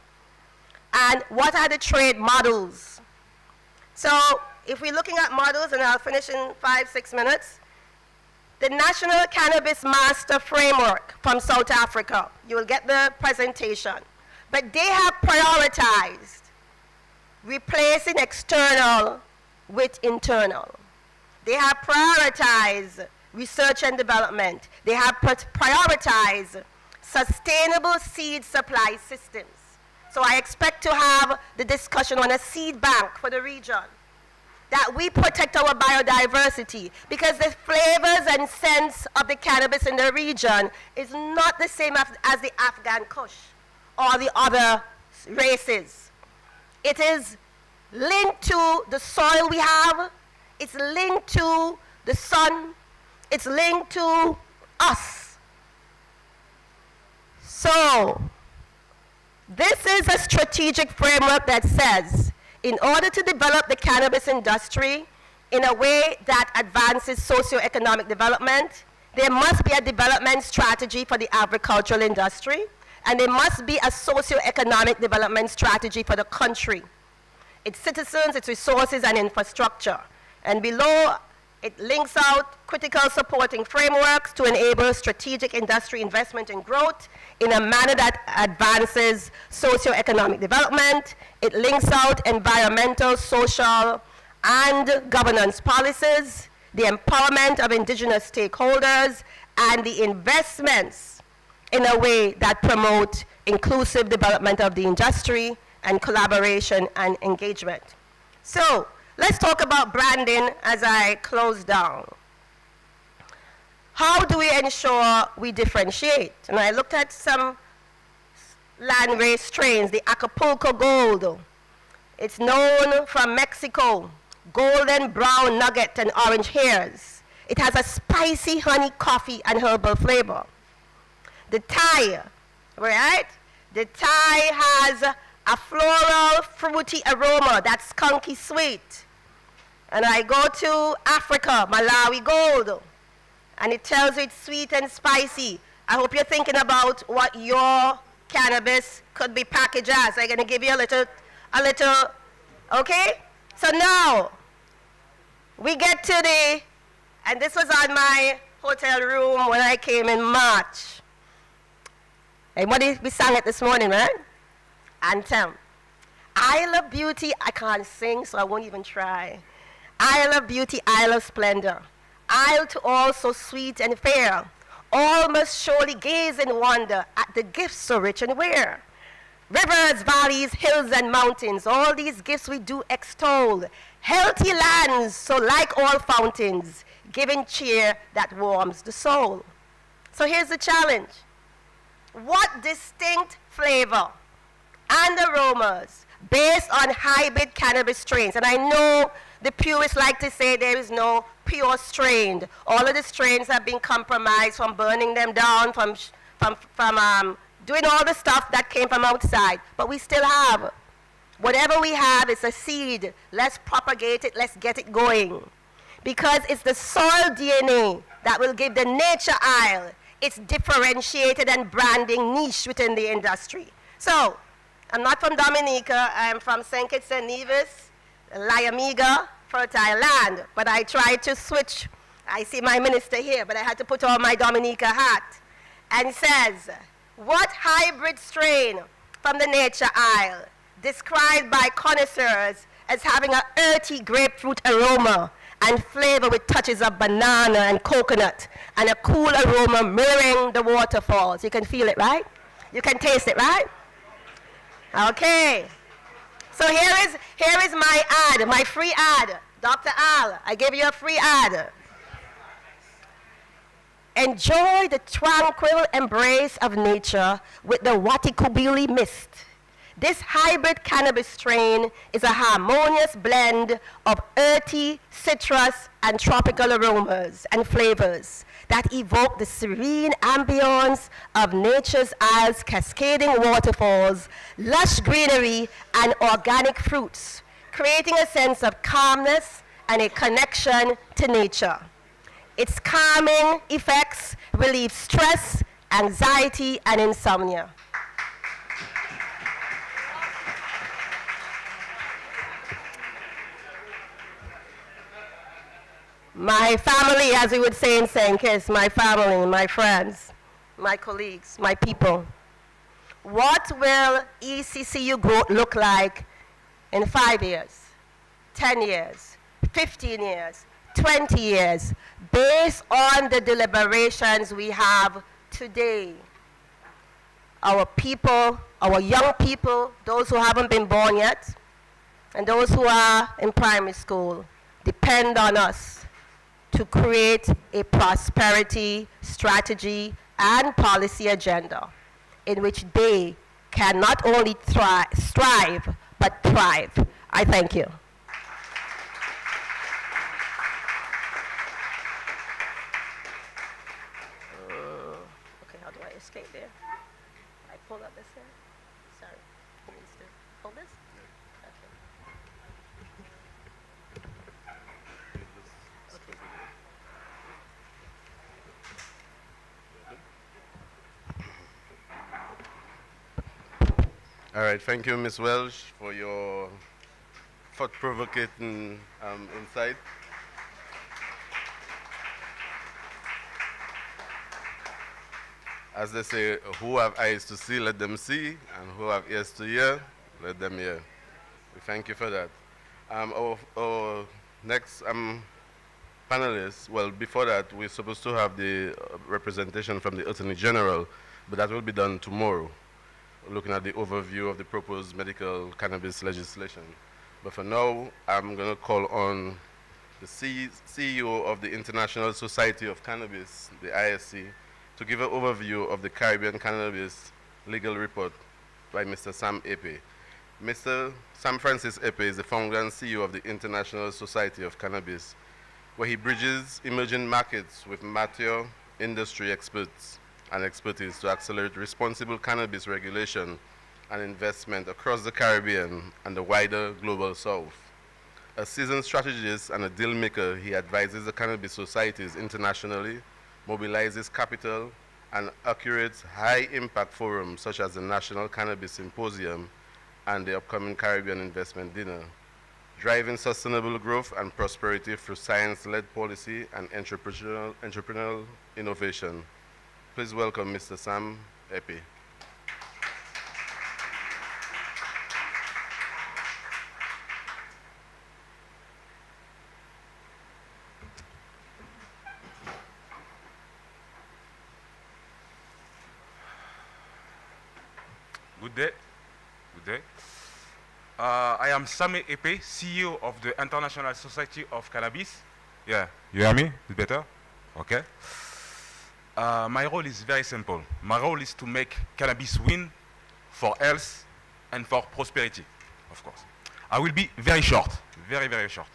Speaker 12: And what are the trade models? So if we're looking at models, and I'll finish in 5-6 minutes, the National Cannabis Master Framework from South Africa, you will get the presentation, but they have prioritized replacing external with internal. They have prioritized research and development. They have prioritized sustainable seed supply systems. So I expect to have the discussion on a seed bank for the region, that we protect our biodiversity, because the flavors and scents of the cannabis in the region is not the same as the Afghan Kush or the other races. It is linked to the soil we have, it's linked to the sun, it's linked to us. So, this is a strategic framework that says, in order to develop the cannabis industry in a way that advances socio-economic development, there must be a development strategy for the agricultural industry, and there must be a socio-economic development strategy for the country, its citizens, its resources, and infrastructure. And below, it links out critical supporting frameworks to enable strategic industry investment and growth in a manner that advances socio-economic development. It links out environmental, social, and governance policies, the empowerment of indigenous stakeholders, and the investments in a way that promote inclusive development of the industry and collaboration and engagement. So, let's talk about branding as I close down. How do we ensure we differentiate? And I looked at some landrace strains, the Acapulco Gold. It's known from Mexico, golden brown nugget and orange hairs. It has a spicy honey, coffee, and herbal flavor. The Thai, right? The Thai has a floral, fruity aroma that's skunky sweet. And I go to Africa, Malawi Gold, and it tells you it's sweet and spicy. I hope you're thinking about what your cannabis could be packaged as. I'm going to give you a little, okay? So now, we get to the, and this was on my hotel room when I came in March. And we sang it this morning, right? Anthem. I love beauty. I can't sing, so I won't even try. I love beauty, I love splendor. Isle to all so sweet and fair. All must surely gaze in wonder at the gifts so rich and rare. Rivers, valleys, hills, and mountains, all these gifts we do extol. Healthy lands, so like all fountains, giving cheer that warms the soul. So here's the challenge. What distinct flavor and aromas based on hybrid cannabis strains? And I know the purists like to say there is no pure strain. All of the strains have been compromised, from burning them down, from doing all the stuff that came from outside. But we still have. Whatever we have is a seed. Let's propagate it. Let's get it going. Because it's the soil DNA that will give the nature isle its differentiated and branding niche within the industry. So, I'm not from Dominica. I'm from St. Kitts and Nevis, La Amiga, fertile land. But I tried to switch. I see my minister here, but I had to put on my Dominica hat. And says, what hybrid strain from the nature isle, described by connoisseurs as having an earthy grapefruit aroma and flavor with touches of banana and coconut, and a cool aroma mirroring the waterfalls. You can feel it, right? You can taste it, right? Okay. So here is my ad, my free ad. Dr. Al, I gave you a free ad. Enjoy the tranquil embrace of nature with the Watikubili mist. This hybrid cannabis strain is a harmonious blend of earthy, citrus, and tropical aromas and flavors that evoke the serene ambience of nature's isles, cascading waterfalls, lush greenery, and organic fruits, creating a sense of calmness and a connection to nature. Its calming effects relieve stress, anxiety, and insomnia. My family, as we would say in St. Kitts, my family, my friends, my colleagues, my people. What will ECCU growth look like in 5 years, 10 years, 15 years, 20 years, based on the deliberations we have today? Our people, our young people, those who haven't been born yet, and those who are in primary school, depend on us to create a prosperity strategy and policy agenda in which they can not only strive, but thrive. I thank you. Okay, how do I escape there? I pull up this here? Sorry. It needs to hold this? Okay.
Speaker 11: All right, thank you, Ms. Welsh, for your thought-provoking insight. As they say, who have eyes to see, let them see, and who have ears to hear, let them hear. We thank you for that. Our next panelists, well, before that, we're supposed to have the representation from the Attorney General, but that will be done tomorrow, looking at the overview of the proposed medical cannabis legislation. But for now, I'm going to call on the CEO of the International Society of Cannabis, the ISC, to give an overview of the Caribbean Cannabis Legal Report by Mr. Sam Epe. Mr. Sam Francis Epe is the founder and CEO of the International Society of Cannabis, where he bridges emerging markets with mature industry experts and expertise to accelerate responsible cannabis regulation and investment across the Caribbean and the wider global South. A seasoned strategist and a deal maker, he advises the cannabis societies internationally, mobilizes capital, and curates high-impact forums such as the National Cannabis Symposium and the upcoming Caribbean Investment Dinner, driving sustainable growth and prosperity through science-led policy and entrepreneurial innovation. Please welcome Mr. Sam Epe.
Speaker 13: Good day. Good day. I am Sam Epe, CEO of the International Society of Cannabis. Yeah, you hear me? It's better? Okay. My role is very simple. My role is to make cannabis win for health and for prosperity, of course. I will be very short, very, very short.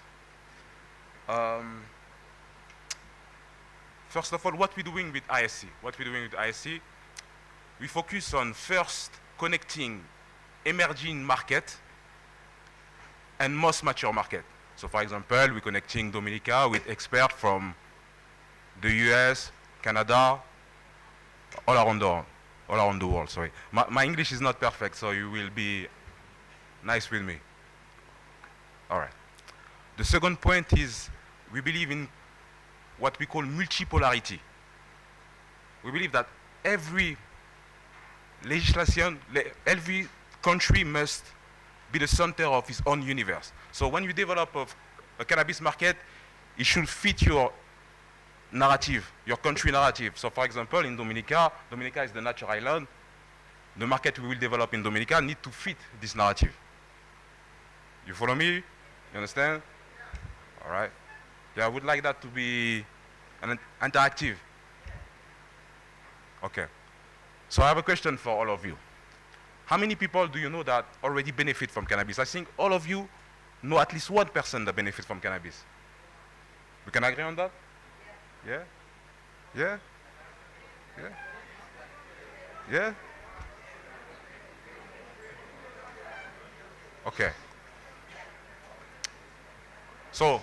Speaker 13: First of all, what we're doing with ISC? We focus on first connecting emerging market and most mature market. So for example, we're connecting Dominica with experts from the US, Canada, all around the world, sorry. My English is not perfect, so you will be nice with me. All right. The second point is we believe in what we call multipolarity. We believe that every legislation, every country must be the center of its own universe. So when you develop a cannabis market, it should fit your narrative, your country narrative. So for example, in Dominica, Dominica is the natural island. The market we will develop in Dominica need to fit this narrative. You follow me? You understand? All right. Yeah, I would like that to be interactive. Okay. So I have a question for all of you. How many people do you know that already benefit from cannabis? I think all of you know at least one person that benefits from cannabis. We can agree on that? Yeah? Yeah? Yeah? Yeah? Okay. So,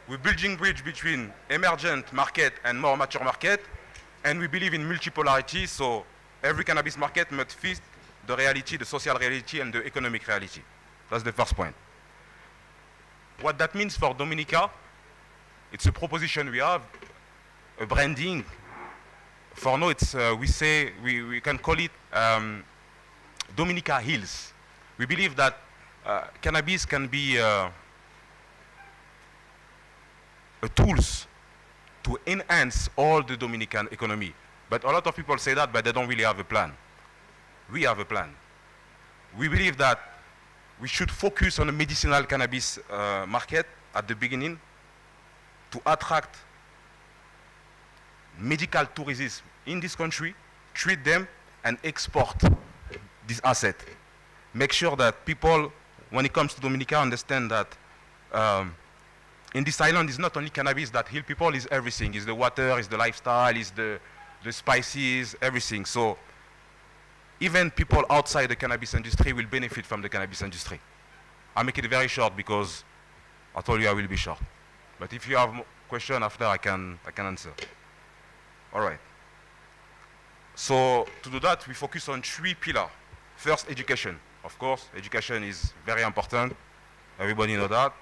Speaker 13: we're building bridge between emergent market and more mature market, and we believe in multipolarity, so every cannabis market must fit the reality, the social reality, and the economic reality. That's the first point. What that means for Dominica, it's a proposition we have, a branding. For now, it's, we can call it Dominica Hills. We believe that cannabis can be a tools to enhance all the Dominican economy. But a lot of people say that, but they don't really have a plan. We have a plan. We believe that we should focus on the medicinal cannabis market at the beginning to attract medical tourism in this country, treat them, and export this asset. Make sure that people, when it comes to Dominica, understand that in this island, it's not only cannabis that heal people, it's everything. It's the water, it's the lifestyle, it's the spices, everything. So even people outside the cannabis industry will benefit from the cannabis industry. I make it very short because I told you I will be short. But if you have questions after, I can answer. All right. So to do that, we focus on 3 pillars. First, education. Of course, education is very important. Everybody knows that.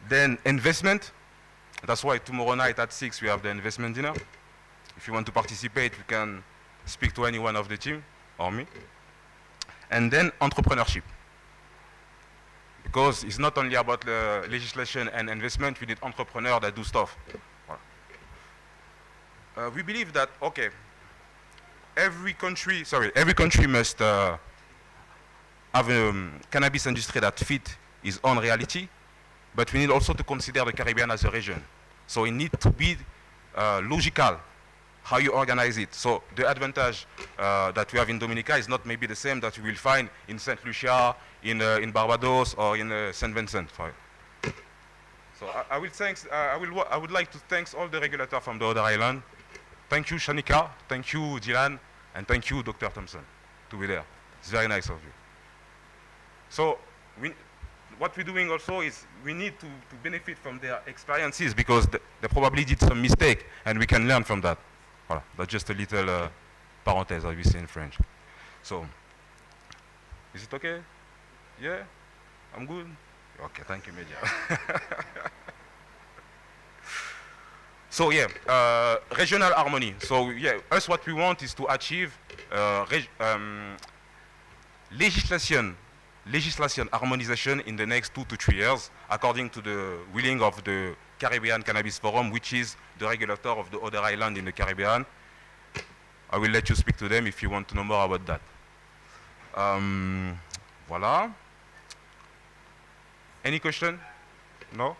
Speaker 13: Then investment. That's why tomorrow night at 6 we have the investment dinner. If you want to participate, you can speak to anyone of the team or me. And then entrepreneurship. Because it's not only about the legislation and investment, we need entrepreneurs that do stuff. We believe that, okay, every country must have a cannabis industry that fit its own reality, but we need also to consider the Caribbean as a region. So it needs to be logical how you organize it. So the advantage that we have in Dominica is not maybe the same that you will find in St. Lucia, in Barbados, or in St. Vincent. So I would like to thank all the regulators from the other island. Thank you, Shanika. Thank you, Dylan. And thank you, Dr. Thompson, to be there. It's very nice of you. So what we're doing also is we need to benefit from their experiences because they probably did some mistake and we can learn from that. Voilà. That's just a little parenthèse, as we say in French. So, is it okay? Yeah? I'm good? Okay, thank you, Media. So yeah, regional harmony. So yeah, us what we want is to achieve legislation harmonization in the next 2 to 3 years, according to the willing of the Caribbean Cannabis Forum, which is the regulator of the other island in the Caribbean. I will let you speak to them if you want to know more about that. Voilà. Any question? No?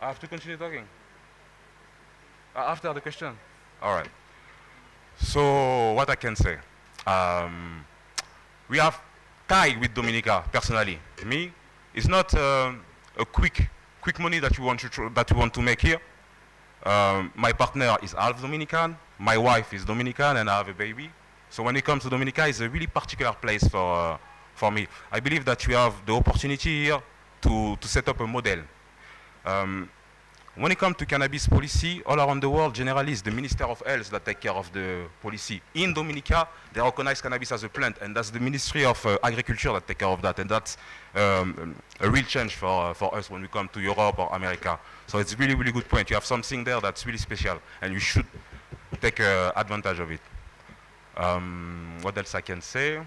Speaker 13: I have to continue talking. After the question? All right. So what I can say? We have tied with Dominica personally. Me, it's not a quick money that we want to make here. My partner is half Dominican. My wife is Dominican, and I have a baby. So when it comes to Dominica, it's a really particular place for me. I believe that we have the opportunity here to set up a model. When it comes to cannabis policy, all around the world, generally, it's the Minister of Health that take care of the policy. In Dominica, they recognize cannabis as a plant, and that's the Ministry of Agriculture that take care of that, and that's a real change for us when we come to Europe or America. So it's a really, really good point. You have something there that's really special, and you should take advantage of it. What else I can say?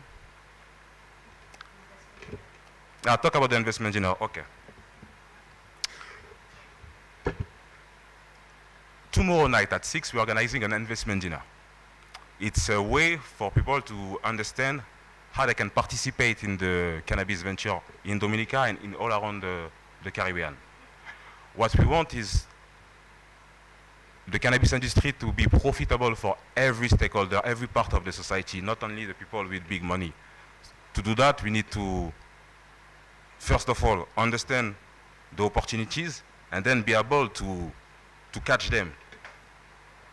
Speaker 13: Talk about the investment, okay. tomorrow night at 6, we're organizing an investment dinner. It's a way for people to understand how they can participate in the cannabis venture in Dominica and in all around the Caribbean. What we want is the cannabis industry to be profitable for every stakeholder, every part of the society, not only the people with big money. To do that, we need to, first of all, understand the opportunities and then be able to catch them.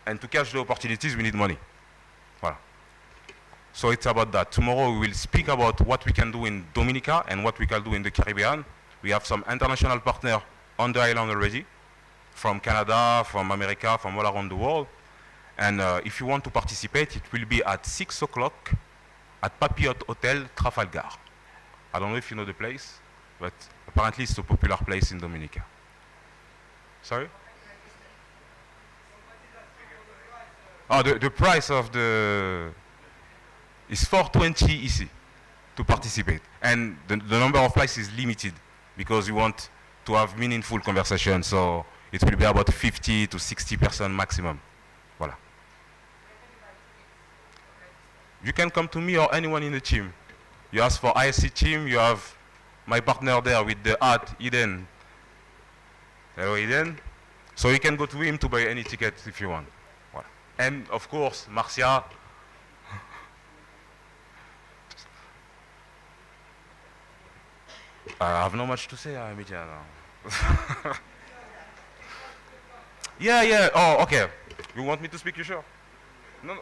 Speaker 13: And to catch the opportunities, we need money. Voilà. So it's about that. Tomorrow we will speak about what we can do in Dominica and what we can do in the Caribbean. We have some international partners on the island already, from Canada, from America, from all around the world. And if you want to participate, it will be at 6 o'clock at Papillote Hotel, Trafalgar. I don't know if you know the place, but apparently it's a popular place in Dominica. Sorry? Oh, the price of the is 420 EC to participate, and the number of places is limited because we want to have meaningful conversation. So it will be about 50 to 60% maximum. Voilà. You can come to me or anyone in the team. You ask for ISC team. You have my partner there with the art, Eden. Hello, Eden. So you can go to him to buy any ticket if you want. Voilà. And of course, Marcia. I have not much to say, Amicia. Now. Yeah. Oh, okay. You want me to speak? You sure? No.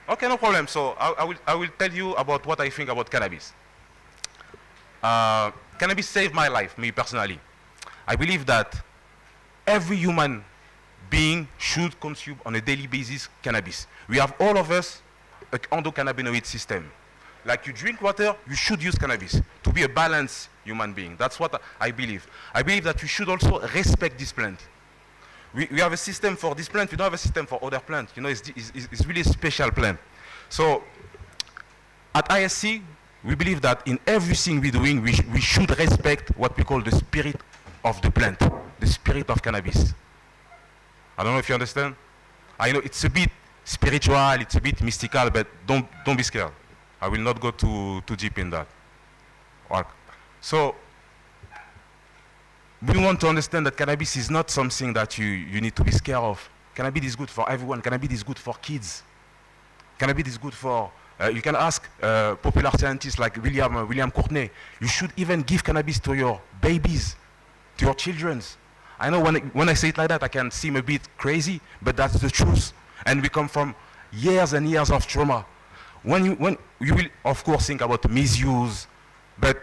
Speaker 13: Okay, no problem. So I will tell you about what I think about cannabis. Cannabis saved my life, me personally. I believe that every human being should consume on a daily basis cannabis. We have all of us an endocannabinoid system. Like you drink water, you should use cannabis to be a balanced human being. That's what I believe. I believe that we should also respect this plant. We have a system for this plant, we don't have a system for other plants. You know, it's really a special plant. So at ISC, we believe that in everything we're doing, we should respect what we call the spirit of the plant, the spirit of cannabis. I don't know if you understand. I know it's a bit spiritual, it's a bit mystical, but don't be scared. I will not go too deep in that. So we want to understand that cannabis is not something that you need to be scared of. Cannabis is good for everyone. Cannabis is good for kids. Cannabis is good for, you can ask popular scientists like William Courtney. You should even give cannabis to your babies, to your children. I know when I say it like that, I can seem a bit crazy, but that's the truth. And we come from years and years of trauma. When you will, of course, think about misuse, but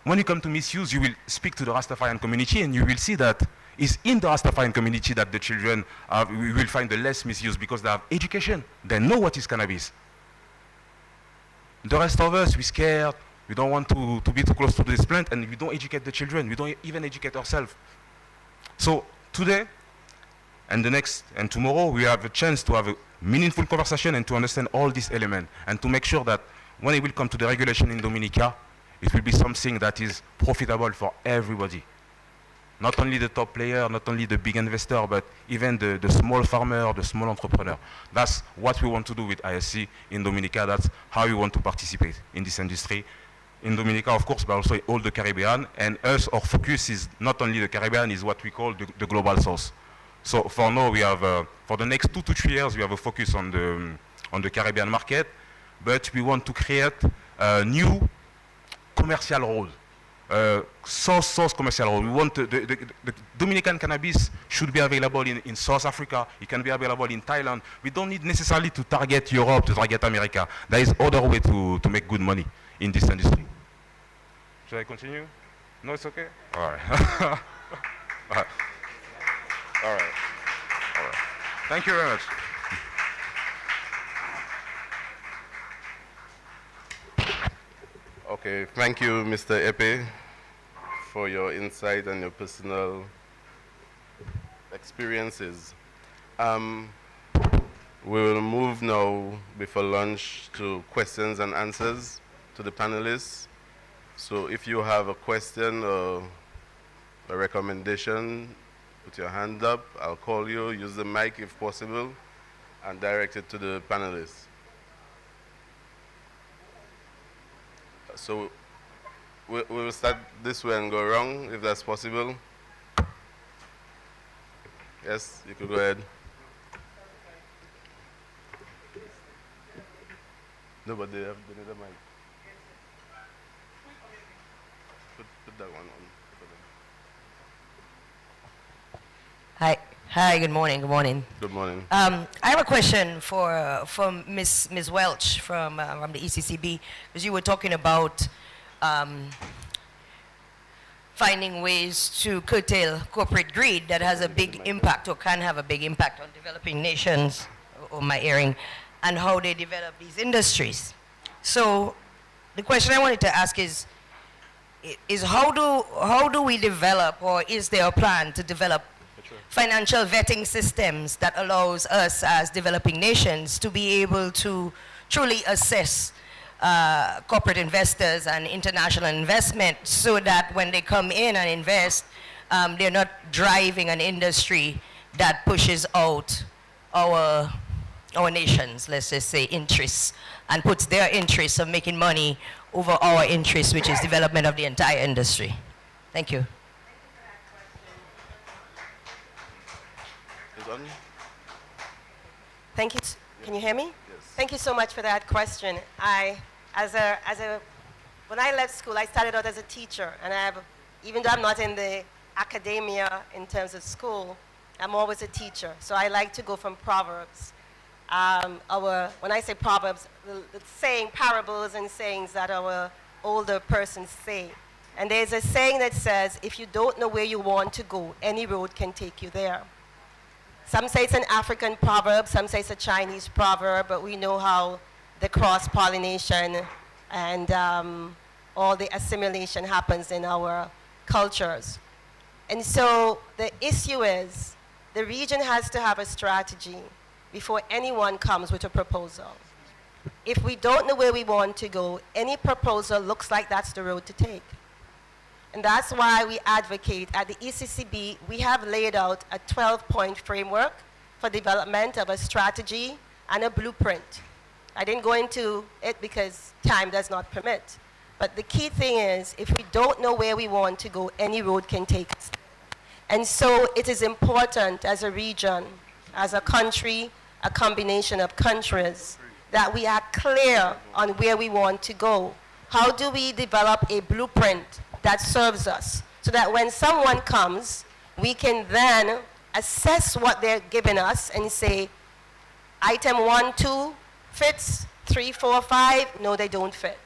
Speaker 13: when you come to misuse, you will speak to the Rastafarian community and you will see that it's in the Rastafarian community that the children we will find the less misuse because they have education. They know what is cannabis. The rest of us, we're scared. We don't want to be too close to this plant and we don't educate the children. We don't even educate ourselves. So today and tomorrow, we have a chance to have a meaningful conversation and to understand all these elements and to make sure that when it will come to the regulation in Dominica, it will be something that is profitable for everybody. Not only the top player, not only the big investor, but even the small farmer, the small entrepreneur. That's what we want to do with ISC in Dominica. That's how we want to participate in this industry. In Dominica, of course, but also all the Caribbean. And us, our focus is not only the Caribbean, is what we call the global south. So for now, we have, for the next 2 to 3 years, we have a focus on the Caribbean market, but we want to create a new commercial role, source commercial role. We want the Dominican cannabis should be available in South Africa. It can be available in Thailand. We don't need necessarily to target Europe, to target America. There is other way to make good money in this industry. Should I continue? No, it's okay? All right. All right. All right. Thank you very much.
Speaker 11: Okay, thank you, Mr. Epe, for your insight and your personal experiences. We will move now before lunch to questions and answers to the panelists. So if you have a question or a recommendation, put your hand up. I'll call you. Use the mic if possible, and direct it to the panelists. So we will start this way and go around, if that's possible. Yes, you could go ahead. No, but they need a mic. Put that one on for them.
Speaker 14: Hi. Good morning. Good morning.
Speaker 11: Good morning.
Speaker 14: I have a question for Ms. Welch from the ECCB, because you were talking about finding ways to curtail corporate greed that has a big impact or can have a big impact on developing nations, or my hearing, and how they develop these industries. So the question I wanted to ask is how do we develop, or is there a plan to develop financial vetting systems that allows us as developing nations to be able to truly assess corporate investors and international investment, so that when they come in and invest, they're not driving an industry that pushes out our nations, let's just say, interests, and puts their interests of making money over our interests, which is development of the entire industry. Thank you.
Speaker 12: Thank you. Can you hear me?
Speaker 11: Yes.
Speaker 12: Thank you so much for that question. When I left school, I started out as a teacher, and even though I'm not in the academia in terms of school, I'm always a teacher. So I like to go from Proverbs. When I say Proverbs, the saying, parables and sayings that our older persons say. And there's a saying that says, if you don't know where you want to go, any road can take you there. Some say it's an African proverb, some say it's a Chinese proverb, but we know how the cross-pollination and all the assimilation happens in our cultures. And so the issue is, the region has to have a strategy before anyone comes with a proposal. If we don't know where we want to go, any proposal looks like that's the road to take. And that's why we advocate at the ECCB, we have laid out a 12-point framework for development of a strategy and a blueprint. I didn't go into it because time does not permit. But the key thing is, if we don't know where we want to go, any road can take us. And so it is important as a region, as a country, a combination of countries, that we are clear on where we want to go. How do we develop a blueprint that serves us, so that when someone comes, we can then assess what they're giving us and say, item 1, 2 fits, 3, 4, 5, no, they don't fit.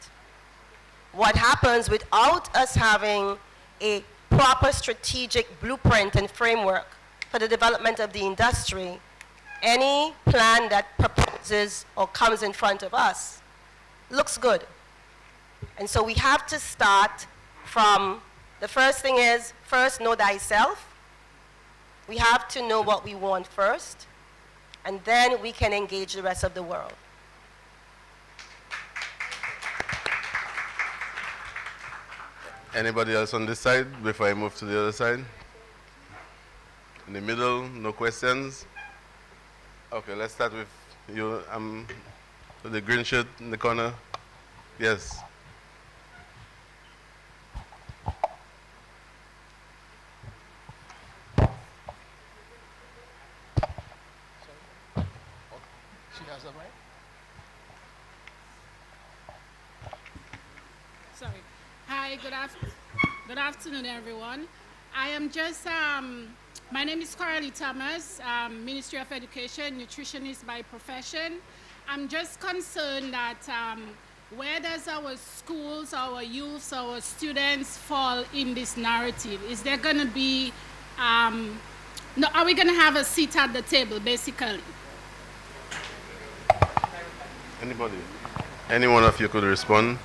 Speaker 12: What happens without us having a proper strategic blueprint and framework for the development of the industry, any plan that proposes or comes in front of us looks good. And so we have to start from, the first thing is, first know thyself. We have to know what we want first, and then we can engage the rest of the world.
Speaker 11: Anybody else on this side before I move to the other side? In the middle, no questions? Okay, let's start with you. With the green shirt in the corner. Yes.
Speaker 15: Sorry. Hi, good afternoon, everyone. I am just, my name is Coralie Thomas, Ministry of Education, nutritionist by profession. I'm just concerned that where does our schools, our youth, our students fall in this narrative? Is there going to be, are we going to have a seat at the table, basically?
Speaker 11: Anybody? Any one of you could respond?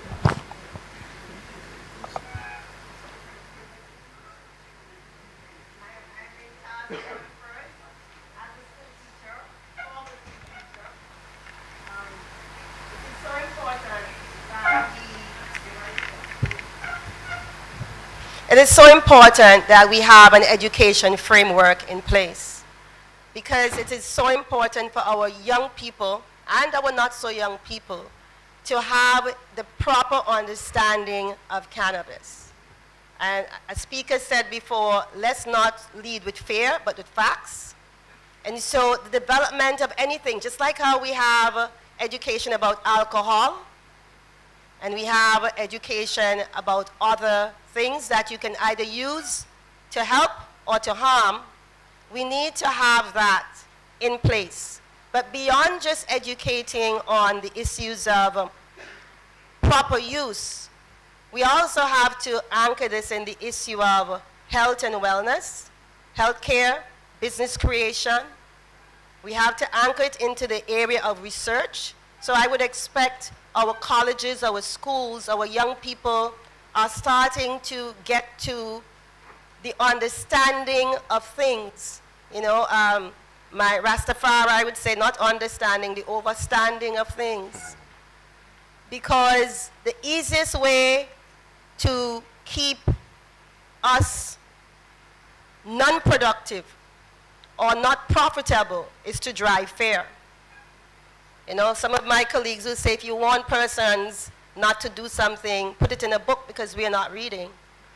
Speaker 12: It is so important that we have an education framework in place, because it is so important for our young people and our not so young people to have the proper understanding of cannabis. And a speaker said before, let's not lead with fear, but with facts. And so the development of anything, just like how we have education about alcohol, and we have education about other things that you can either use to help or to harm, we need to have that in place. But beyond just educating on the issues of proper use, we also have to anchor this in the issue of health and wellness, healthcare, business creation. We have to anchor it into the area of research. So I would expect our colleges, our schools, our young people are starting to get to the understanding of things. You know, my Rastafari, I would say, not understanding, the overstanding of things. Because the easiest way to keep us non-productive or not profitable is to drive fear. You know, some of my colleagues will say, if you want persons not to do something, put it in a book, because we are not reading.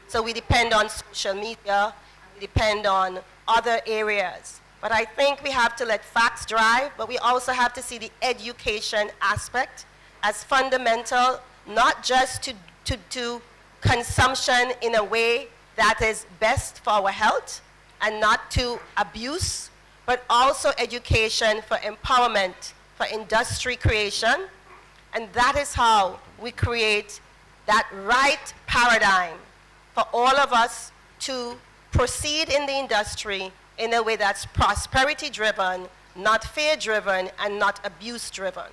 Speaker 12: So we depend on social media, we depend on other areas. But I think we have to let facts drive, but we also have to see the education aspect as fundamental, not just to do consumption in a way that is best for our health and not to abuse, but also education for empowerment, for industry creation. And that is how we create that right paradigm for all of us to proceed in the industry in a way that's prosperity-driven, not fear-driven, and not abuse-driven.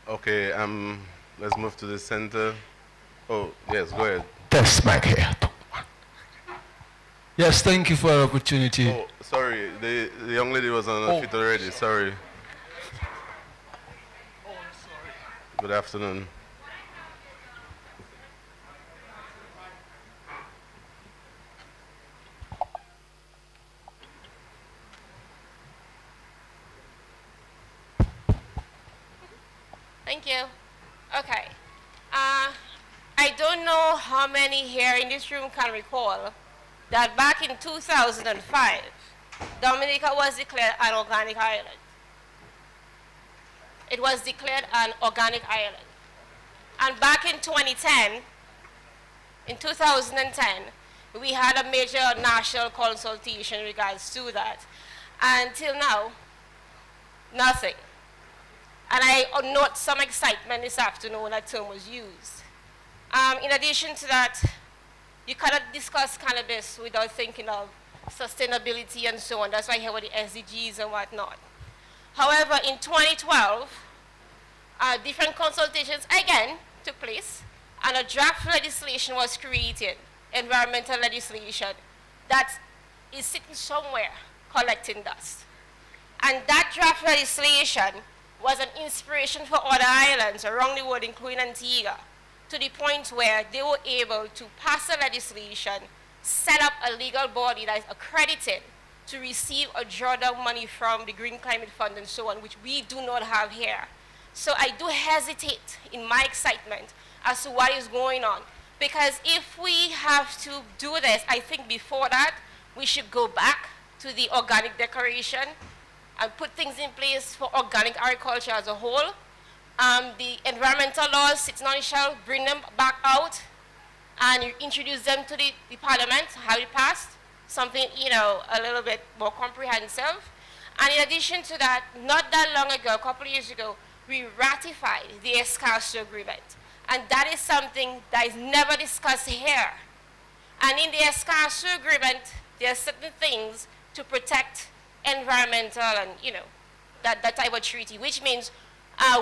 Speaker 11: Okay, let's move to the center. Oh, yes, go ahead.
Speaker 16: Test mic here. Yes, thank you for the opportunity.
Speaker 11: Oh, sorry, the young lady was on her feet already, sorry. Good afternoon.
Speaker 17: Thank you. Okay. I don't know how many here in this room can recall that back in 2005, Dominica was declared an organic island. It was declared an organic island. And back in 2010, in 2010, we had a major national consultation in regards to that. Until now, nothing. And I note some excitement this afternoon when that term was used. In addition to that, you cannot discuss cannabis without thinking of sustainability and so on. That's why I hear about the SDGs and whatnot. However, in 2012, different consultations again took place, and a draft legislation was created, environmental legislation, that is sitting somewhere collecting dust. And that draft legislation was an inspiration for other islands around the world, including Antigua, to the point where they were able to pass a legislation, set up a legal body that is accredited to receive or draw down money from the Green Climate Fund and so on, which we do not have here. So I do hesitate in my excitement as to what is going on. Because if we have to do this, I think before that, we should go back to the organic declaration and put things in place for organic agriculture as a whole. The environmental laws, sitting on it shall bring them back out and introduce them to the parliament, have it passed, something, you know, a little bit more comprehensive. And in addition to that, not that long ago, a couple of years ago, we ratified the Escalso Agreement. And that is something that is never discussed here. And in the Escalso Agreement, there are certain things to protect environmental and, you know, that type of treaty, which means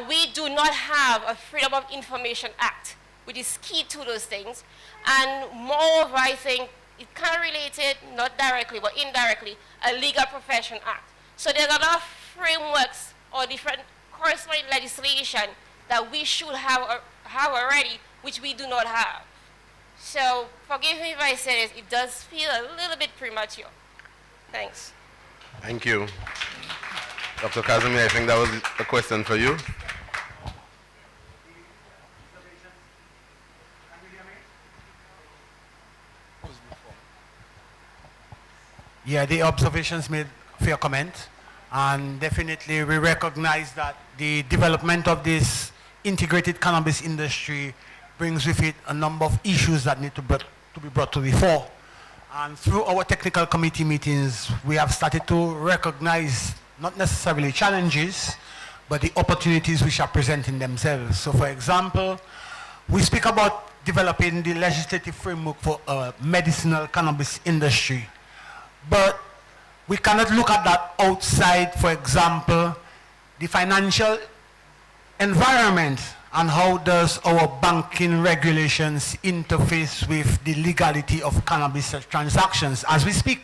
Speaker 17: we do not have a Freedom of Information Act, which is key to those things. And moreover, I think it kind of related, not directly, but indirectly, a Legal Profession Act. So there's a lot of frameworks or different corresponding legislation that we should have already, which we do not have. So forgive me if I say this, it does feel a little bit premature. Thanks.
Speaker 11: Thank you. Dr. Kazumi, I think that was a question for you.
Speaker 10: Yeah, the observations made fair comment, and definitely we recognize that the development of this integrated cannabis industry brings with it a number of issues that need to be brought to the fore. And through our technical committee meetings, we have started to recognize not necessarily challenges, but the opportunities which are presenting themselves. So for example, we speak about developing the legislative framework for a medicinal cannabis industry. But we cannot look at that outside, for example, the financial environment and how does our banking regulations interface with the legality of cannabis transactions as we speak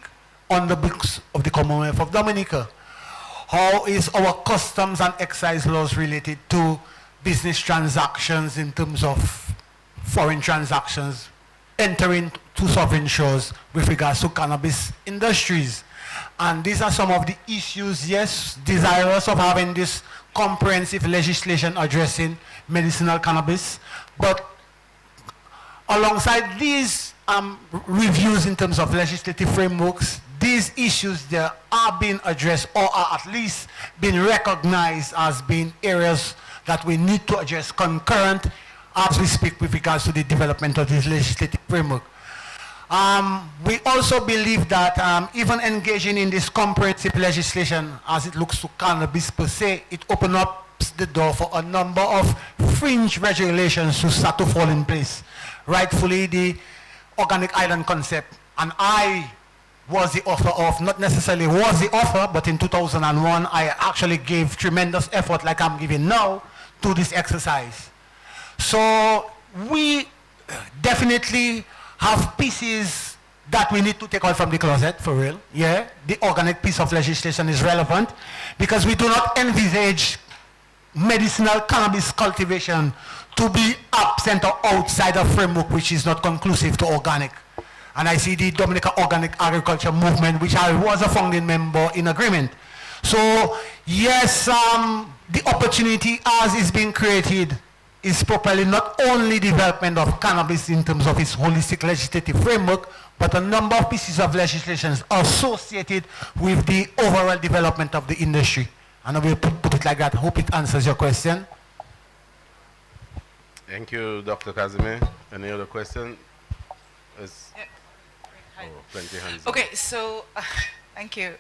Speaker 10: on the books of the Commonwealth of Dominica. How is our customs and excise laws related to business transactions in terms of foreign transactions entering to sovereign shores with regards to cannabis industries? And these are some of the issues, yes, desirous of having this comprehensive legislation addressing medicinal cannabis. But alongside these reviews in terms of legislative frameworks, these issues there are being addressed or are at least being recognized as being areas that we need to address concurrent as we speak with regards to the development of this legislative framework. We also believe that even engaging in this comprehensive legislation as it looks to cannabis per se, it opens up the door for a number of fringe regulations to start to fall in place. Rightfully, the organic island concept, and I was the author of, not necessarily was the author, but in 2001, I actually gave tremendous effort, like I'm giving now, to this exercise. So we definitely have pieces that we need to take out from the closet, for real. Yeah, the organic piece of legislation is relevant because we do not envisage medicinal cannabis cultivation to be absent or outside a framework which is not conclusive to organic. And I see the Dominica Organic Agriculture Movement, which I was a founding member, in agreement. So yes, the opportunity as is being created is properly not only development of cannabis in terms of its holistic legislative framework, but a number of pieces of legislation associated with the overall development of the industry. And I will put it like that. Hope it answers your question.
Speaker 11: Thank you, Dr. Kazumi. Any other question? Plenty hands.
Speaker 18: Okay, so thank you.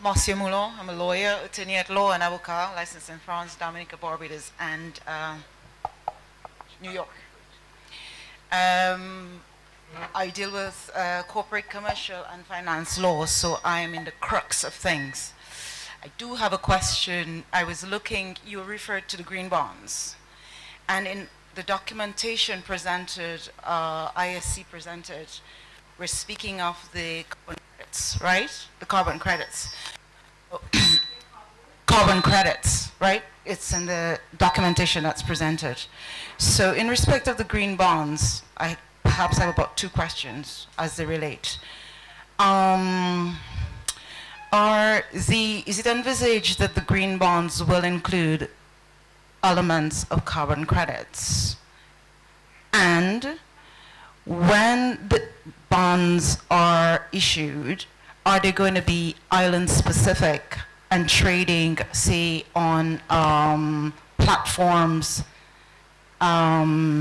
Speaker 18: Monsieur Moulon, I'm a lawyer, attorney at law and avocat, licensed in France, Dominica, Barbados, and New York. I deal with corporate, commercial, and finance law, so I am in the crux of things. I do have a question. I was looking, you referred to the green bonds, and in the documentation presented, ISC presented, we're speaking of the carbon credits, right? The carbon credits. Carbon credits, right? It's in the documentation that's presented. So in respect of the green bonds, I perhaps have about two questions as they relate. Is it envisaged that the green bonds will include elements of carbon credits? And when the bonds are issued, are they going to be island specific and trading, say, on platforms in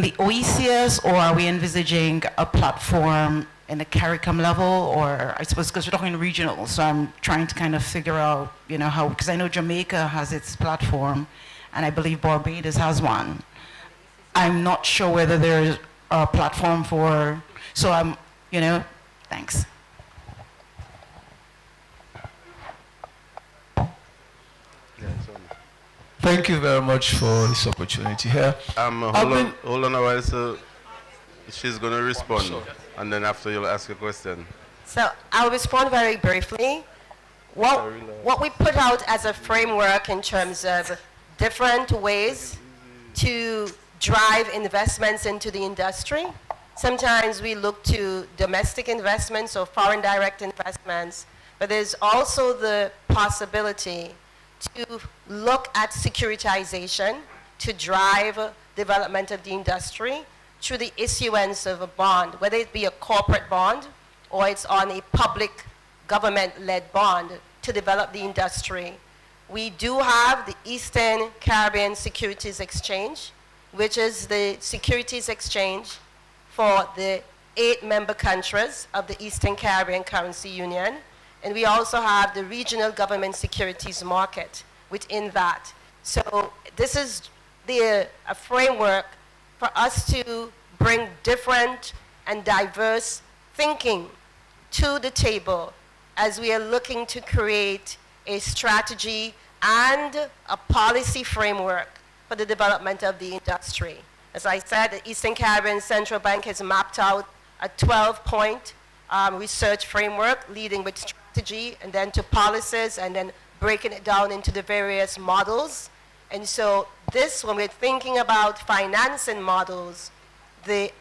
Speaker 18: the OECS, or are we envisaging a platform in the CARICOM level, or I suppose because we're talking regional, so I'm trying to kind of figure out, you know, how, because I know Jamaica has its platform, and I believe Barbados has one. I'm not sure whether there's a platform for, so I'm, you know, thanks.
Speaker 16: Thank you very much for this opportunity here.
Speaker 11: Hold on a while, so she's going to respond, and then after you'll ask a question.
Speaker 12: So I'll respond very briefly. what we put out as a framework in terms of different ways to drive investments into the industry. Sometimes we look to domestic investments or foreign direct investments, but there's also the possibility to look at securitization to drive development of the industry through the issuance of a bond, whether it be a corporate bond or it's on a public government-led bond to develop the industry. We do have the Eastern Caribbean Securities Exchange, which is the securities exchange for the 8 member countries of the Eastern Caribbean Currency Union. And we also have the regional government securities market within that. So this is a framework for us to bring different and diverse thinking to the table as we are looking to create a strategy and a policy framework for the development of the industry. As I said, the Eastern Caribbean Central Bank has mapped out a 12-point research framework leading with strategy and then to policies and then breaking it down into the various models. And so this, when we're thinking about financing models, the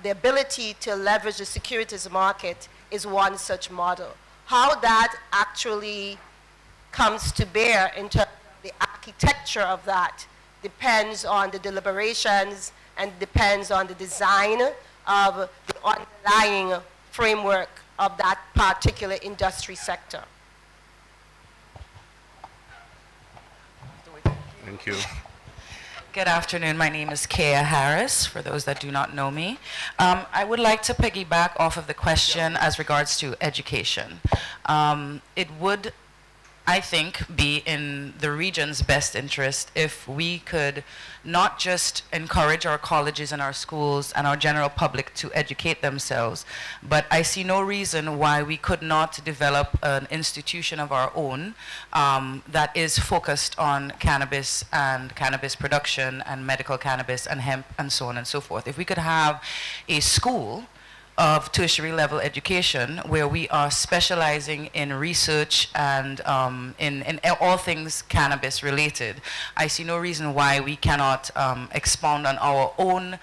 Speaker 12: ability to leverage the securities market is one such model. How that actually comes to bear in terms of the architecture of that depends on the deliberations and depends on the design of the underlying framework of that particular industry sector.
Speaker 11: Thank you.
Speaker 18: Good afternoon. My name is Kea Harris, for those that do not know me. I would like to piggyback off of the question as regards to education. It would, I think, be in the region's best interest if we could not just encourage our colleges and our schools and our general public to educate themselves, but I see no reason why we could not develop an institution of our own that is focused on cannabis and cannabis production and medical cannabis and hemp and so on and so forth. If we could have a school of tertiary level education where we are specializing in research and in all things cannabis related, I see no reason why we cannot expound on our own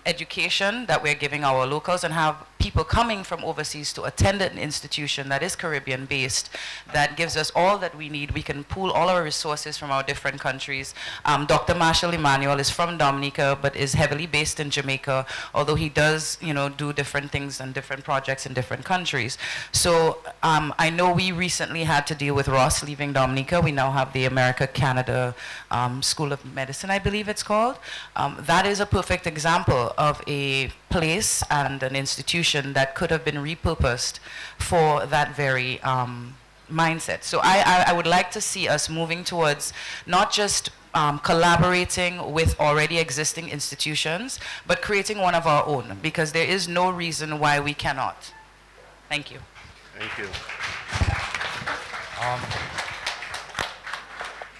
Speaker 18: education that we're giving our locals and have people coming from overseas to attend an institution that is Caribbean based, that gives us all that we need. We can pool all our resources from our different countries. Dr. Marshall Emmanuel is from Dominica but is heavily based in Jamaica, although he does, do different things and different projects in different countries. So I know we recently had to deal with Ross leaving Dominica. We now have the America-Canada School of Medicine, I believe it's called. That is a perfect example of a place and an institution that could have been repurposed for that very mindset. So I would like to see us moving towards not just collaborating with already existing institutions, but creating one of our own, because there is no reason why we cannot. Thank you.
Speaker 11: Thank you.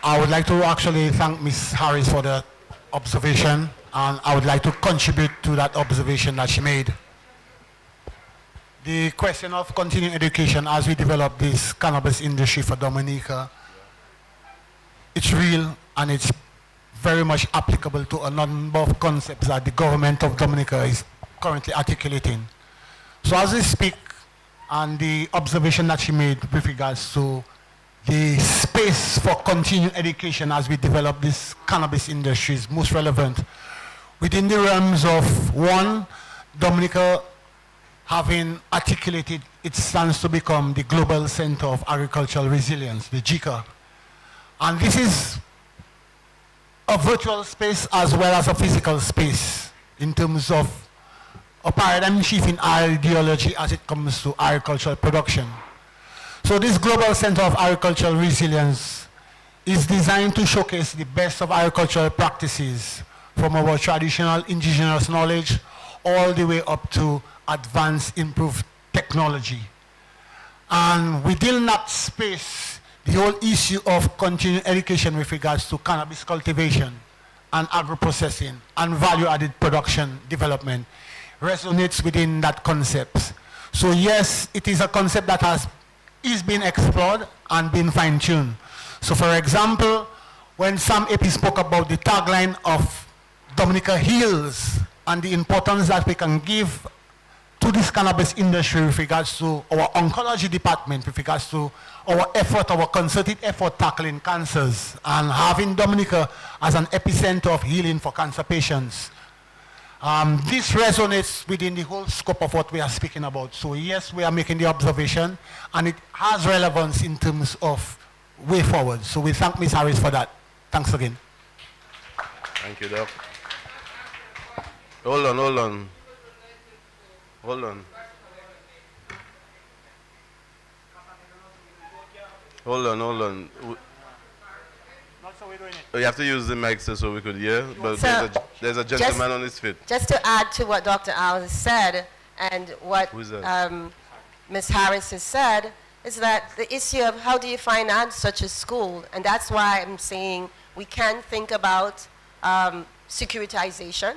Speaker 10: I would like to actually thank Ms. Harris for the observation, and I would like to contribute to that observation that she made. The question of continuing education as we develop this cannabis industry for Dominica, it's real and it's very much applicable to a number of concepts that the government of Dominica is currently articulating. So as we speak, and the observation that she made with regards to the space for continuing education as we develop this cannabis industry is most relevant within the realms of, one, Dominica having articulated its stance to become the Global Center of Agricultural Resilience, the GCA. And this is a virtual space as well as a physical space in terms of a paradigm shift in ideology as it comes to agricultural production. So this Global Center of Agricultural Resilience is designed to showcase the best of agricultural practices from our traditional indigenous knowledge all the way up to advanced improved technology. And within that space, the whole issue of continuing education with regards to cannabis cultivation and agro-processing and value-added production development resonates within that concept. So yes, it is a concept that has is being explored and being fine-tuned. So for example, when Sam Epi spoke about the tagline of Dominica Heals and the importance that we can give to this cannabis industry with regards to our oncology department, with regards to our effort, our concerted effort tackling cancers and having Dominica as an epicenter of healing for cancer patients. This resonates within the whole scope of what we are speaking about. So yes, we are making the observation and it has relevance in terms of way forward. So we thank Ms. Harris for that. Thanks again.
Speaker 11: Thank you, Doc. Hold on. Hold on. You have to use the mic so we could hear, but
Speaker 12: So,
Speaker 11: there's a gentleman on his feet.
Speaker 12: Just to add to what Dr. Al said and what Ms. Harris has said, is that the issue of how do you finance such a school, and that's why I'm saying we can think about securitization.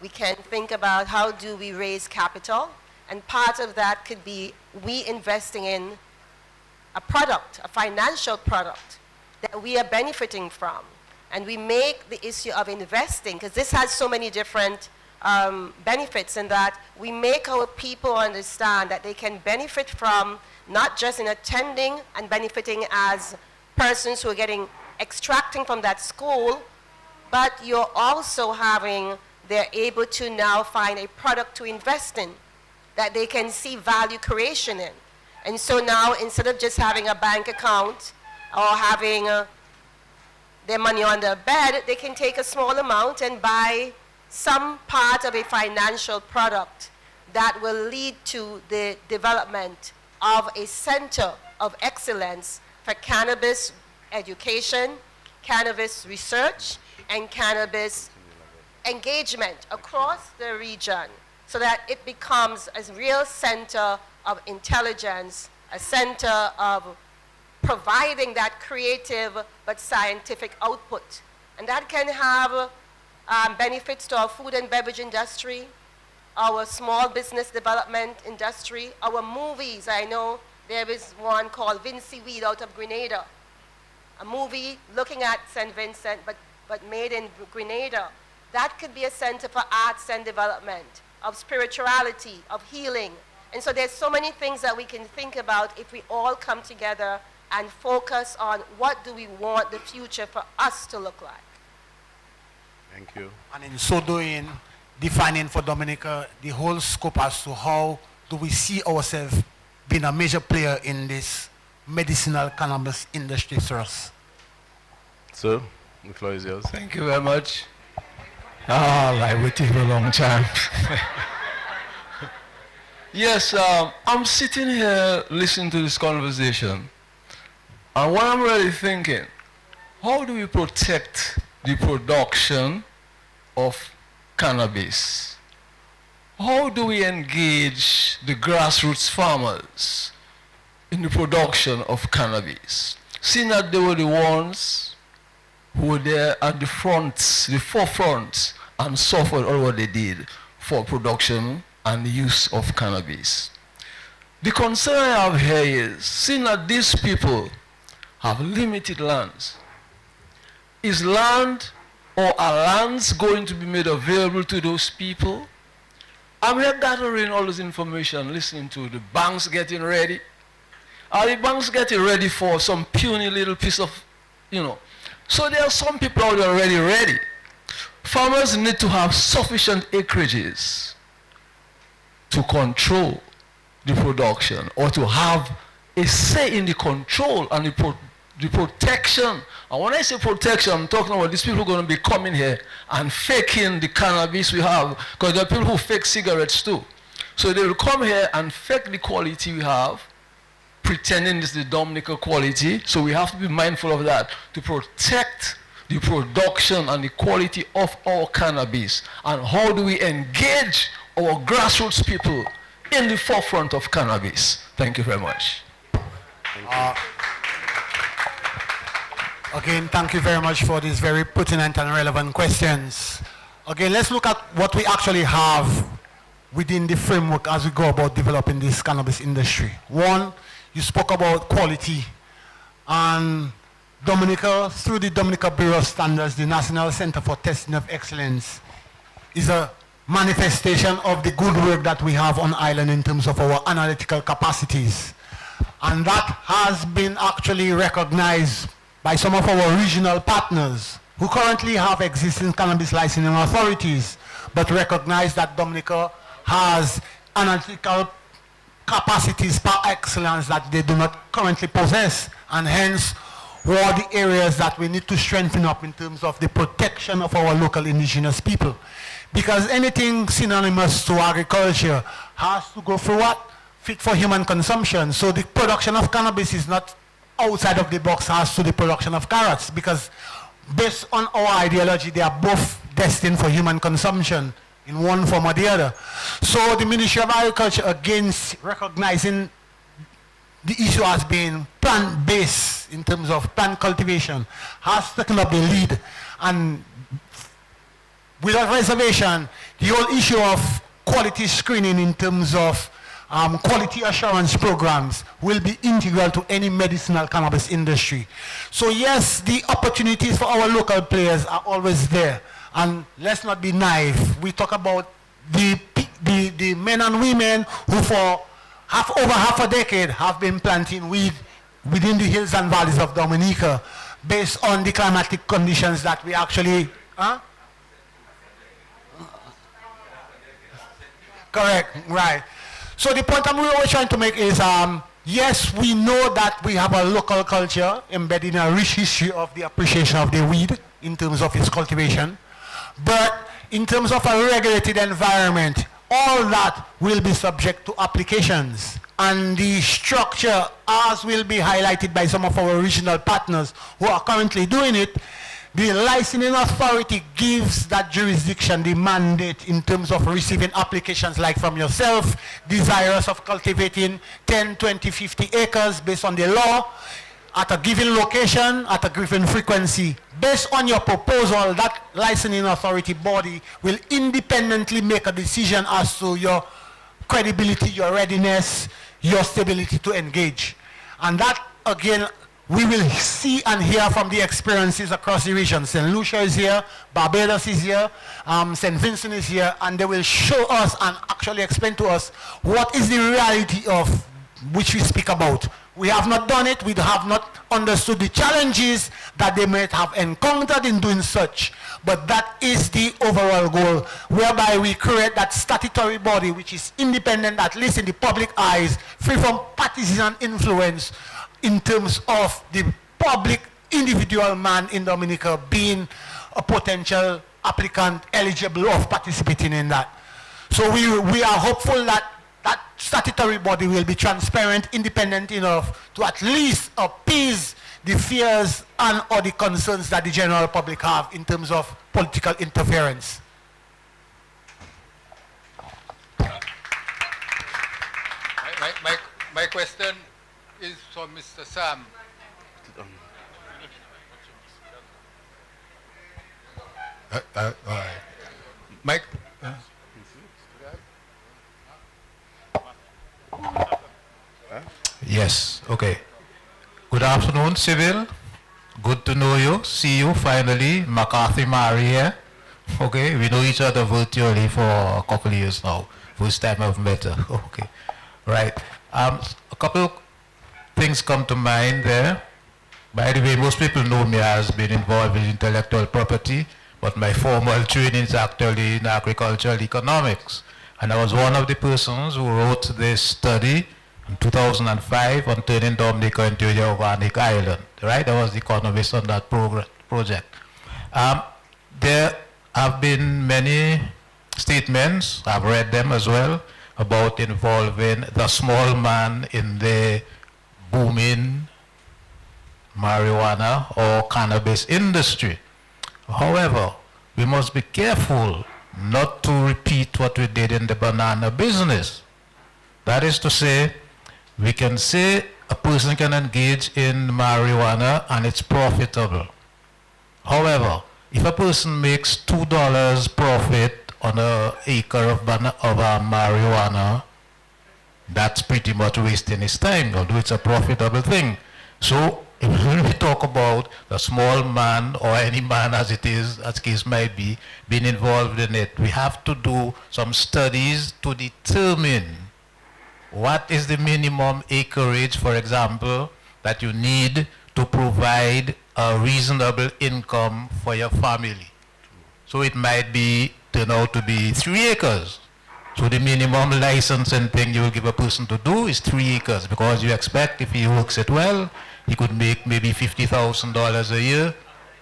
Speaker 12: We can think about how do we raise capital, and part of that could be we investing in a product, a financial product that we are benefiting from. And we make the issue of investing, because this has so many different benefits in that we make our people understand that they can benefit from not just in attending and benefiting as persons who are extracting from that school, but you're also they're able to now find a product to invest in that they can see value creation in. And so now, instead of just having a bank account or having their money on their bed, they can take a small amount and buy some part of a financial product that will lead to the development of a center of excellence for cannabis education, cannabis research, and cannabis engagement across the region, so that it becomes a real center of intelligence, a center of providing that creative but scientific output. And that can have benefits to our food and beverage industry, our small business development industry, our movies. I know there is one called Vinci Weed out of Grenada, a movie looking at St. Vincent but made in Grenada. That could be a center for arts and development, of spirituality, of healing. And so there's so many things that we can think about if we all come together and focus on what do we want the future for us to look like.
Speaker 11: Thank you.
Speaker 10: And in so doing, defining for Dominica the whole scope as to how do we see ourselves being a major player in this medicinal cannabis industry for us.
Speaker 11: Sir, the floor is yours.
Speaker 16: Thank you very much. I waited for a long time. Yes, I'm sitting here listening to this conversation, and what I'm really thinking, how do we protect the production of cannabis? How do we engage the grassroots farmers in the production of cannabis? Seeing that they were the ones who were there at the forefront, and suffered all what they did for production and the use of cannabis. The concern I have here is, seeing that these people have limited lands, is land or are lands going to be made available to those people? I'm here gathering all this information, listening to the banks getting ready. Are the banks getting ready for some puny little piece of, So there are some people out there already ready. Farmers need to have sufficient acreages to control the production, or to have a say in the control and the protection. And when I say protection, I'm talking about these people who are going to be coming here and faking the cannabis we have, because there are people who fake cigarettes too. So they will come here and fake the quality we have, pretending it's the Dominica quality. So we have to be mindful of that to protect the production and the quality of our cannabis. And how do we engage our grassroots people in the forefront of cannabis? Thank you very much.
Speaker 10: Again, thank you very much for these very pertinent and relevant questions. Again, let's look at what we actually have within the framework as we go about developing this cannabis industry. One, you spoke about quality. And Dominica, through the Dominica Bureau of Standards, the National Center for Testing of Excellence, is a manifestation of the good work that we have on island in terms of our analytical capacities. And that has been actually recognized by some of our regional partners who currently have existing cannabis licensing authorities, but recognize that Dominica has analytical capacities par excellence that they do not currently possess, and hence what are the areas that we need to strengthen up in terms of the protection of our local indigenous people. Because anything synonymous to agriculture has to go through what? Fit for human consumption. So the production of cannabis is not outside of the box as to the production of carrots, because based on our ideology, they are both destined for human consumption in one form or the other. So the Ministry of Agriculture, against recognizing the issue as being plant-based in terms of plant cultivation, has taken up the lead. And without reservation, the whole issue of quality screening in terms of quality assurance programs will be integral to any medicinal cannabis industry. So yes, the opportunities for our local players are always there. And let's not be naive. We talk about the men and women who for over half a decade have been planting weed within the hills and valleys of Dominica based on the climatic conditions that we actually... Correct, right. So the point I'm really trying to make is, yes, we know that we have a local culture embedded in a rich history of the appreciation of the weed in terms of its cultivation. But in terms of a regulated environment, all that will be subject to applications. And the structure, as will be highlighted by some of our regional partners who are currently doing it, the licensing authority gives that jurisdiction the mandate in terms of receiving applications like from yourself, desirous of cultivating 10, 20, 50 acres based on the law, at a given location, at a given frequency. Based on your proposal, that licensing authority body will independently make a decision as to your credibility, your readiness, your stability to engage. And that, again, we will see and hear from the experiences across the region. St. Lucia is here, Barbados is here, St. Vincent is here, and they will show us and actually explain to us what is the reality of which we speak about. We have not done it, we have not understood the challenges that they might have encountered in doing such, but that is the overall goal, whereby we create that statutory body which is independent, at least in the public eyes, free from partisan influence, in terms of the public individual man in Dominica being a potential applicant eligible of participating in that. So we are hopeful that that statutory body will be transparent, independent enough to at least appease the fears and or the concerns that the general public have in terms of political interference.
Speaker 19: My question is for Mr. Sam. All right. Mike.
Speaker 20: Yes, okay. Good afternoon, Civil. Good to know you, see you finally. McCarthy Mary here. Okay, we know each other virtually for a couple of years now. First time I've met her. Okay, right. A couple things come to mind there. By the way, most people know me as being involved in intellectual property, but my formal training is actually in agricultural economics. And I was one of the persons who wrote this study in 2005 on turning Dominica into a organic island, right? I was the economist on that project. There have been many statements, I've read them as well, about involving the small man in the booming marijuana or cannabis industry. However, we must be careful not to repeat what we did in the banana business. That is to say, we can say a person can engage in marijuana and it's profitable. However, if a person makes $2 profit on an acre of marijuana, that's pretty much wasting his time, although it's a profitable thing. So when we talk about the small man or any man as it is, as case might be, being involved in it, we have to do some studies to determine what is the minimum acreage, for example, that you need to provide a reasonable income for your family. So it might be turn out to be 3 acres. So the minimum licensing thing you will give a person to do is 3 acres, because you expect if he works it well, he could make maybe $50,000 a year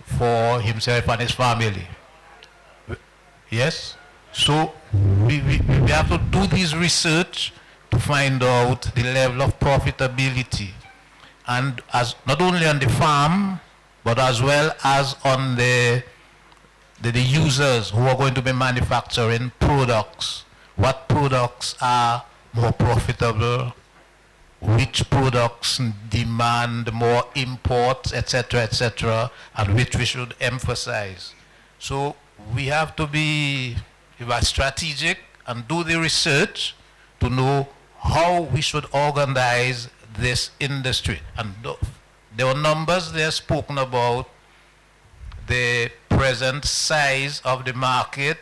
Speaker 20: for himself and his family. Yes? So we have to do this research to find out the level of profitability, and as not only on the farm, but as well as on the users who are going to be manufacturing products. What products are more profitable? Which products demand more imports, etc., and which we should emphasize. So we have to be strategic and do the research to know how we should organize this industry. And there were numbers there spoken about the present size of the market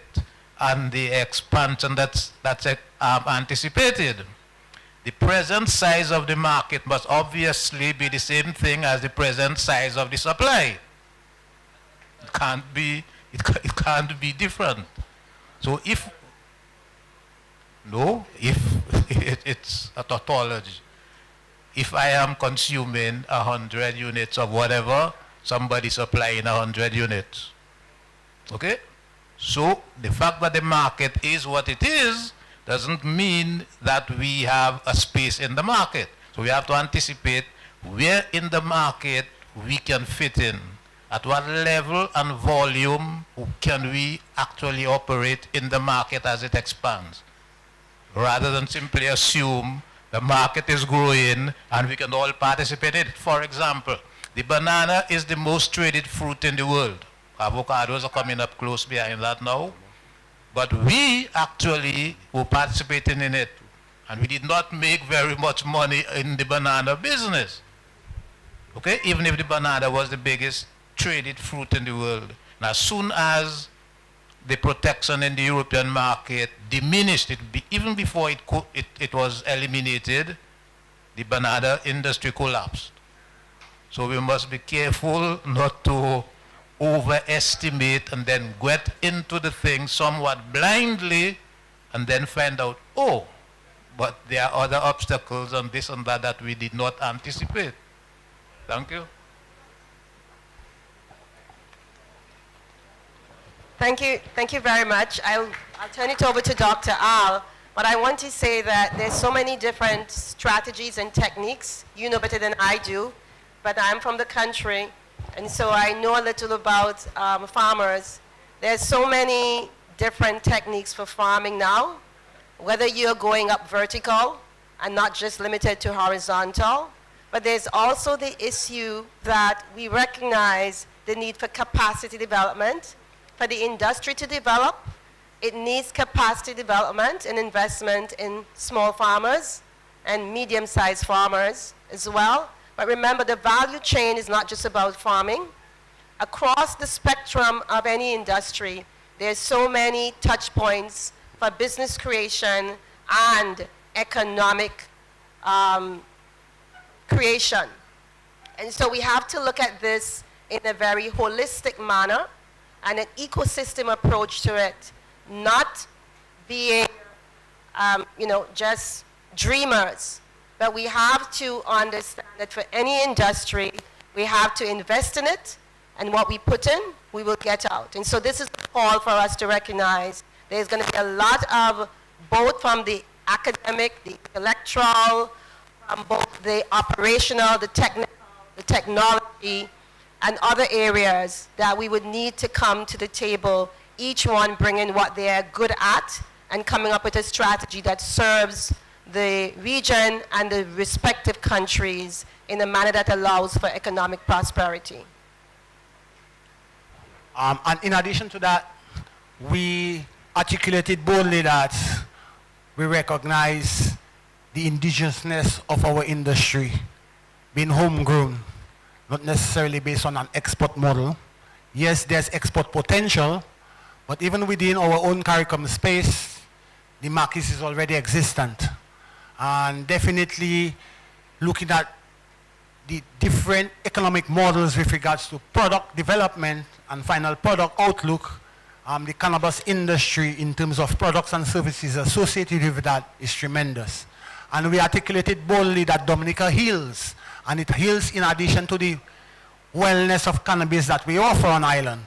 Speaker 20: and the expansion that's anticipated. The present size of the market must obviously be the same thing as the present size of the supply. It can't be different. So if it's a tautology. If I am consuming 100 units of whatever, somebody supplying 100 units. Okay? So the fact that the market is what it is doesn't mean that we have a space in the market. So we have to anticipate where in the market we can fit in. At what level and volume can we actually operate in the market as it expands, rather than simply assume the market is growing and we can all participate in it. For example, the banana is the most traded fruit in the world. Avocados are coming up close behind that now. But we actually were participating in it, and we did not make very much money in the banana business. Okay, even if the banana was the biggest traded fruit in the world. Now, as soon as the protection in the European market diminished, even before it was eliminated, the banana industry collapsed. So we must be careful not to overestimate and then get into the thing somewhat blindly and then find out, oh, but there are other obstacles and this and that that we did not anticipate. Thank you.
Speaker 12: Thank you very much. I'll turn it over to Dr. Al, but I want to say that there's so many different strategies and techniques. You know better than I do, but I'm from the country, and so I know a little about farmers. There's so many different techniques for farming now, whether you're going up vertical and not just limited to horizontal, but there's also the issue that we recognize the need for capacity development. For the industry to develop, it needs capacity development and investment in small farmers and medium-sized farmers as well. But remember, the value chain is not just about farming. Across the spectrum of any industry, there's so many touch points for business creation and economic creation. And so we have to look at this in a very holistic manner and an ecosystem approach to it, not being, just dreamers. But we have to understand that for any industry, we have to invest in it, and what we put in, we will get out. And so this is a call for us to recognize there's going to be a lot of, both from the academic, the intellectual, from both the operational, the technical, the technology, and other areas that we would need to come to the table, each one bringing what they're good at and coming up with a strategy that serves the region and the respective countries in a manner that allows for economic prosperity.
Speaker 10: And in addition to that, we articulated boldly that we recognize the indigenousness of our industry, being homegrown, not necessarily based on an export model. Yes, there's export potential, but even within our own CARICOM space, the market is already existent. And definitely looking at the different economic models with regards to product development and final product outlook, the cannabis industry in terms of products and services associated with that is tremendous. And we articulated boldly that Dominica heals, and it heals in addition to the wellness of cannabis that we offer on island.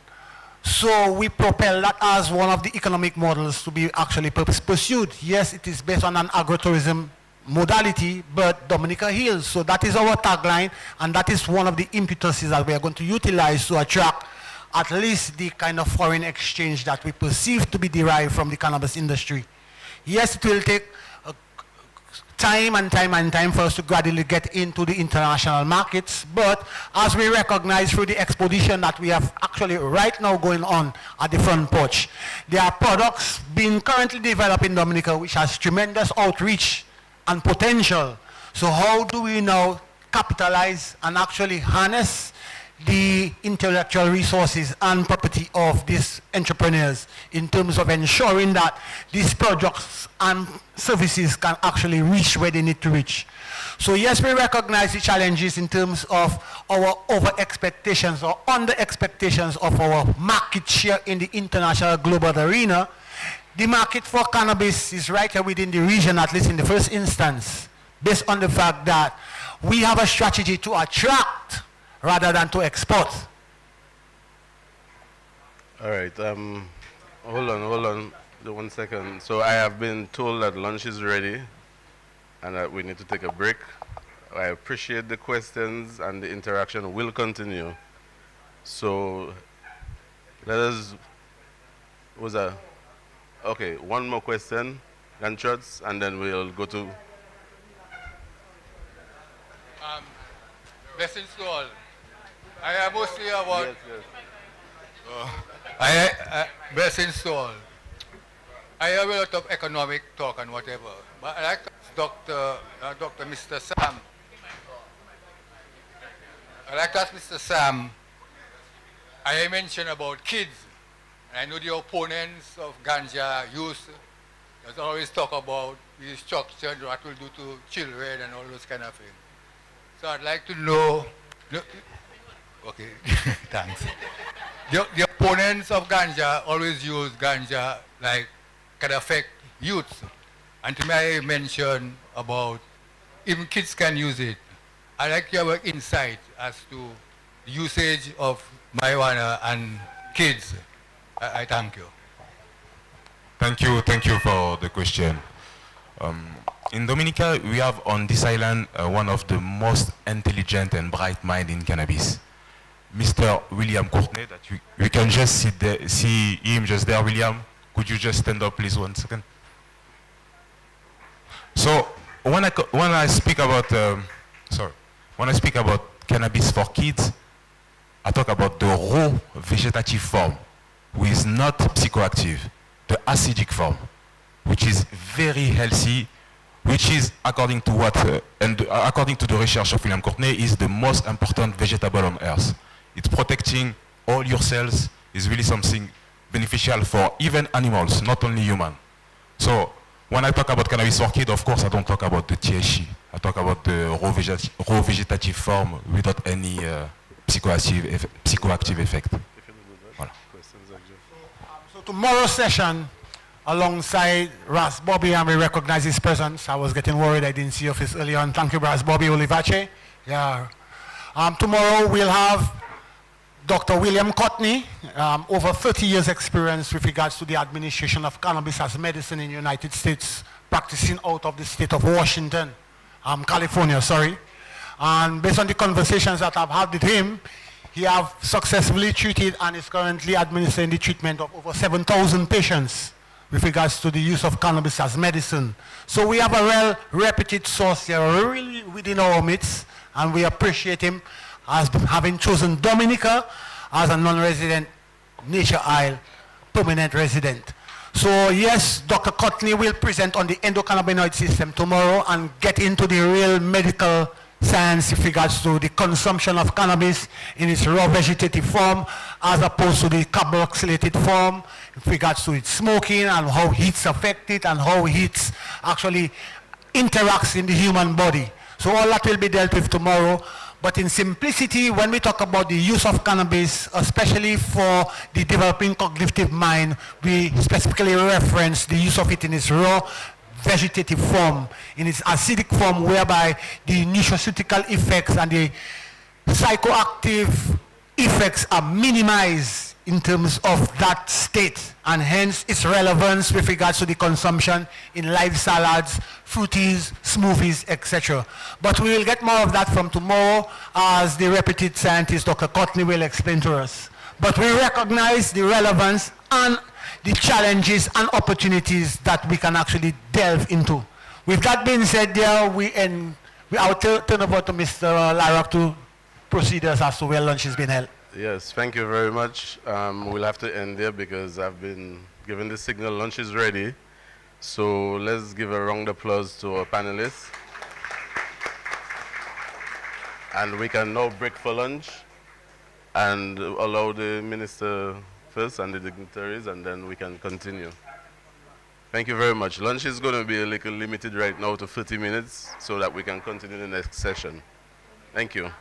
Speaker 10: So we propel that as one of the economic models to be actually pursued. Yes, it is based on an agritourism modality, but Dominica heals. So that is our tagline, and that is one of the impetuses that we are going to utilize to attract at least the kind of foreign exchange that we perceive to be derived from the cannabis industry. Yes, it will take time and time for us to gradually get into the international markets, but as we recognize through the exposition that we have actually right now going on at the front porch, there are products being currently developed in Dominica which has tremendous outreach and potential. So how do we now capitalize and actually harness the intellectual resources and property of these entrepreneurs in terms of ensuring that these products and services can actually reach where they need to reach. So yes, we recognize the challenges in terms of our over expectations or under expectations of our market share in the international global arena. The market for cannabis is right here within the region, at least in the first instance, based on the fact that we have a strategy to attract rather than to export.
Speaker 11: All right, hold on, 1 second. So I have been told that lunch is ready and that we need to take a break. I appreciate the questions and the interaction will continue. So let us, okay, one more question, gunshots, and then we'll go to.
Speaker 19: Blessings to all. I am mostly about. Blessings to all. I have a lot of economic talk and whatever, but I like to ask Dr. Mr. Sam. I like to ask Mr. Sam. I mentioned about kids. I know the opponents of ganja use. They always talk about the structure, what will do to children and all those kind of things. So I'd like to know. Okay, thanks. The opponents of ganja always use ganja like can affect youth. And to me I mentioned about even kids can use it. I'd like to have an insight as to the usage of marijuana and kids. I thank you.
Speaker 13: Thank you for the question. In Dominica, we have on this island one of the most intelligent and bright minds in cannabis. Mr. William Courtney, that we can just see him just there. William, could you just stand up please 1 second? So when I speak about cannabis for kids, I talk about the raw vegetative form, which is not psychoactive, the acidic form, which is very healthy, which is according to according to the research of William Courtney, is the most important vegetable on earth. It's protecting all your cells, is really something beneficial for even animals, not only human. So when I talk about cannabis for kids, of course I don't talk about the THC. I talk about the raw vegetative form without any psychoactive effect. Voilà.
Speaker 10: So tomorrow's session, alongside Ras Bobby, and we recognize his presence. I was getting worried I didn't see your face earlier on. Thank you, Ras Bobby Olivache. Yeah. Tomorrow we'll have Dr. William Courtney, over 30 years experience with regards to the administration of cannabis as medicine in the United States, practicing out of the state of Washington, California, sorry. And based on the conversations that I've had with him, he has successfully treated and is currently administering the treatment of over 7,000 patients with regards to the use of cannabis as medicine. So we have a well-reputed source here really within our midst, and we appreciate him as having chosen Dominica as a non-resident Nature Isle permanent resident. So yes, Dr. Courtney will present on the endocannabinoid system tomorrow and get into the real medical science with regards to the consumption of cannabis in its raw vegetative form as opposed to the carboxylated form with regards to its smoking and how heats affect it and how heats actually interacts in the human body. So all that will be dealt with tomorrow. But in simplicity, when we talk about the use of cannabis, especially for the developing cognitive mind, we specifically reference the use of it in its raw vegetative form, in its acidic form, whereby the nutraceutical effects and the psychoactive effects are minimized in terms of that state, and hence its relevance with regards to the consumption in live salads, fruities, smoothies, etc. But we will get more of that from tomorrow as the reputed scientist Dr. Courtney will explain to us. But we recognize the relevance and the challenges and opportunities that we can actually delve into. With that being said, I'll turn over to Mr. Larak to proceed as to where lunch has been held.
Speaker 11: Yes, thank you very much. We'll have to end there because I've been given the signal lunch is ready. So let's give a round of applause to our panelists. And we can now break for lunch and allow the minister first and the dignitaries, and then we can continue. Thank you very much. Lunch is going to be a little limited right now to 30 minutes so that we can continue the next session. Thank you.